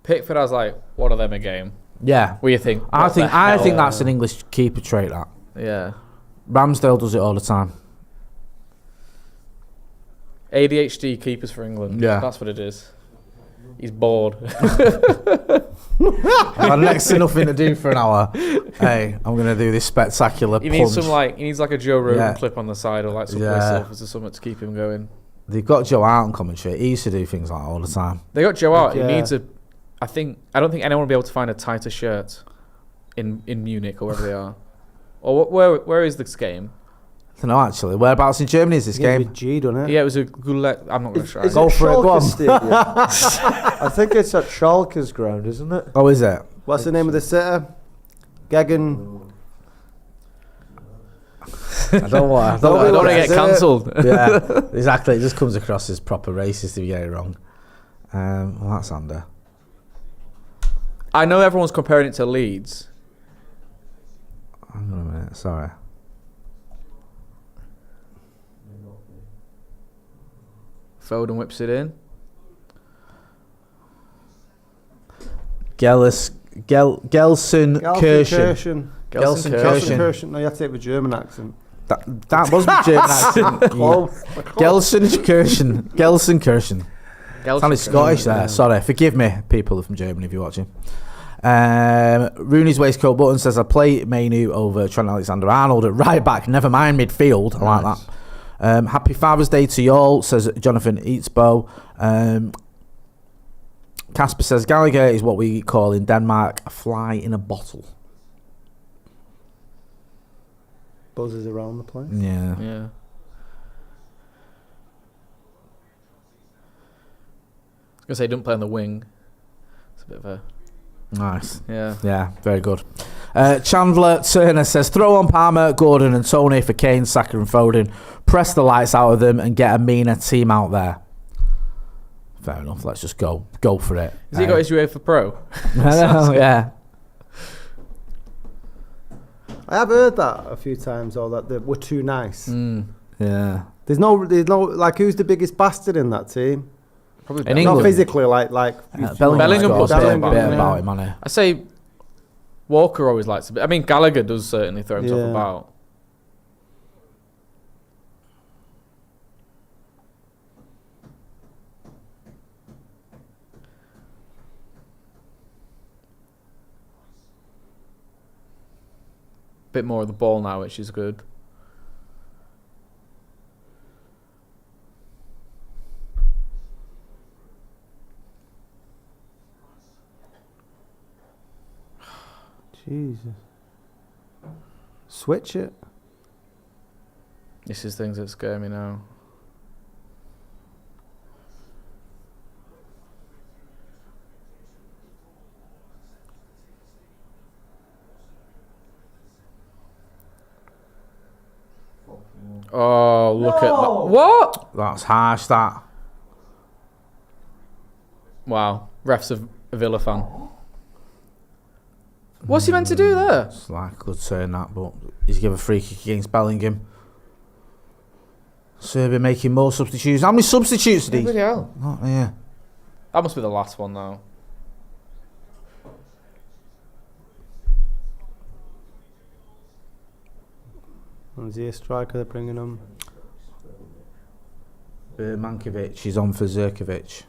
Pickford has like one of them a game. Yeah, What do you think? I What the think hell? that's an English keeper trait. That Yeah. Ramsdale does it all the time. ADHD keepers for England. Yeah. That's what it is. He's bored. I've had next to nothing to do for an hour. Hey, I'm gonna do this spectacular he punch. needs like a Joe Rogan Yeah. clip on the side or like some surface or something to keep him going. They've got Joe Hart on commentary. He used to do things like that all the time. They got Joe out. Yeah. He needs I don't think anyone will be able to find a tighter shirt in Munich or wherever they are. Or where is this game? I don't know actually. Whereabouts in Germany is this game? G, doesn't it? Yeah, it was a good. I'm not going to try. Is Go it for it, go on. Schalke Stadium? I think it's at Schalke's ground, isn't it? Oh, is it? What's the name of the sitter? Gaggen. I don't want. I don't want to get Is it? cancelled. Yeah, exactly. It just comes across as proper racist if you get it wrong. Well, that's under. I know everyone's comparing it to Leeds. Hang on a minute. Sorry. Foden whips it in. Gelson Kirschen. Gelson Kirschen. No, you have to take the German accent. That was my German accent. Gelson Kirschen. Gelson Kirschen. Sounded Scottish there. Sorry. Forgive me, people from Germany, if you're watching. Rooney's waistcoat button says I play Mainu over Trent Alexander-Arnold at right back. Never mind midfield. I like that. Happy Father's Day to y'all, says Jonathan Eatsbow. Casper says Gallagher is what we call in Denmark a fly in a bottle. Buzzes around the place. Yeah. Yeah. I was gonna say don't play on the wing. It's a bit of a Nice. yeah. Yeah, very good. Chandler Turner says throw on Palmer, Gordon and Tony for Kane, Saka and Foden. Press the lights out of them and get a meaner team out there. Fair enough. Let's just go for it. Has he got his UEFA Pro? Yeah. I have heard that a few times, though, that they were too nice. Yeah. There's no, like, who's the biggest bastard in that team? Probably In Not England? physically, like. Bellingham got puts a bit Bellingham, yeah. about him, hasn't he? I say Walker always likes a bit. I mean Gallagher does certainly throw himself Yeah. about. Bit more of the ball now, which is good. Jesus. Switch it. This is things that scare me now. Oh, look at that. What? That's harsh, that. Wow. Ref's a Villa fan. What's he meant to do there? It's like a good turn, that, but he's given a free kick against Bellingham. Serbia making more substitutions. How many substitutes did he? Bloody hell. Oh, yeah. That must be the last one now. Is he a striker they're bringing him? Mankovic is on for Zirkovic.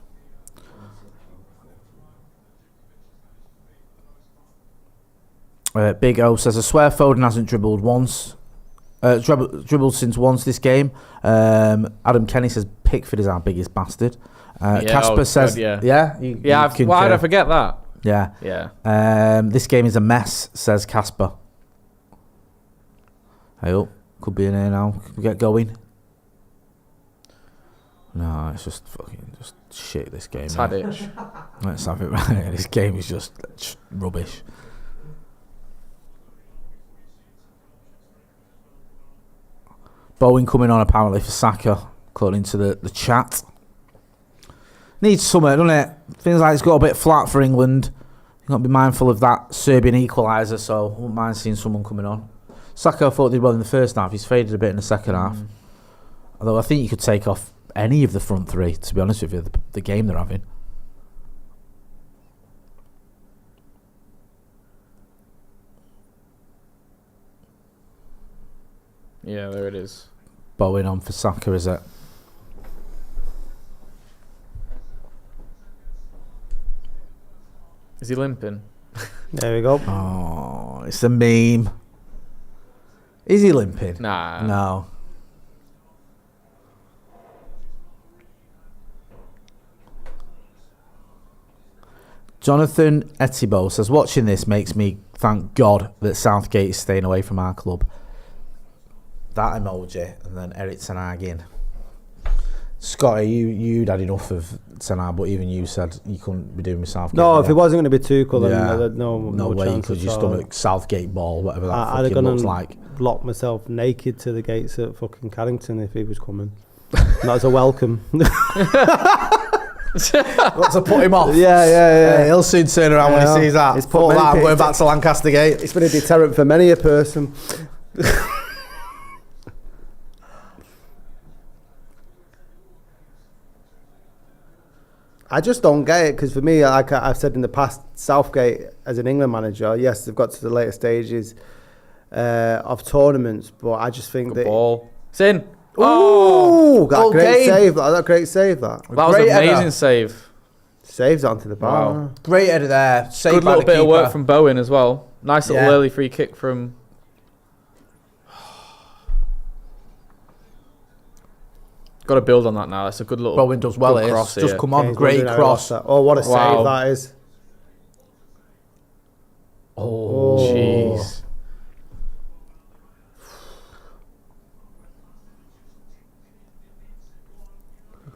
Big O says, I swear Foden hasn't dribbled once. Dribbled since once this game. Adam Kenny says Pickford is our biggest bastard. Casper says, God, why did I forget that? Yeah. This game is a mess, says Casper. Hey up, could be in here now. Can we get going? No, it's just fucking just shit. This game. Tadic. Let's have it right. This game is just rubbish. Bowen coming on apparently for Saka, according to the chat. Needs something, doesn't it? Feels like it's got a bit flat for England. You've got to be mindful of that Serbian equaliser, so I wouldn't mind seeing someone coming on. Saka I thought did well in the first half. He's faded a bit in the second half. Although I think you could take off any of the front three, to be honest with you, the game they're having. Yeah, there it is. Bowen on for Saka, is it? Is he limping? There we go. Oh, it's a meme. Is he limping? Nah. No. Jonathan Etibo says, watching this makes me thank God that Southgate is staying away from our club. That emoji, and then Eric Ten Hag in. Scotty, you'd had enough of Ten Hag, but even you said you couldn't be doing with Southgate. No, if it wasn't going to be Tuchel, then Yeah. no way you chance could at just all. stomach Southgate ball, whatever that I'd have fucking gone looks and like. locked myself naked to the gates at fucking Carrington if he was coming. That was a welcome. Got to put him off. Yeah. He'll soon turn around when he sees that. It's Put put that, I'm many going people- back to Lancaster Gate. It's been a deterrent for many a person. I just don't get it, because for me, like I've said in the past, Southgate as an England manager, yes, they've got to the later stages of tournaments, but I just think Good that. ball. It's in. Oh, that Goal great game. save! That great save! That That was Great an amazing header. save. saves it onto the bar. Wow. Great header there. Saved Good by little the bit of work keeper. from Bowen as well. Nice little Yeah. early free kick from. Got to build on that now. That's a good little. Bowen does well. good It cross is. Just here. come on, Kane's great wondering how he cross. lost that. Oh, what a Wow. save that is! Oh, Jeez.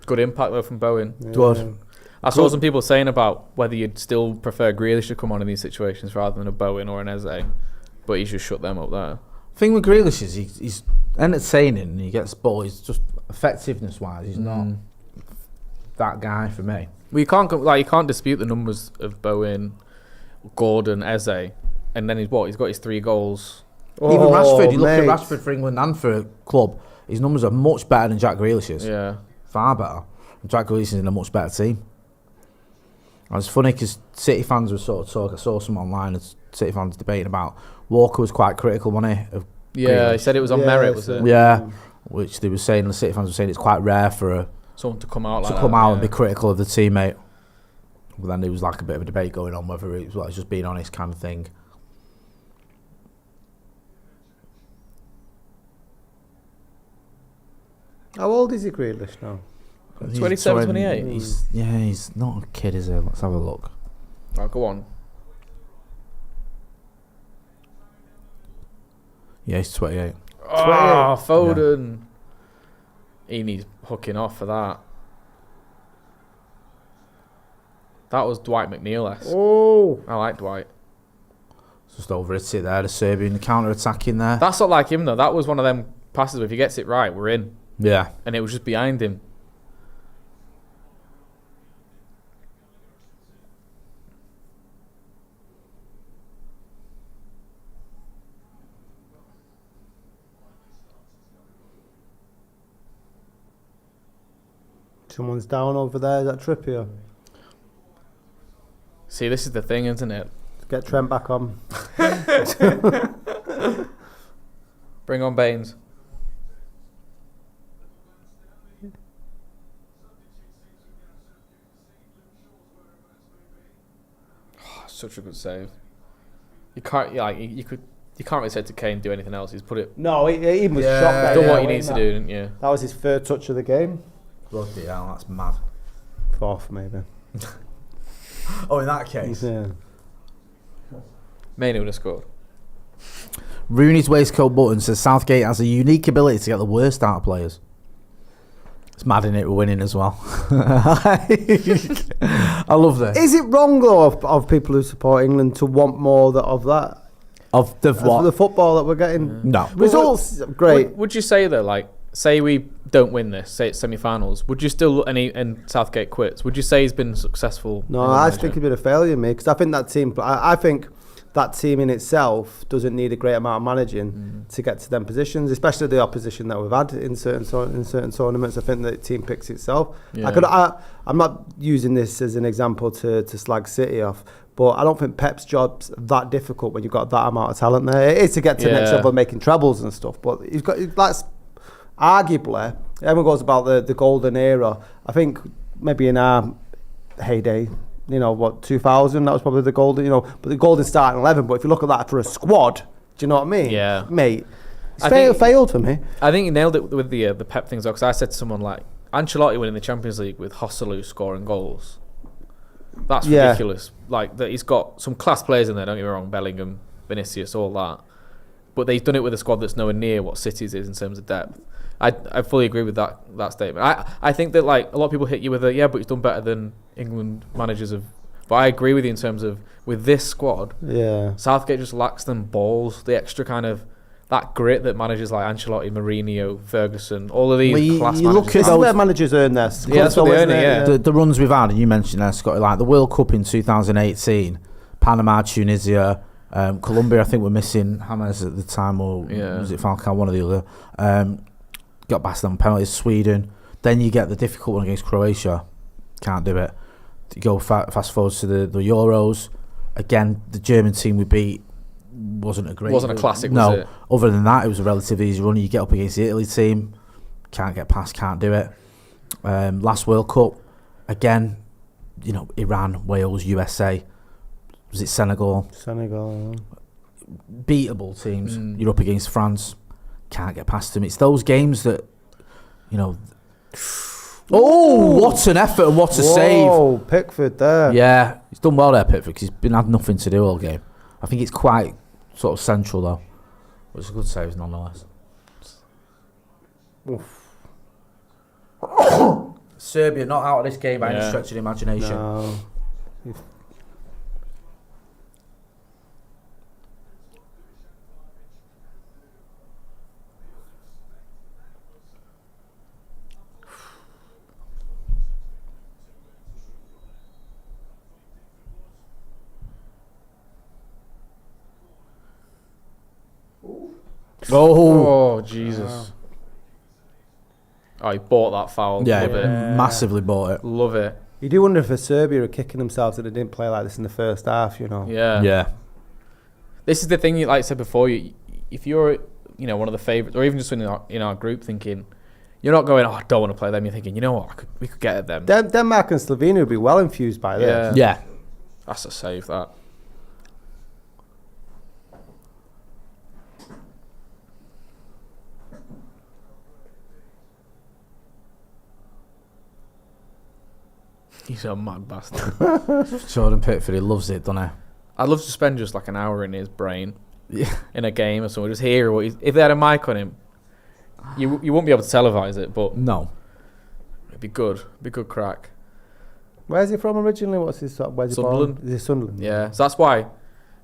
Good impact though from Bowen. Good. I saw some people saying about whether you'd still prefer Grealish to come on in these situations rather than a Bowen or an Eze, but he's just shut them up there. Thing with Grealish is he's entertaining and he gets ball. He's just effectiveness wise, he's not that guy for me. Well, you can't dispute the numbers of Bowen, Gordon, Eze, and then he's got his 3 goals. Even Rashford, you look at mate. Rashford for England and for a club, his numbers are much better than Jack Grealish's. Yeah. Far better. And Jack Grealish is in a much better team. And it's funny because City fans were sort of talking. I saw some online and City fans debating about Walker was quite critical, wasn't he? Of Yeah, he Grealish. said it was on merit, was it? Yeah, which they were saying, the City fans were saying it's quite rare for Someone to come out like to that. come out and yeah. be critical of the teammate. But then there was like a bit of a debate going on whether it was just being honest kind of thing. How old is he, Grealish now? 27, 28? He's not a kid, is he? Let's have a look. Oh, go on. Yeah, he's 28. Oh, Foden. He needs hooking off for that. That was Dwight McNeil-esque. Oh, I like Dwight. Just over it there, the Serbian counter-attacking there. That's not like him, though. That was one of them passes where if he gets it right, we're in. Yeah. And it was just behind him. someone's down over there. Is that Trippier? See, this is the thing, isn't it? Get Trent back on. Bring on Baines. Such a good save. You can't you can't really say to Kane do anything else. He's put it. No, he was Yeah. shocked. Done what he needs to do, didn't you? That was his third touch of the game. Bloody hell, that's mad. Fourth, maybe. Oh, in that case. Yeah. Mainly would have scored. Rooney's waistcoat button says Southgate has a unique ability to get the worst out of players. It's mad in it, we're winning as well. I love that. Is it wrong though of people who support England to want more of that? Of the what? The football that we're getting. No. Results great. Would you say though, like, say we don't win this, say it's semi-finals, would you still and Southgate quits? Would you say he's been successful? No, I think he's been a failure, mate. Because I think that team. I think that team in itself doesn't need a great amount of managing to get to them positions, especially the opposition that we've had in certain tournaments. I think the team picks itself. Yeah. I'm not using this as an example to slag City off, but I don't think Pep's job's that difficult when you've got that amount of talent there. It is to get to the next level, making trebles and stuff, but that's arguably, everyone goes about the golden era. I think maybe in our heyday, 2000, that was probably the golden, but the golden starting 11. But if you look at that for a squad, do you know what I mean? Yeah. Mate, it's failed for me. I think he nailed it with the Pep things, though, because I said to someone like, Ancelotti winning the Champions League with Joselu scoring goals. That's ridiculous. Like, that he's got some class players in there, don't get me wrong, Bellingham, Vinicius, all that. But they've done it with a squad that's nowhere near what City's is in terms of depth. I fully agree with that statement. I think that, like, a lot of people hit you with but he's done better than England managers have. But I agree with you in terms of, with this squad, Southgate just lacks them balls, the extra kind of, that grit that managers like Ancelotti, Mourinho, Ferguson, all of these class managers. This is where managers earn their that's what they earn it, The runs we've had, and you mentioned that, Scott, like the World Cup in 2018, Panama, Tunisia, Colombia, I think we're missing James at the time, or was it Falcao, one or the other. Got past them penalties, Sweden. Then you get the difficult one against Croatia. Can't do it. You go fast forward to the Euros. Again, the German team we beat wasn't a classic, no, was it? Other than that, it was a relatively easy run. You get up against the Italy team, can't get past, can't do it. Last World Cup, again, Iran, Wales, USA. Was it Senegal? Beatable teams. You're up against France, can't get past them. It's those games that, Oh, what an effort and what a save. Oh, Pickford there. Yeah, he's done well there, Pickford, because he's had nothing to do all game. I think it's quite sort of central, though. But it's a good save, nonetheless. Serbia not out of this game by any stretch of the imagination. No. Oh, Jesus. Oh, he bought that foul. Yeah, Love it. massively bought it. Love it. You do wonder if Serbia are kicking themselves that they didn't play like this in the first half, Yeah. Yeah. This is the thing, like I said before, if you're, one of the favourites, or even just in our group thinking, you're not going, I don't want to play them. You're thinking, you know what, we could get at them. Denmark and Slovenia would be well infused by this. Yeah. That's a save, that. He's a mad bastard. Jordan Pickford, he loves it, doesn't he? I'd love to spend just like an hour in his brain in a game or something, just hear what if they had a mic on him. You wouldn't be able to televise it, but No. it'd be good. It'd be good crack. Where's he from originally? Where's he Sunderland. born? Is he Sunderland? Yeah, so that's why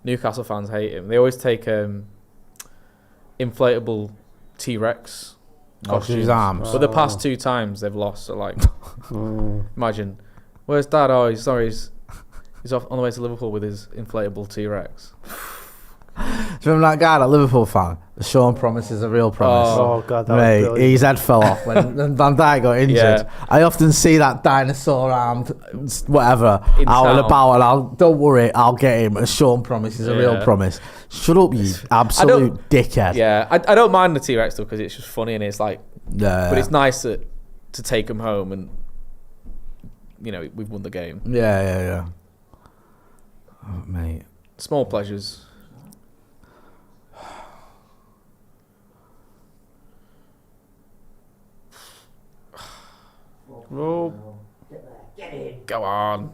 Newcastle fans hate him. They always take inflatable T-Rex costumes. His arms. But the past 2 times they've lost, so like, imagine, where's Dad? Oh, he's off on the way to Liverpool with his inflatable T-Rex. Do you remember that guy, that Liverpool fan? The Sean Promise is a real promise. Oh, God, that was Mate, brilliant. his head fell off when Van Dijk got injured. Yeah. I often see that dinosaur-armed whatever In out and town. about, and don't worry, I'll get him. A Sean Promise is a real promise. Shut up, you absolute dickhead. Yeah, I don't mind the T-Rex though, because it's just funny and it's like, Yeah. but it's nice to take him home and we've won the game. Yeah. Oh, mate. Small pleasures. Oh. Get in. Go on.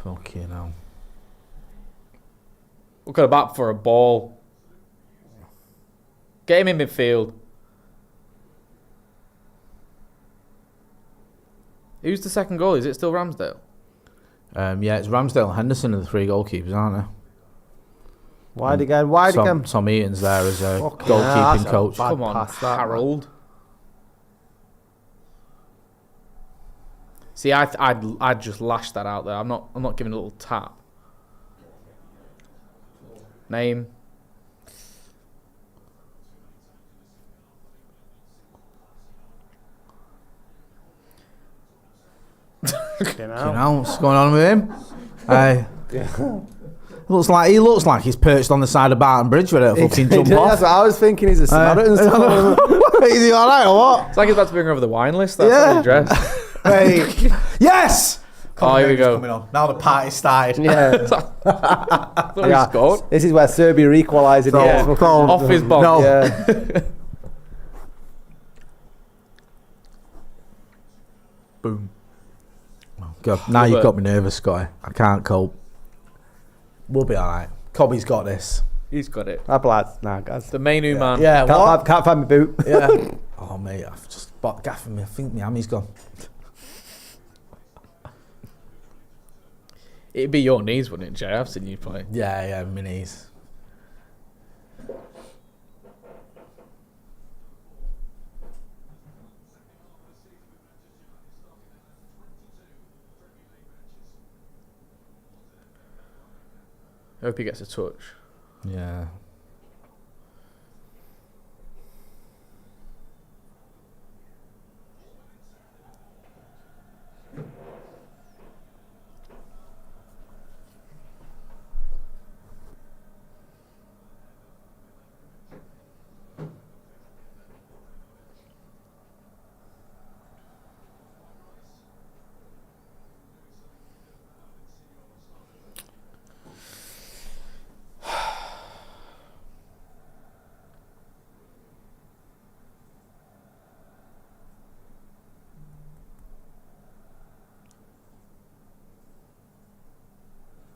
Fucking hell. Look at a bat for a ball. Get him in midfield. Who's the second goal? Is it still Ramsdale? Yeah, it's Ramsdale and Henderson are the 3 goalkeepers, aren't they? Wide again. Tom Eaton's there as a Fucking goalkeeping hell, coach. bad Come on, pass, that, Harold. See, I'd just lash that out there. I'm not giving a little tap. Name. Fucking You hell. know what's going on with him? He looks like he's perched on the side of Barton Bridge ready to fucking jump That's off. what I was thinking. He's a Samaritan. Is he alright or what? It's like he's about to bring over the wine list. That's Yeah. how he dressed. Hey. Yes! Oh, here we go. Coming on. Now the party started. Yeah. Thought he Yeah. scored. This is where Serbia are equalising. No, Yeah. Off his bomb. No. Yeah. Boom. Oh, God. Now you've got me nervous, Scotty. I can't cope. We'll be alright. Cobby's got this. He's got it. That lad. Nah, guys. The main man. Yeah, what? Can't find my boot. Yeah. Oh, mate, I've just bought gaff me. I think my hammy's gone. It'd be your knees, wouldn't it, Jay? I've seen you play. Yeah, minis. I hope he gets a touch. Yeah.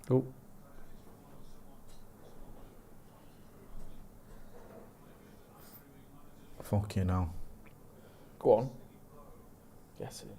Oh. Fucking hell. Go on. Get in.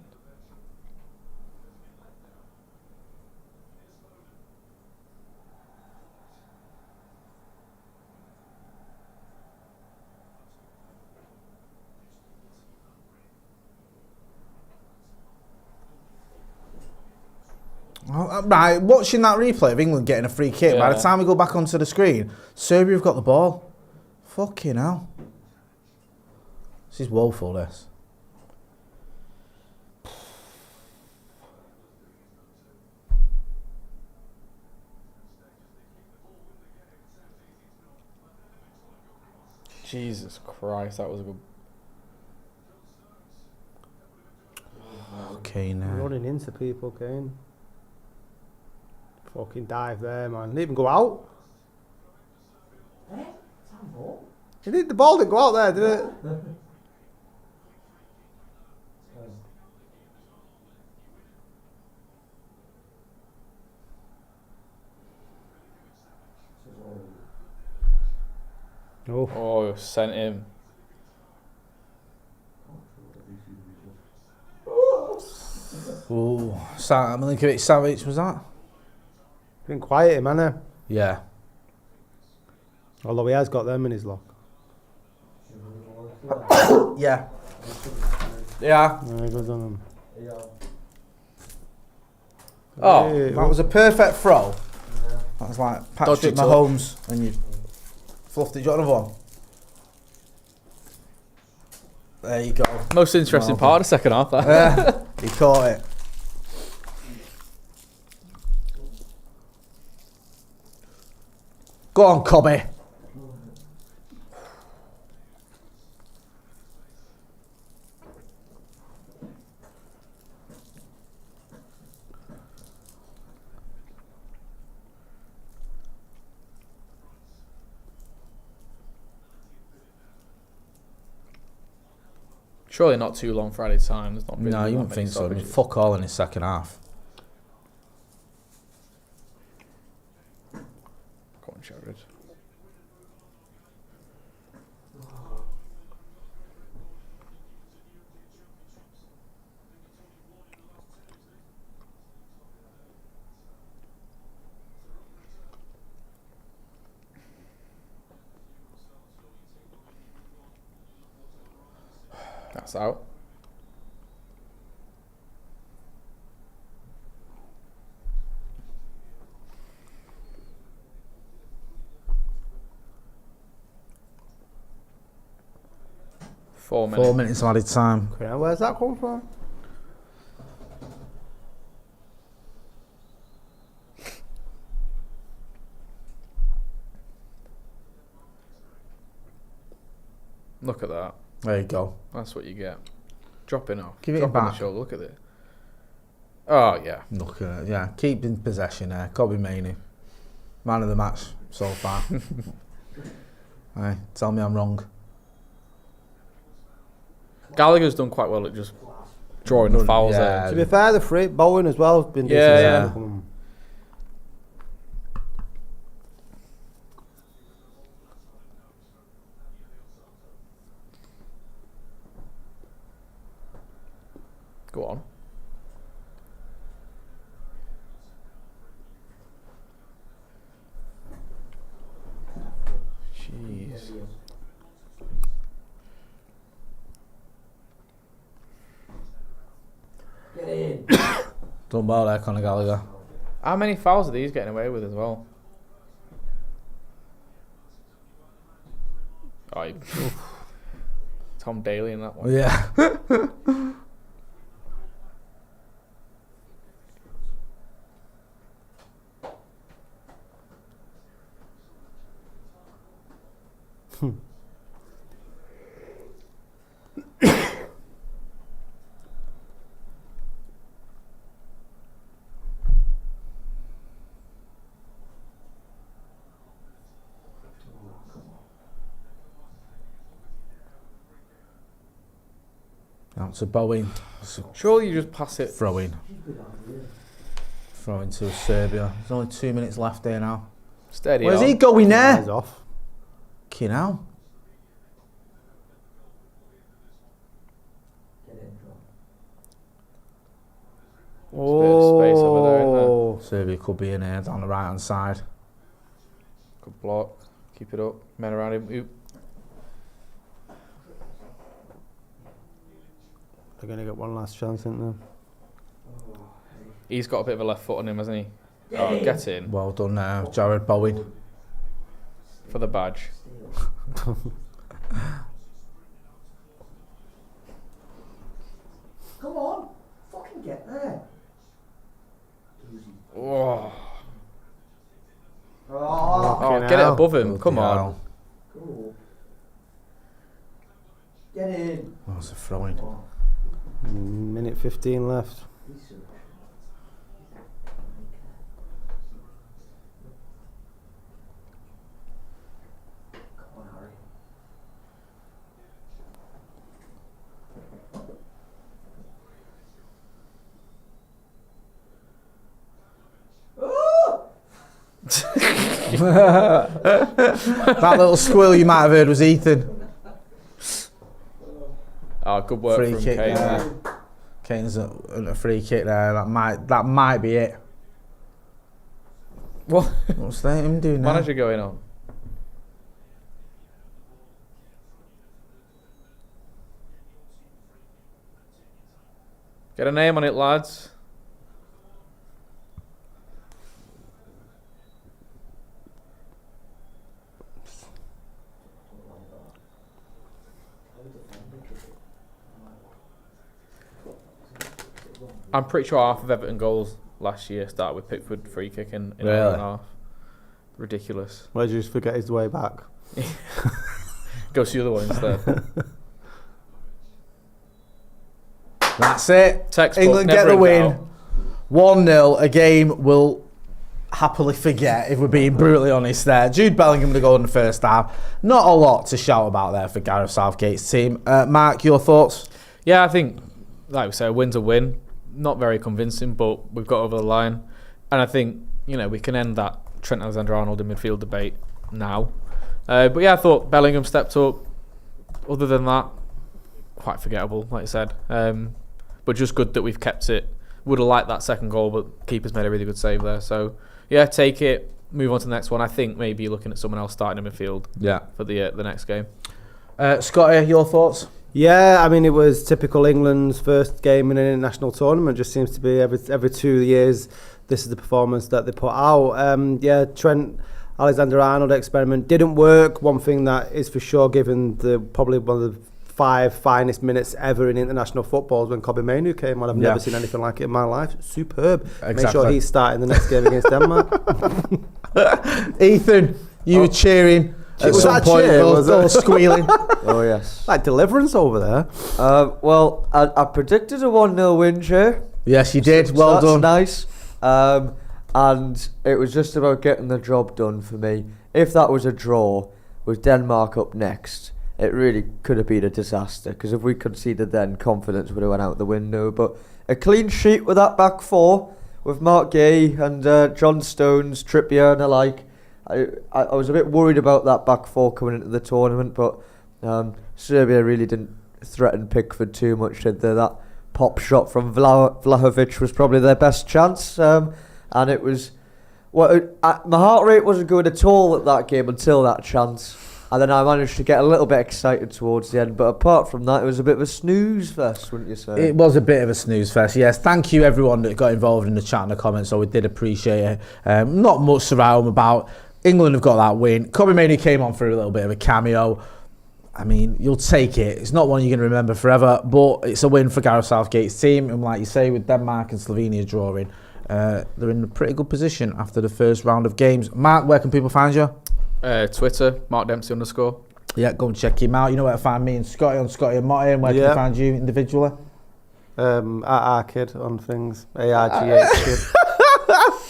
Right, watching that replay of England getting a free kick, by the Yeah. time we go back onto the screen, Serbia have got the ball. Fucking hell. This is woeful, this. Jesus Christ, that was a good. Okay, now. Running into people, Kane. Fucking dive there, man. Didn't even go out. The ball didn't go out there, did it? Oh. Oh, sent him. Ooh, Milinkovic Savic, was that? Been quiet him, hasn't Yeah. he? Although he has got them in his lock. Yeah. Yeah. Yeah, good on him. Oh, Hey, That was a perfect throw. That was like Patrick Dodgy touch. Mahomes, and you fluffed it. Do you want another one? There you go. most interesting Well, part of the second half. That. Yeah, he caught it. Go on, Cobby. Surely not too long for added time. There's not really No, you that wouldn't many think so. I mean, stoppages. fuck all in his second half. Go on, Jared. That's out. Four 4 minutes of added time. Where's that come from? Look at that. There you go. That's what you get. Dropping off. Give it Drop on the back. shoulder. Look at it. Oh, yeah. Look at it. Yeah, keep in possession there. Kobe Mainey. Man of the match so far. Hey, tell me I'm wrong. Gallagher's done quite well at just drawing the fouls Yeah. there. To be fair, the free Bowen as well has been decent. Yeah. Go on. Jeez. Done well there, Conor Gallagher. How many fouls are these getting away with as well? Oh, Tom Daly in that one. Yeah. Out to Bowen. Surely you just pass it. Throwing. Throwing to Serbia. There's only 2 minutes left there now. Steady. Where's on. he going there? He's off. Fucking hell. There's a bit of space over there, isn't there? Oh, Serbia could be in here on the right hand side. Good block. Keep it up. Men around him. Oop. they're going to get one last chance, aren't they? He's got a bit of a left foot on him, hasn't he? Oh, get in. Well done now, Jared Bowen. For the badge. Come on, fucking get there. Oh, Fucking get it hell. above him. Come Bloody on. hell. Cool. Get in. Oh, it's a throwing. Minute 15 left. Come on, Harry. That little squeal you might have heard was Ethan. Oh, good work Free from kick Kane there. there. Kane's a free kick there. That might be it. What? What's that him doing now? Manager going on. Get a name on it, lads. I'm pretty sure half of Everton goals last year started with Pickford free kicking in an hour and a half. Ridiculous. Where did you just forget his way back? Go see the other one instead. That's it. Textbook, England get never the in win. doubt. 1-0. A game we'll happily forget, if we're being brutally honest there. Jude Bellingham with a goal in the first half. Not a lot to shout about there for Gareth Southgate's team. Mark, your thoughts? Yeah, I think, like we say, a win's a win. Not very convincing, but we've got over the line. And I think, we can end that Trent Alexander-Arnold in midfield debate now. But yeah, I thought Bellingham stepped up. Other than that, quite forgettable, like I said. But just good that we've kept it. Would have liked that second goal, but keeper's made a really good save there. So, yeah, take it. Move on to the next one. I think maybe you're looking at someone else starting in midfield for the next game. Scotty, your thoughts? Yeah, I mean, it was typical England's first game in an international tournament. Just seems to be every 2 years, this is the performance that they put out. Trent Alexander-Arnold experiment didn't work. One thing that is for sure, given probably one of the 5 finest minutes ever in international football, when Kobbie Mainoo came on. I've never seen anything like it in my life. Superb. Exactly. Make sure he's starting the next game against Denmark. Ethan, you were cheering at Was some that a point, cheer, or was it? squealing. Oh, yes. Like deliverance over there. Well, I predicted a 1-0 win, Jay. Yes, you did. So Well done. that's nice. And it was just about getting the job done for me. If that was a draw with Denmark up next, it really could have been a disaster, because if we conceded then, confidence would have went out the window. But a clean sheet with that back four, with Mark Gay and John Stones, Trippier and the like. I was a bit worried about that back four coming into the tournament, but Serbia really didn't threaten Pickford too much, did they? That pop shot from Vlahovic was probably their best chance, and it was... my heart rate wasn't good at all at that game until that chance, and then I managed to get a little bit excited towards the end. But apart from that, it was a bit of a snooze fest, wouldn't you say? It was a bit of a snooze fest, yes. Thank you everyone that got involved in the chat and the comments, so we did appreciate it. Not much to write home about. England have got that win. Kobbie Mainoo came on for a little bit of a cameo. I mean, you'll take it. It's not one you're going to remember forever, but it's a win for Gareth Southgate's team. And like you say, with Denmark and Slovenia drawing, they're in a pretty good position after the first round of games. Mark, where can people find you? Twitter, @MarkDempsey_. Yeah, go and check him out. You know where to find me and Scotty on Scotty and Motty, and where can you find you individually? At Arkid on things. ARGH kid.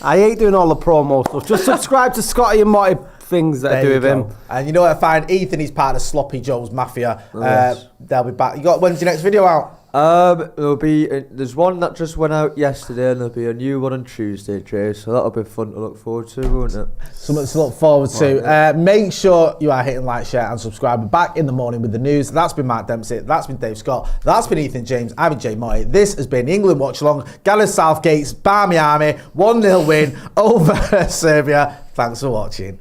I hate doing all the promo stuff. Just subscribe to Scotty and Motty things that I do with him. And you know where to find Ethan. He's part of Sloppy Joe's Mafia. Yes. They'll be back. When's your next video out? There'll be there's one that just went out yesterday, and there'll be a new one on Tuesday, Jay. So that'll be fun to look forward to, won't it? Something to look forward to. Make sure you are hitting like, share, and subscribe. We're back in the morning with the news. That's been Mark Dempsey. That's been Dave Scott. That's been Ethan James. I've been Jay Motty. This has been England Watch Along. Gareth Southgate's Barmy Army 1-0 win over Serbia. Thanks for watching.